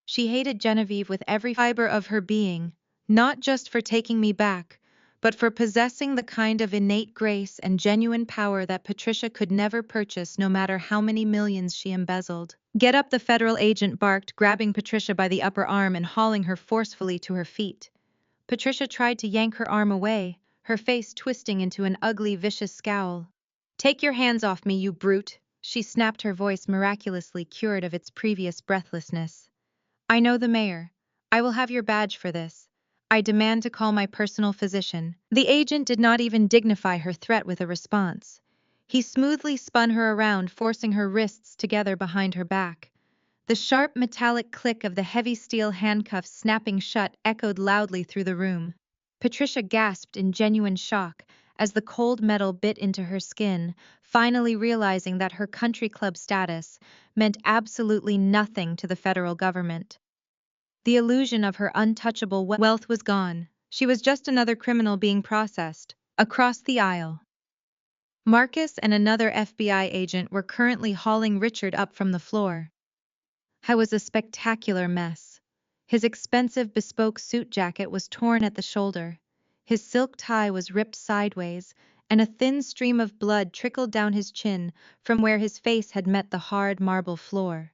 She hated Genevieve with every fiber of her being, not just for taking me back, but for possessing the kind of innate grace and genuine power that Patricia could never purchase, no matter how many millions she embezzled. "Get up!" the federal agent barked, grabbing Patricia by the upper arm and hauling her forcefully to her feet. Patricia tried to yank her arm away, her face twisting into an ugly, vicious scowl. "Take your hands off me, you brute!" she snapped, her voice miraculously cured of its previous breathlessness. "I know the mayor. I will have your badge for this. I demand to call my personal physician." The agent did not even dignify her threat with a response. He smoothly spun her around, forcing her wrists together behind her back. The sharp metallic click of the heavy steel handcuffs snapping shut echoed loudly through the room. Patricia gasped in genuine shock as the cold metal bit into her skin, finally realizing that her country club status meant absolutely nothing to the federal government. The illusion of her untouchable wealth was gone. She was just another criminal being processed. Across the aisle, Marcus and another FBI agent were currently hauling Richard up from the floor. He was a spectacular mess. His expensive bespoke suit jacket was torn at the shoulder. His silk tie was ripped sideways, and a thin stream of blood trickled down his chin from where his face had met the hard marble floor.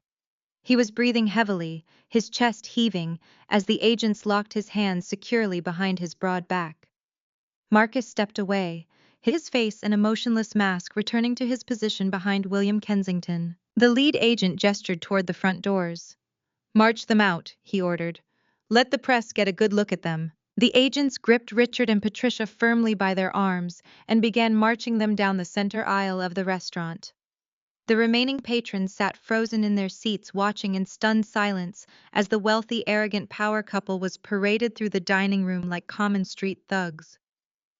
He was breathing heavily, his chest heaving, as the agents locked his hands securely behind his broad back. Marcus stepped away, his face an emotionless mask, returning to his position behind William Kensington. The lead agent gestured toward the front doors. "March them out," he ordered. "Let the press get a good look at them." The agents gripped Richard and Patricia firmly by their arms and began marching them down the center aisle of the restaurant. The remaining patrons sat frozen in their seats watching in stunned silence as the wealthy, arrogant power couple was paraded through the dining room like common street thugs.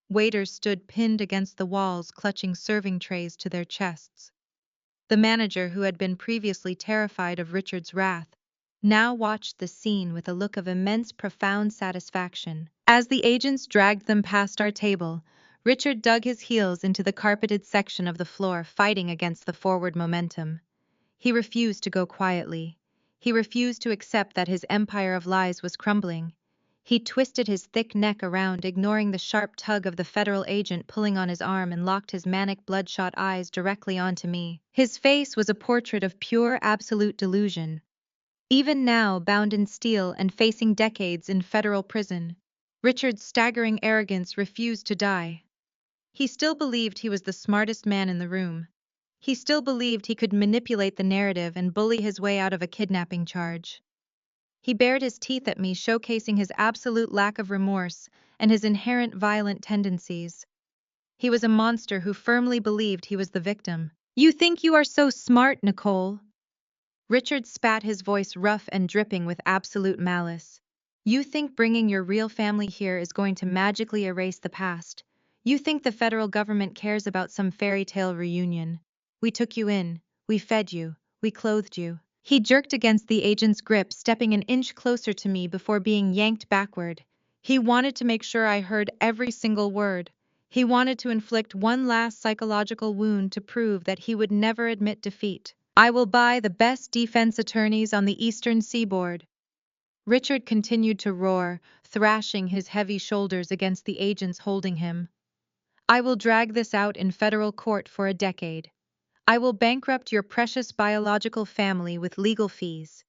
Waiters stood pinned against the walls, clutching serving trays to their chests. The manager, who had been previously terrified of Richard's wrath, now watched the scene with a look of immense, profound satisfaction. As the agents dragged them past our table, Richard dug his heels into the carpeted section of the floor, fighting against the forward momentum. He refused to go quietly. He refused to accept that his empire of lies was crumbling. He twisted his thick neck around, ignoring the sharp tug of the federal agent pulling on his arm, and locked his manic, bloodshot eyes directly onto me. His face was a portrait of pure, absolute delusion. Even now, bound in steel and facing decades in federal prison, Richard's staggering arrogance refused to die. He still believed he was the smartest man in the room. He still believed he could manipulate the narrative and bully his way out of a kidnapping charge. He bared his teeth at me, showcasing his absolute lack of remorse and his inherent violent tendencies. He was a monster who firmly believed he was the victim. "You think you are so smart, Nicole?" Richard spat, his voice rough and dripping with absolute malice. "You think bringing your real family here is going to magically erase the past? You think the federal government cares about some fairy tale reunion? We took you in, we fed you, we clothed you." He jerked against the agent's grip, stepping an inch closer to me before being yanked backward. He wanted to make sure I heard every single word. He wanted to inflict one last psychological wound to prove that he would never admit defeat. "I will buy the best defense attorneys on the eastern seaboard." Richard continued to roar, thrashing his heavy shoulders against the agents holding him. "I will drag this out in federal court for a decade. I will bankrupt your precious biological family with legal fees.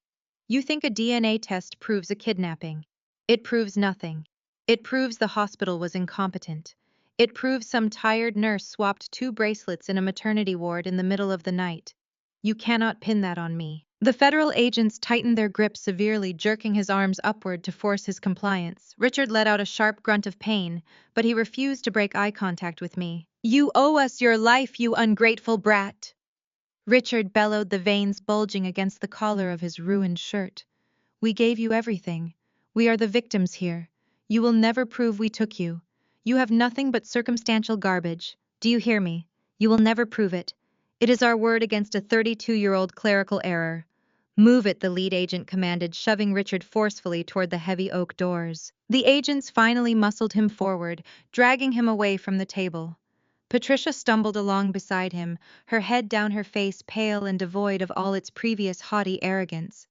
You think a DNA test proves a kidnapping? It proves nothing. It proves the hospital was incompetent. It proves some tired nurse swapped 2 bracelets in a maternity ward in the middle of the night. You cannot pin that on me." The federal agents tightened their grip severely, jerking his arms upward to force his compliance. Richard let out a sharp grunt of pain, but he refused to break eye contact with me. "You owe us your life, you ungrateful brat!" Richard bellowed, the veins bulging against the collar of his ruined shirt. "We gave you everything. We are the victims here. You will never prove we took you. You have nothing but circumstantial garbage. Do you hear me? You will never prove it. It is our word against a 32-year-old clerical error." "Move it," the lead agent commanded, shoving Richard forcefully toward the heavy oak doors. The agents finally muscled him forward, dragging him away from the table. Patricia stumbled along beside him, her head down, her face pale and devoid of all its previous haughty arrogance.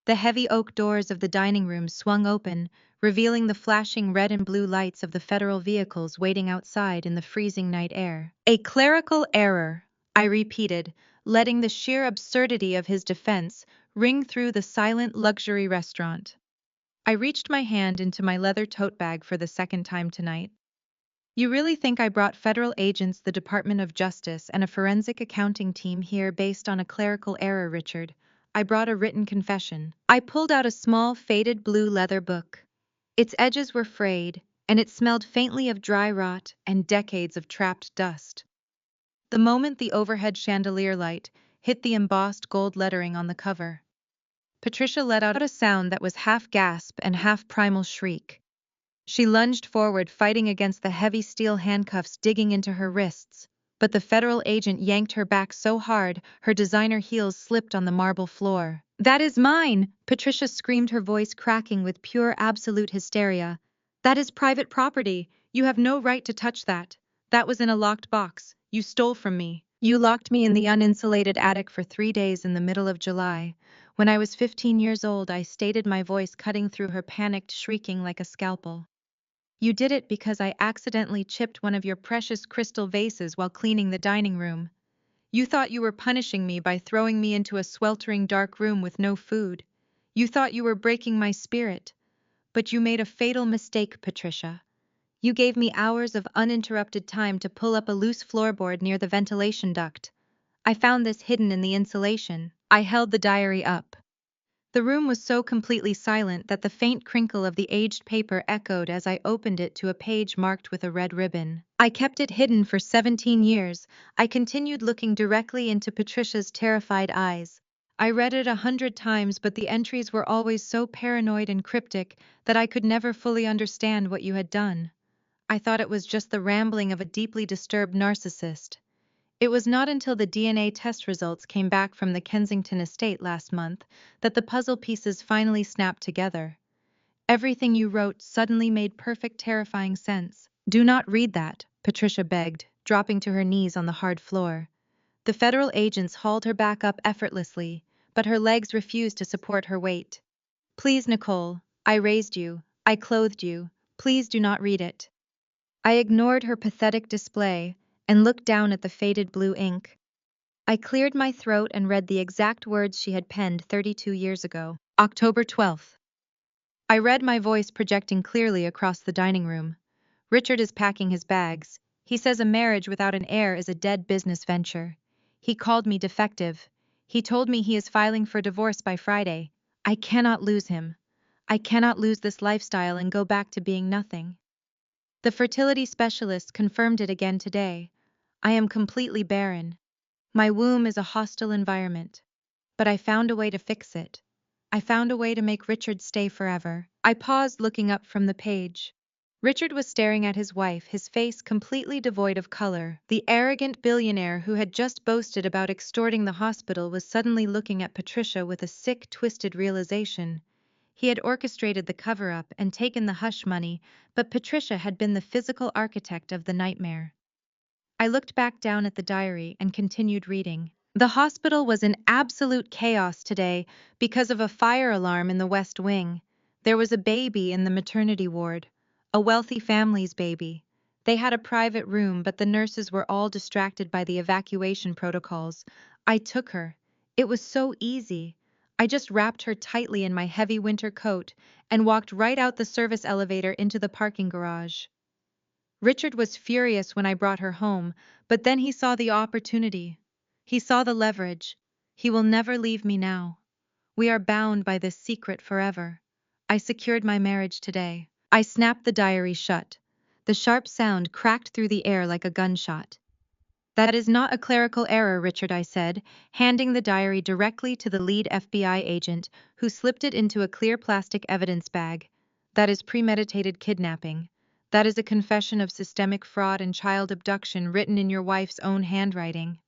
The heavy oak doors of the dining room swung open, revealing the flashing red and blue lights of the federal vehicles waiting outside in the freezing night air. "A clerical error," I repeated, letting the sheer absurdity of his defense ring through the silent luxury restaurant. I reached my hand into my leather tote bag for the second time tonight. "You really think I brought federal agents, the Department of Justice, and a forensic accounting team here based on a clerical error, Richard? I brought a written confession." I pulled out a small, faded blue leather book. Its edges were frayed, and it smelled faintly of dry rot and decades of trapped dust. The moment the overhead chandelier light hit the embossed gold lettering on the cover, Patricia let out a sound that was half gasp and half primal shriek. She lunged forward, fighting against the heavy steel handcuffs digging into her wrists, but the federal agent yanked her back so hard her designer heels slipped on the marble floor. "That is mine!" Patricia screamed, her voice cracking with pure absolute hysteria. "That is private property. You have no right to touch that. That was in a locked box. You stole from me. You locked me in the uninsulated attic for 3 days in the middle of July. When I was 15 years old," I stated, my voice cutting through her panicked shrieking like a scalpel. "You did it because I accidentally chipped one of your precious crystal vases while cleaning the dining room. You thought you were punishing me by throwing me into a sweltering dark room with no food. You thought you were breaking my spirit. But you made a fatal mistake, Patricia. You gave me hours of uninterrupted time to pull up a loose floorboard near the ventilation duct. I found this hidden in the insulation." I held the diary up. The room was so completely silent that the faint crinkle of the aged paper echoed as I opened it to a page marked with a red ribbon. I kept it hidden for 17 years. I continued looking directly into Patricia's terrified eyes. I read it 100 times, but the entries were always so paranoid and cryptic that I could never fully understand what you had done. I thought it was just the rambling of a deeply disturbed narcissist. It was not until the DNA test results came back from the Kensington estate last month that the puzzle pieces finally snapped together. Everything you wrote suddenly made perfect, terrifying sense. Do not read that, Patricia begged, dropping to her knees on the hard floor. The federal agents hauled her back up effortlessly, but her legs refused to support her weight. Please, Nicole, I raised you, I clothed you, please do not read it. I ignored her pathetic display and looked down at the faded blue ink. I cleared my throat and read the exact words she had penned 32 years ago. October 12th. I read my voice projecting clearly across the dining room. Richard is packing his bags. He says a marriage without an heir is a dead business venture. He called me defective. He told me he is filing for divorce by Friday. I cannot lose him. I cannot lose this lifestyle and go back to being nothing. The fertility specialist confirmed it again today. I am completely barren. My womb is a hostile environment. But I found a way to fix it. I found a way to make Richard stay forever. I paused, looking up from the page. Richard was staring at his wife, his face completely devoid of color. The arrogant billionaire who had just boasted about extorting the hospital was suddenly looking at Patricia with a sick, twisted realization. He had orchestrated the cover-up and taken the hush money, but Patricia had been the physical architect of the nightmare. I looked back down at the diary and continued reading. The hospital was in absolute chaos today because of a fire alarm in the West Wing. There was a baby in the maternity ward, a wealthy family's baby. They had a private room, but the nurses were all distracted by the evacuation protocols. I took her. It was so easy. I just wrapped her tightly in my heavy winter coat and walked right out the service elevator into the parking garage. Richard was furious when I brought her home, but then he saw the opportunity. He saw the leverage. He will never leave me now. We are bound by this secret forever. I secured my marriage today. I snapped the diary shut. The sharp sound cracked through the air like a gunshot. That is not a clerical error, Richard, I said, handing the diary directly to the lead FBI agent, who slipped it into a clear plastic evidence bag. That is premeditated kidnapping. That is a confession of systemic fraud and child abduction written in your wife's own handwriting.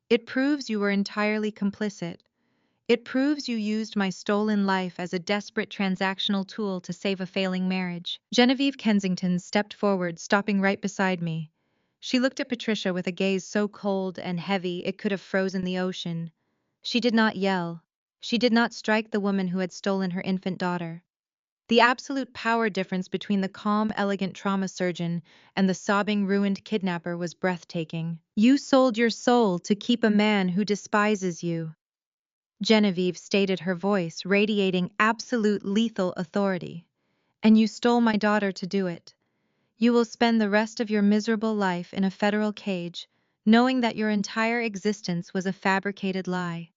It proves you were entirely complicit. It proves you used my stolen life as a desperate transactional tool to save a failing marriage. Genevieve Kensington stepped forward, stopping right beside me. She looked at Patricia with a gaze so cold and heavy it could have frozen the ocean. She did not yell. She did not strike the woman who had stolen her infant daughter. The absolute power difference between the calm, elegant trauma surgeon and the sobbing, ruined kidnapper was breathtaking. You sold your soul to keep a man who despises you. Genevieve stated, her voice radiating absolute lethal authority. And you stole my daughter to do it. You will spend the rest of your miserable life in a federal cage, knowing that your entire existence was a fabricated lie.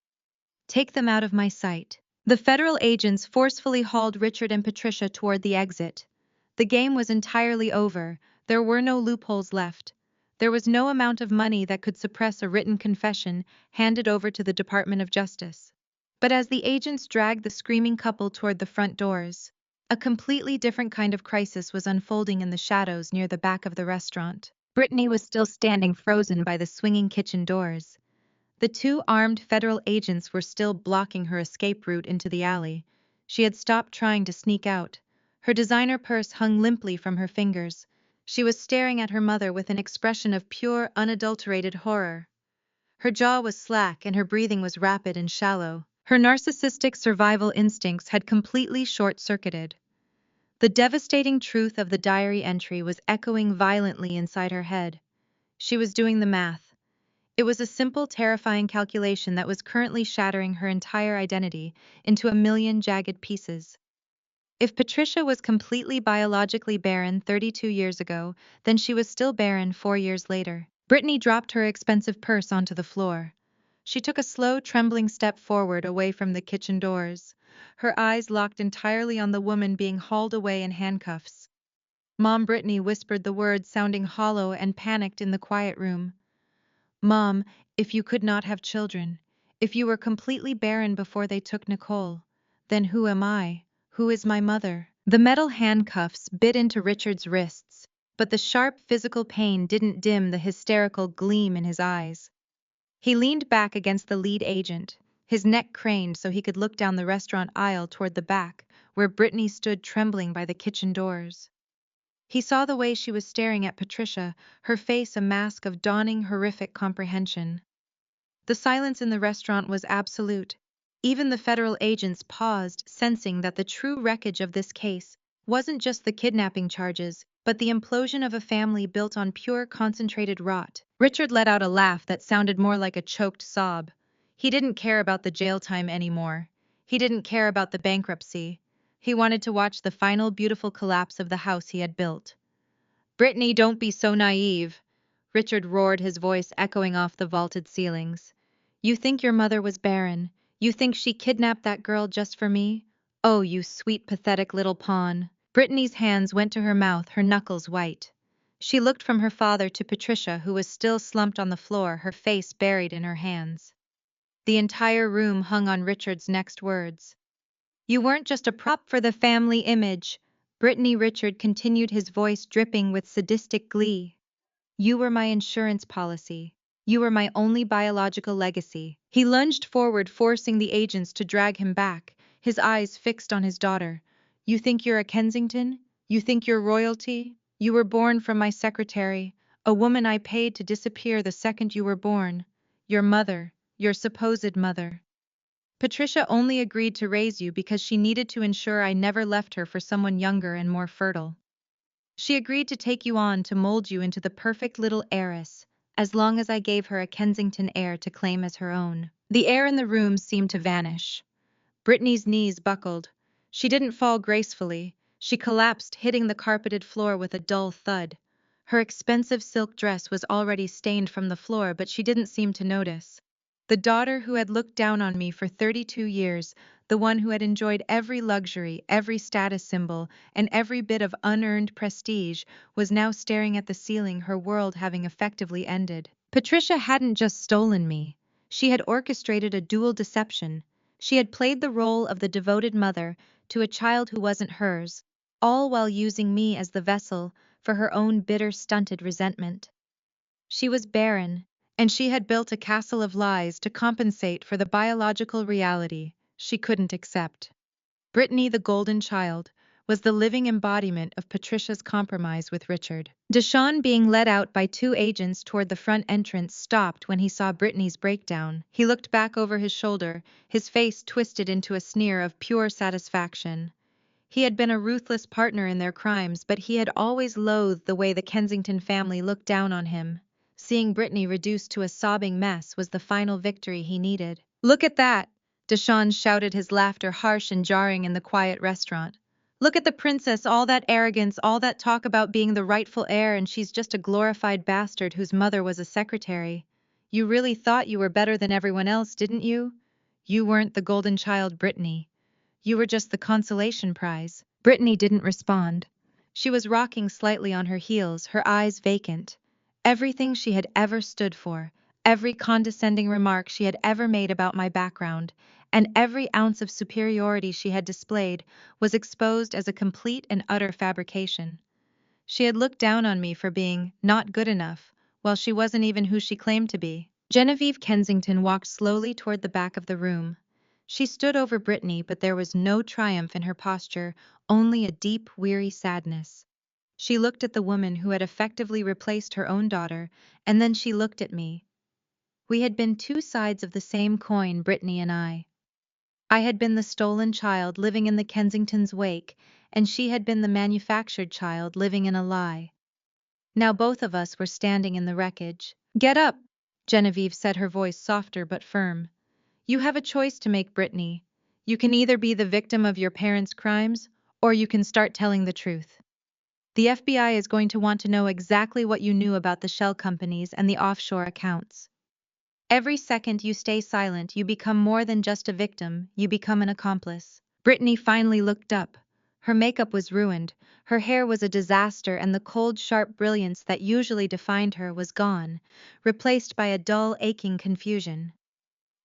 Take them out of my sight. The federal agents forcefully hauled Richard and Patricia toward the exit. The game was entirely over. There were no loopholes left. There was no amount of money that could suppress a written confession handed over to the Department of Justice. But as the agents dragged the screaming couple toward the front doors, a completely different kind of crisis was unfolding in the shadows near the back of the restaurant. Brittany was still standing frozen by the swinging kitchen doors. The two armed federal agents were still blocking her escape route into the alley. She had stopped trying to sneak out. Her designer purse hung limply from her fingers. She was staring at her mother with an expression of pure, unadulterated horror. Her jaw was slack and her breathing was rapid and shallow. Her narcissistic survival instincts had completely short-circuited. The devastating truth of the diary entry was echoing violently inside her head. She was doing the math. It was a simple, terrifying calculation that was currently shattering her entire identity into a million jagged pieces. If Patricia was completely biologically barren 32 years ago, then she was still barren 4 years later. Brittany dropped her expensive purse onto the floor. She took a slow, trembling step forward away from the kitchen doors, her eyes locked entirely on the woman being hauled away in handcuffs. Mom, Brittany whispered the words, sounding hollow and panicked in the quiet room. Mom, if you could not have children, if you were completely barren before they took Nicole, then who am I? Who is my mother? The metal handcuffs bit into Richard's wrists, but the sharp physical pain didn't dim the hysterical gleam in his eyes. He leaned back against the lead agent, his neck craned so he could look down the restaurant aisle toward the back, where Brittany stood trembling by the kitchen doors. He saw the way she was staring at Patricia, her face a mask of dawning horrific comprehension. The silence in the restaurant was absolute. Even the federal agents paused, sensing that the true wreckage of this case wasn't just the kidnapping charges, but the implosion of a family built on pure concentrated rot. Richard let out a laugh that sounded more like a choked sob. He didn't care about the jail time anymore. He didn't care about the bankruptcy. He wanted to watch the final beautiful collapse of the house he had built. Brittany, don't be so naive, Richard roared, his voice echoing off the vaulted ceilings. You think your mother was barren. You think she kidnapped that girl just for me? Oh, you sweet, pathetic little pawn. Brittany's hands went to her mouth, her knuckles white. She looked from her father to Patricia, who was still slumped on the floor, her face buried in her hands. The entire room hung on Richard's next words. You weren't just a prop for the family image, Brittany. Richard continued, his voice dripping with sadistic glee. You were my insurance policy. You were my only biological legacy. He lunged forward, forcing the agents to drag him back, his eyes fixed on his daughter. You think you're a Kensington? You think you're royalty? You were born from my secretary, a woman I paid to disappear the second you were born. Your mother, your supposed mother. Patricia only agreed to raise you because she needed to ensure I never left her for someone younger and more fertile. She agreed to take you on to mold you into the perfect little heiress, as long as I gave her a Kensington heir to claim as her own. The air in the room seemed to vanish. Brittany's knees buckled. She didn't fall gracefully. She collapsed, hitting the carpeted floor with a dull thud. Her expensive silk dress was already stained from the floor, but she didn't seem to notice. The daughter who had looked down on me for 32 years, the one who had enjoyed every luxury, every status symbol, and every bit of unearned prestige, was now staring at the ceiling, her world having effectively ended. Patricia hadn't just stolen me. She had orchestrated a dual deception. She had played the role of the devoted mother to a child who wasn't hers, all while using me as the vessel for her own bitter, stunted resentment. She was barren, and she had built a castle of lies to compensate for the biological reality she couldn't accept. Brittany, the golden child, was the living embodiment of Patricia's compromise with Richard. Deshawn, being led out by two agents toward the front entrance, stopped when he saw Brittany's breakdown. He looked back over his shoulder, his face twisted into a sneer of pure satisfaction. He had been a ruthless partner in their crimes, but he had always loathed the way the Kensington family looked down on him. Seeing Brittany reduced to a sobbing mess was the final victory he needed. Look at that! Deshawn shouted, his laughter harsh and jarring in the quiet restaurant. Look at the princess, all that arrogance, all that talk about being the rightful heir, and she's just a glorified bastard whose mother was a secretary. You really thought you were better than everyone else, didn't you? You weren't the golden child, Brittany. You were just the consolation prize. Brittany didn't respond. She was rocking slightly on her heels, her eyes vacant. Everything she had ever stood for, every condescending remark she had ever made about my background, and every ounce of superiority she had displayed, was exposed as a complete and utter fabrication. She had looked down on me for being not good enough, while she wasn't even who she claimed to be. Genevieve Kensington walked slowly toward the back of the room. She stood over Brittany, but there was no triumph in her posture, only a deep, weary sadness. She looked at the woman who had effectively replaced her own daughter, and then she looked at me. We had been two sides of the same coin, Brittany and I. I had been the stolen child living in the Kensington's wake, and she had been the manufactured child living in a lie. Now both of us were standing in the wreckage. Get up, Genevieve said, her voice softer but firm. You have a choice to make, Brittany. You can either be the victim of your parents' crimes, or you can start telling the truth. The FBI is going to want to know exactly what you knew about the shell companies and the offshore accounts. Every second you stay silent, you become more than just a victim, you become an accomplice. Brittany finally looked up. Her makeup was ruined, her hair was a disaster, and the cold, sharp brilliance that usually defined her was gone, replaced by a dull, aching confusion.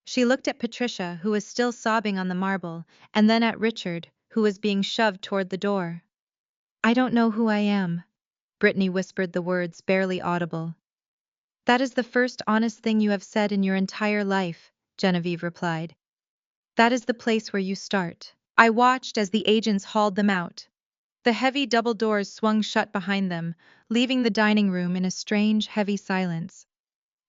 She looked at Patricia, who was still sobbing on the marble, and then at Richard, who was being shoved toward the door. "I don't know who I am." Brittany whispered the words, barely audible. "That is the first honest thing you have said in your entire life," Genevieve replied. "That is the place where you start." I watched as the agents hauled them out. The heavy double doors swung shut behind them, leaving the dining room in a strange, heavy silence.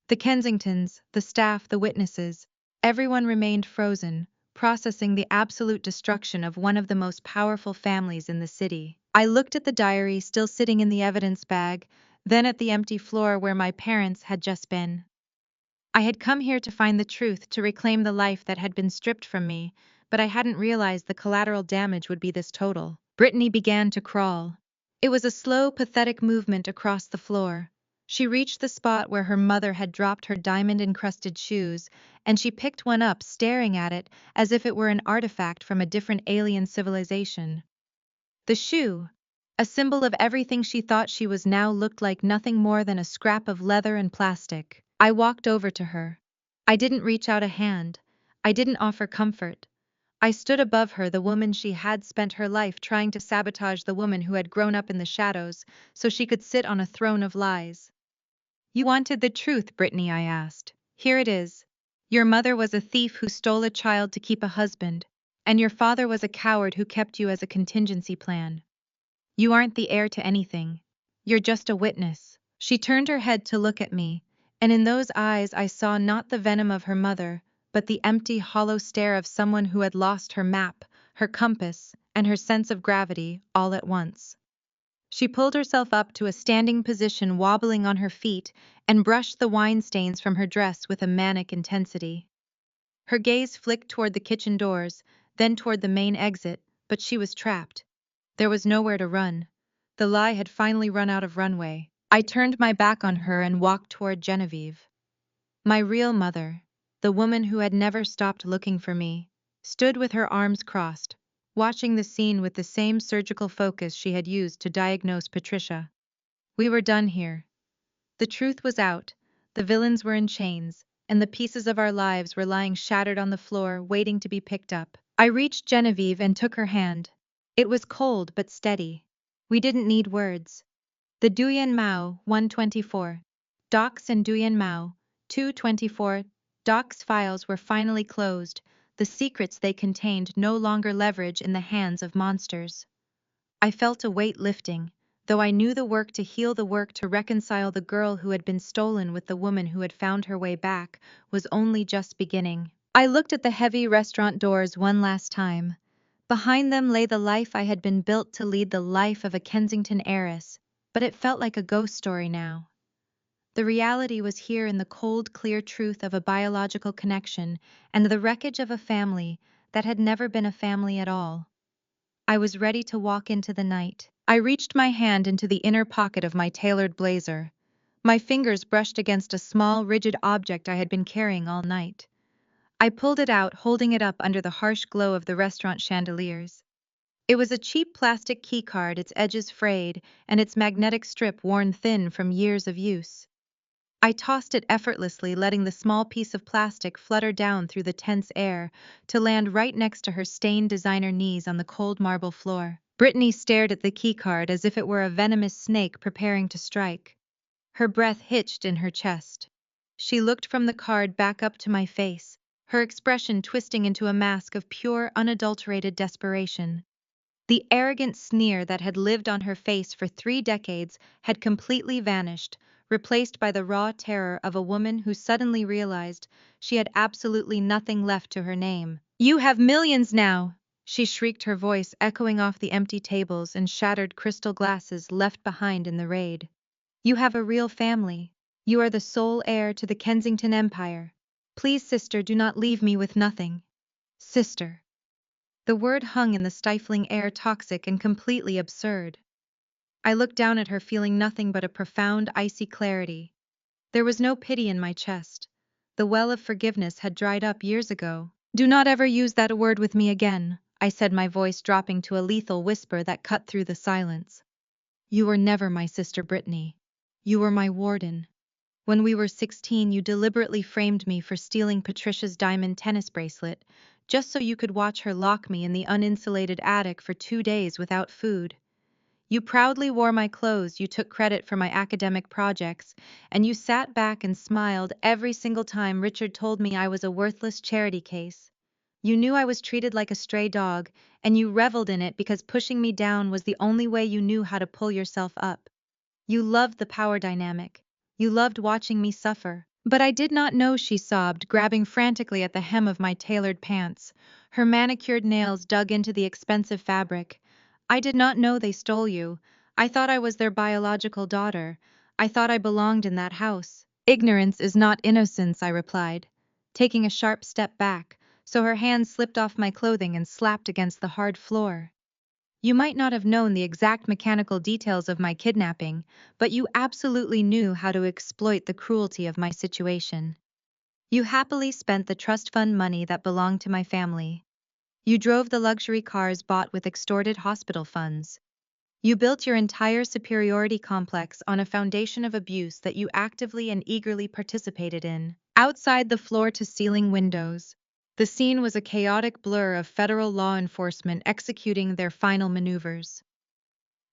The Kensingtons, the staff, the witnesses, everyone remained frozen, processing the absolute destruction of one of the most powerful families in the city. I looked at the diary still sitting in the evidence bag, then at the empty floor where my parents had just been. I had come here to find the truth, to reclaim the life that had been stripped from me, but I hadn't realized the collateral damage would be this total. Brittany began to crawl. It was a slow, pathetic movement across the floor. She reached the spot where her mother had dropped her diamond-encrusted shoes, and she picked one up, staring at it as if it were an artifact from a different alien civilization. The shoe, a symbol of everything she thought she was now, looked like nothing more than a scrap of leather and plastic. I walked over to her. I didn't reach out a hand. I didn't offer comfort. I stood above her, the woman she had spent her life trying to sabotage, the woman who had grown up in the shadows so she could sit on a throne of lies. "You wanted the truth, Brittany," I asked. "Here it is. Your mother was a thief who stole a child to keep a husband, and your father was a coward who kept you as a contingency plan. You aren't the heir to anything. You're just a witness." She turned her head to look at me, and in those eyes I saw not the venom of her mother, but the empty, hollow stare of someone who had lost her map, her compass, and her sense of gravity, all at once. She pulled herself up to a standing position, wobbling on her feet, and brushed the wine stains from her dress with a manic intensity. Her gaze flicked toward the kitchen doors, then toward the main exit, but she was trapped. There was nowhere to run. The lie had finally run out of runway. I turned my back on her and walked toward Genevieve. My real mother, the woman who had never stopped looking for me, stood with her arms crossed, watching the scene with the same surgical focus she had used to diagnose Patricia. We were done here. The truth was out, the villains were in chains, and the pieces of our lives were lying shattered on the floor, waiting to be picked up. I reached Genevieve and took her hand. It was cold but steady. We didn't need words. The Duyan Mao, 124. Docs and Duyan Mao, 224. Docs files were finally closed, the secrets they contained no longer leverage in the hands of monsters. I felt a weight lifting, though I knew the work to heal, the work to reconcile the girl who had been stolen with the woman who had found her way back, was only just beginning. I looked at the heavy restaurant doors one last time. Behind them lay the life I had been built to lead, the life of a Kensington heiress, but it felt like a ghost story now. The reality was here in the cold, clear truth of a biological connection and the wreckage of a family that had never been a family at all. I was ready to walk into the night. I reached my hand into the inner pocket of my tailored blazer. My fingers brushed against a small, rigid object I had been carrying all night. I pulled it out, holding it up under the harsh glow of the restaurant chandeliers. It was a cheap plastic keycard, its edges frayed, and its magnetic strip worn thin from years of use. I tossed it effortlessly, letting the small piece of plastic flutter down through the tense air to land right next to her stained designer knees on the cold marble floor. Brittany stared at the keycard as if it were a venomous snake preparing to strike. Her breath hitched in her chest. She looked from the card back up to my face, her expression twisting into a mask of pure, unadulterated desperation. The arrogant sneer that had lived on her face for 3 decades had completely vanished, replaced by the raw terror of a woman who suddenly realized she had absolutely nothing left to her name. "You have millions now!" she shrieked, her voice echoing off the empty tables and shattered crystal glasses left behind in the raid. "You have a real family. You are the sole heir to the Kensington Empire. Please, sister, do not leave me with nothing." Sister. The word hung in the stifling air, toxic and completely absurd. I looked down at her, feeling nothing but a profound, icy clarity. There was no pity in my chest. The well of forgiveness had dried up years ago. "Do not ever use that word with me again," I said, my voice dropping to a lethal whisper that cut through the silence. "You were never my sister Brittany. You were my warden. When we were 16, you deliberately framed me for stealing Patricia's diamond tennis bracelet, just so you could watch her lock me in the uninsulated attic for 2 days without food. You proudly wore my clothes, you took credit for my academic projects, and you sat back and smiled every single time Richard told me I was a worthless charity case. You knew I was treated like a stray dog, and you reveled in it because pushing me down was the only way you knew how to pull yourself up. You loved the power dynamic. You loved watching me suffer. But I did not know," she sobbed, grabbing frantically at the hem of my tailored pants. Her manicured nails dug into the expensive fabric. "I did not know they stole you. I thought I was their biological daughter. I thought I belonged in that house." "Ignorance is not innocence," I replied, taking a sharp step back, so her hand slipped off my clothing and slapped against the hard floor. "You might not have known the exact mechanical details of my kidnapping, but you absolutely knew how to exploit the cruelty of my situation. You happily spent the trust fund money that belonged to my family. You drove the luxury cars bought with extorted hospital funds. You built your entire superiority complex on a foundation of abuse that you actively and eagerly participated in." Outside the floor-to-ceiling windows, the scene was a chaotic blur of federal law enforcement executing their final maneuvers.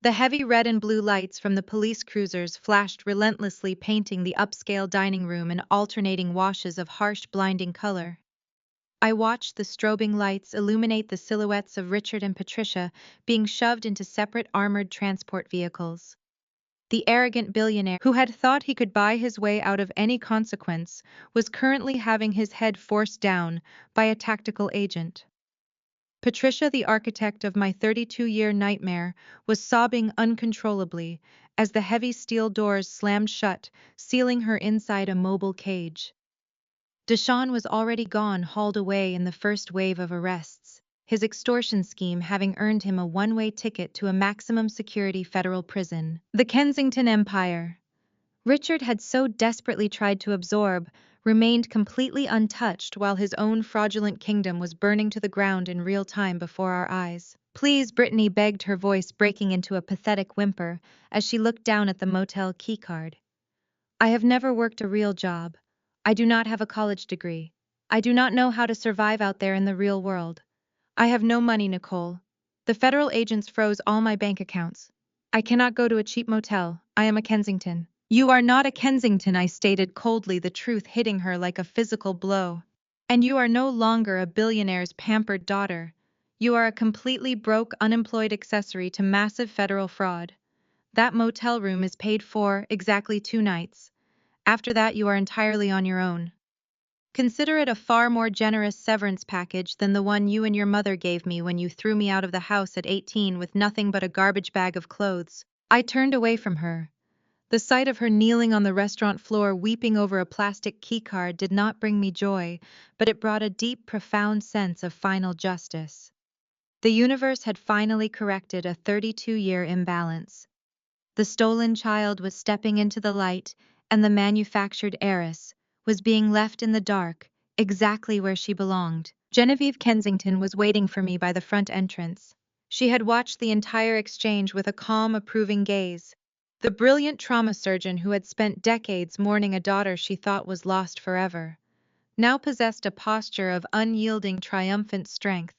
The heavy red and blue lights from the police cruisers flashed relentlessly, painting the upscale dining room in alternating washes of harsh, blinding color. I watched the strobing lights illuminate the silhouettes of Richard and Patricia being shoved into separate armored transport vehicles. The arrogant billionaire who had thought he could buy his way out of any consequence was currently having his head forced down by a tactical agent. Patricia, the architect of my 32-year nightmare, was sobbing uncontrollably as the heavy steel doors slammed shut, sealing her inside a mobile cage. Disowned was already gone, hauled away in the first wave of arrests, his extortion scheme having earned him a one-way ticket to a maximum security federal prison. The Kensington Empire, Richard had so desperately tried to absorb, remained completely untouched while his own fraudulent kingdom was burning to the ground in real time before our eyes. "Please," Brittany begged, her voice breaking into a pathetic whimper as she looked down at the motel keycard. "I have never worked a real job. I do not have a college degree. I do not know how to survive out there in the real world. I have no money, Nicole. The federal agents froze all my bank accounts. I cannot go to a cheap motel. I am a Kensington." "You are not a Kensington," I stated coldly, the truth hitting her like a physical blow. "And you are no longer a billionaire's pampered daughter. You are a completely broke, unemployed accessory to massive federal fraud. That motel room is paid for exactly 2 nights. After that, you are entirely on your own. Consider it a far more generous severance package than the one you and your mother gave me when you threw me out of the house at 18 with nothing but a garbage bag of clothes." I turned away from her. The sight of her kneeling on the restaurant floor weeping over a plastic keycard did not bring me joy, but it brought a deep, profound sense of final justice. The universe had finally corrected a 32-year imbalance. The stolen child was stepping into the light, and the manufactured heiress was being left in the dark, exactly where she belonged. Genevieve Kensington was waiting for me by the front entrance. She had watched the entire exchange with a calm, approving gaze. The brilliant trauma surgeon who had spent decades mourning a daughter she thought was lost forever now possessed a posture of unyielding, triumphant strength.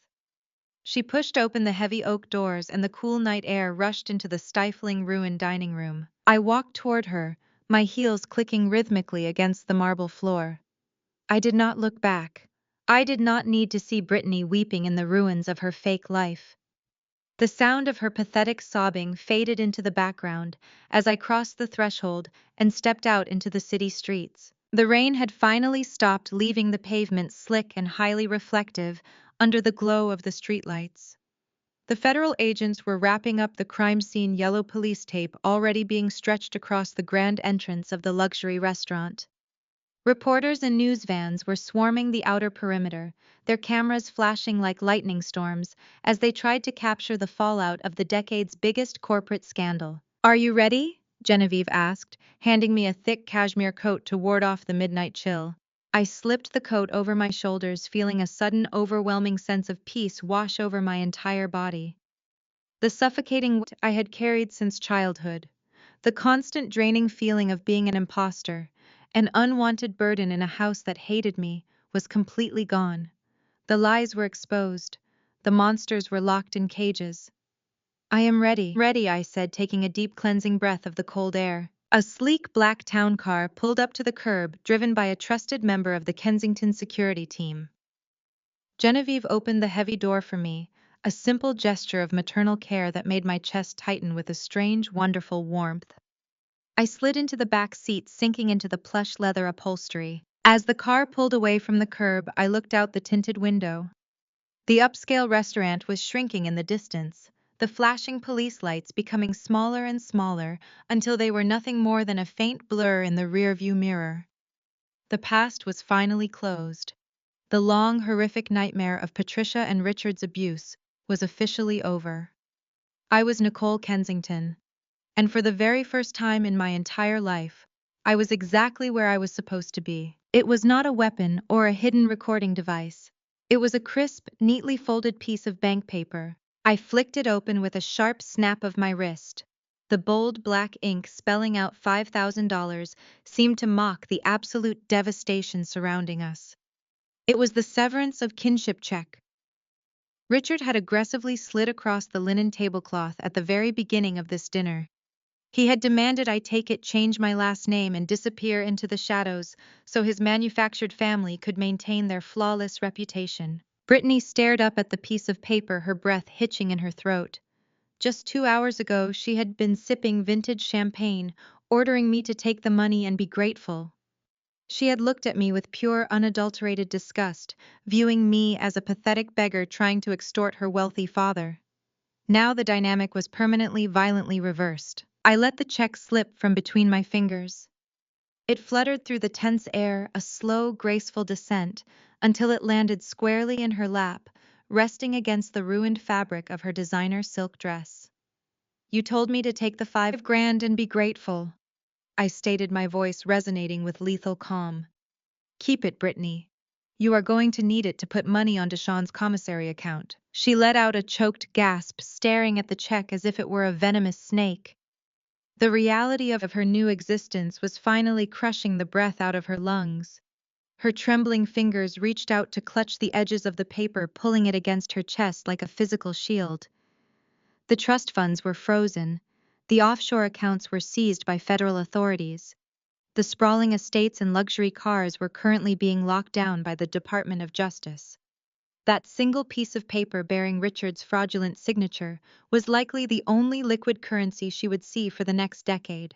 She pushed open the heavy oak doors and the cool night air rushed into the stifling, ruined dining room. I walked toward her, my heels clicking rhythmically against the marble floor. I did not look back. I did not need to see Brittany weeping in the ruins of her fake life. The sound of her pathetic sobbing faded into the background as I crossed the threshold and stepped out into the city streets. The rain had finally stopped, leaving the pavement slick and highly reflective under the glow of the streetlights. The federal agents were wrapping up the crime scene yellow police tape already being stretched across the grand entrance of the luxury restaurant. Reporters and news vans were swarming the outer perimeter, their cameras flashing like lightning storms as they tried to capture the fallout of the decade's biggest corporate scandal. "Are you ready?" Genevieve asked, handing me a thick cashmere coat to ward off the midnight chill. I slipped the coat over my shoulders, feeling a sudden, overwhelming sense of peace wash over my entire body. The suffocating weight I had carried since childhood, the constant draining feeling of being an imposter, an unwanted burden in a house that hated me, was completely gone. The lies were exposed. The monsters were locked in cages. I am ready. Ready, I said, taking a deep cleansing breath of the cold air. A sleek black town car pulled up to the curb, driven by a trusted member of the Kensington security team. Genevieve opened the heavy door for me, a simple gesture of maternal care that made my chest tighten with a strange, wonderful warmth. I slid into the back seat, sinking into the plush leather upholstery. As the car pulled away from the curb, I looked out the tinted window. The upscale restaurant was shrinking in the distance, the flashing police lights becoming smaller and smaller until they were nothing more than a faint blur in the rearview mirror. The past was finally closed. The long, horrific nightmare of Patricia and Richard's abuse was officially over. I was Nicole Kensington, and for the very first time in my entire life, I was exactly where I was supposed to be. It was not a weapon or a hidden recording device. It was a crisp, neatly folded piece of bank paper. I flicked it open with a sharp snap of my wrist. The bold black ink spelling out $5,000 seemed to mock the absolute devastation surrounding us. It was the severance of kinship check. Richard had aggressively slid across the linen tablecloth at the very beginning of this dinner. He had demanded I take it, change my last name, and disappear into the shadows so his manufactured family could maintain their flawless reputation. Brittany stared up at the piece of paper, her breath hitching in her throat. Just 2 hours ago, she had been sipping vintage champagne, ordering me to take the money and be grateful. She had looked at me with pure, unadulterated disgust, viewing me as a pathetic beggar trying to extort her wealthy father. Now the dynamic was permanently, violently reversed. I let the check slip from between my fingers. It fluttered through the tense air, a slow, graceful descent, until it landed squarely in her lap, resting against the ruined fabric of her designer silk dress. "You told me to take the $5,000 and be grateful," I stated, my voice resonating with lethal calm. "Keep it, Brittany. You are going to need it to put money onto Sean's commissary account." She let out a choked gasp, staring at the check as if it were a venomous snake. The reality of her new existence was finally crushing the breath out of her lungs. Her trembling fingers reached out to clutch the edges of the paper, pulling it against her chest like a physical shield. The trust funds were frozen. The offshore accounts were seized by federal authorities. The sprawling estates and luxury cars were currently being locked down by the Department of Justice. That single piece of paper bearing Richard's fraudulent signature was likely the only liquid currency she would see for the next decade.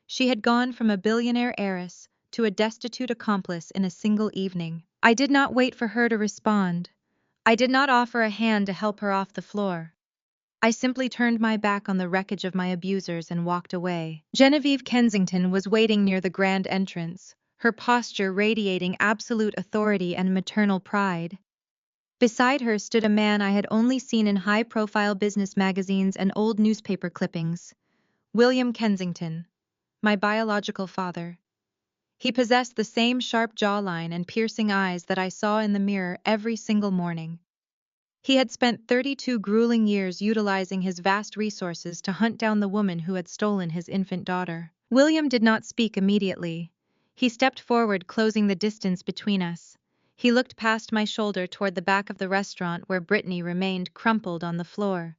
She had gone from a billionaire heiress to a destitute accomplice in a single evening. I did not wait for her to respond. I did not offer a hand to help her off the floor. I simply turned my back on the wreckage of my abusers and walked away. Genevieve Kensington was waiting near the grand entrance, her posture radiating absolute authority and maternal pride. Beside her stood a man I had only seen in high-profile business magazines and old newspaper clippings. William Kensington, my biological father. He possessed the same sharp jawline and piercing eyes that I saw in the mirror every single morning. He had spent 32 grueling years utilizing his vast resources to hunt down the woman who had stolen his infant daughter. William did not speak immediately. He stepped forward, closing the distance between us. He looked past my shoulder toward the back of the restaurant where Brittany remained crumpled on the floor.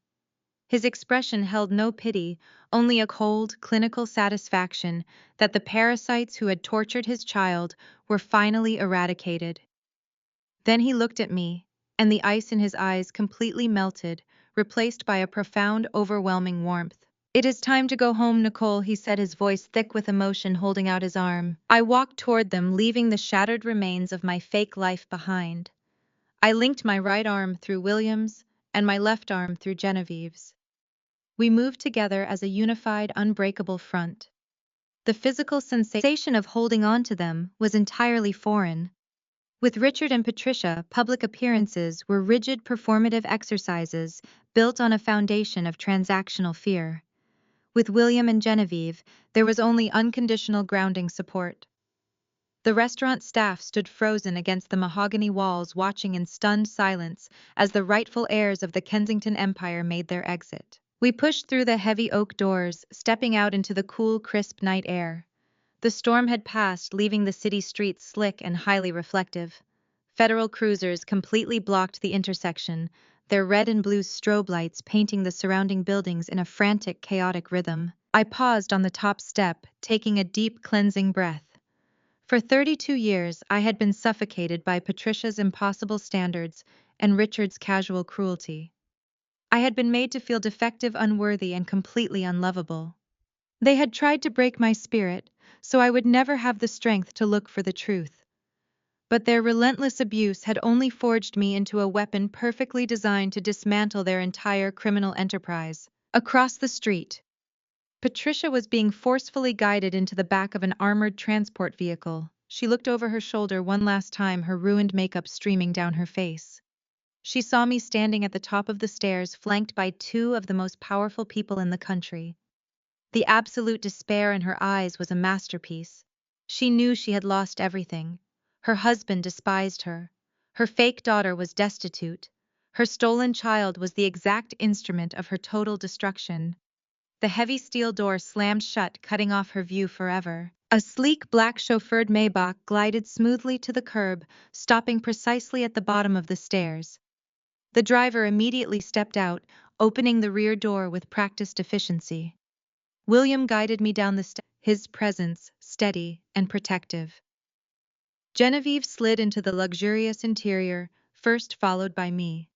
His expression held no pity, only a cold, clinical satisfaction that the parasites who had tortured his child were finally eradicated. Then he looked at me, and the ice in his eyes completely melted, replaced by a profound, overwhelming warmth. "It is time to go home, Nicole," he said, his voice thick with emotion, holding out his arm. I walked toward them, leaving the shattered remains of my fake life behind. I linked my right arm through William's and my left arm through Genevieve's. We moved together as a unified, unbreakable front. The physical sensation of holding on to them was entirely foreign. With Richard and Patricia, public appearances were rigid performative exercises built on a foundation of transactional fear. With William and Genevieve, there was only unconditional grounding support. The restaurant staff stood frozen against the mahogany walls, watching in stunned silence as the rightful heirs of the Kensington Empire made their exit. We pushed through the heavy oak doors, stepping out into the cool, crisp night air. The storm had passed, leaving the city streets slick and highly reflective. Federal cruisers completely blocked the intersection, their red and blue strobe lights painting the surrounding buildings in a frantic, chaotic rhythm. I paused on the top step, taking a deep, cleansing breath. For 32 years, I had been suffocated by Patricia's impossible standards and Richard's casual cruelty. I had been made to feel defective, unworthy, and completely unlovable. They had tried to break my spirit, so I would never have the strength to look for the truth. But their relentless abuse had only forged me into a weapon perfectly designed to dismantle their entire criminal enterprise. Across the street, Patricia was being forcefully guided into the back of an armored transport vehicle. She looked over her shoulder one last time, her ruined makeup streaming down her face. She saw me standing at the top of the stairs, flanked by two of the most powerful people in the country. The absolute despair in her eyes was a masterpiece. She knew she had lost everything. Her husband despised her. Her fake daughter was destitute. Her stolen child was the exact instrument of her total destruction. The heavy steel door slammed shut, cutting off her view forever. A sleek black chauffeured Maybach glided smoothly to the curb, stopping precisely at the bottom of the stairs. The driver immediately stepped out, opening the rear door with practiced efficiency. William guided me down the steps, his presence steady and protective. Genevieve slid into the luxurious interior, first followed by me.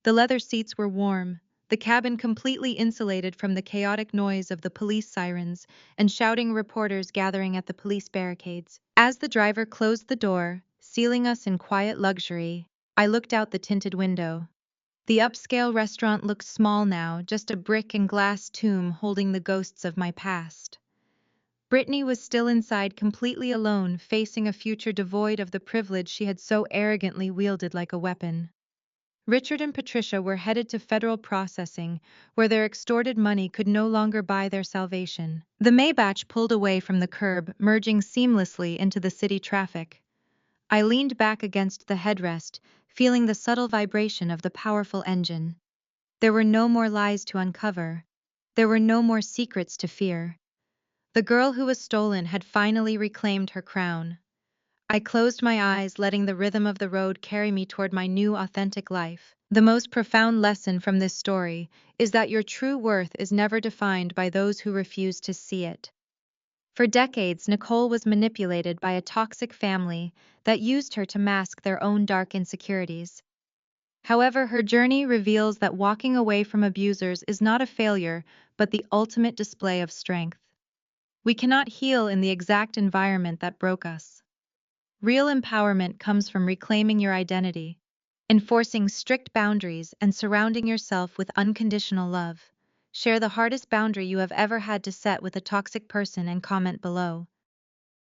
The leather seats were warm, the cabin completely insulated from the chaotic noise of the police sirens and shouting reporters gathering at the police barricades. As the driver closed the door, sealing us in quiet luxury, I looked out the tinted window. The upscale restaurant looked small now, just a brick and glass tomb holding the ghosts of my past. Brittany was still inside, completely alone, facing a future devoid of the privilege she had so arrogantly wielded like a weapon. Richard and Patricia were headed to federal processing, where their extorted money could no longer buy their salvation. The Maybach pulled away from the curb, merging seamlessly into the city traffic. I leaned back against the headrest, feeling the subtle vibration of the powerful engine. There were no more lies to uncover. There were no more secrets to fear. The girl who was stolen had finally reclaimed her crown. I closed my eyes, letting the rhythm of the road carry me toward my new authentic life. The most profound lesson from this story is that your true worth is never defined by those who refuse to see it. For decades, Nicole was manipulated by a toxic family that used her to mask their own dark insecurities. However, her journey reveals that walking away from abusers is not a failure, but the ultimate display of strength. We cannot heal in the exact environment that broke us. Real empowerment comes from reclaiming your identity, enforcing strict boundaries, and surrounding yourself with unconditional love. Share the hardest boundary you have ever had to set with a toxic person and comment below.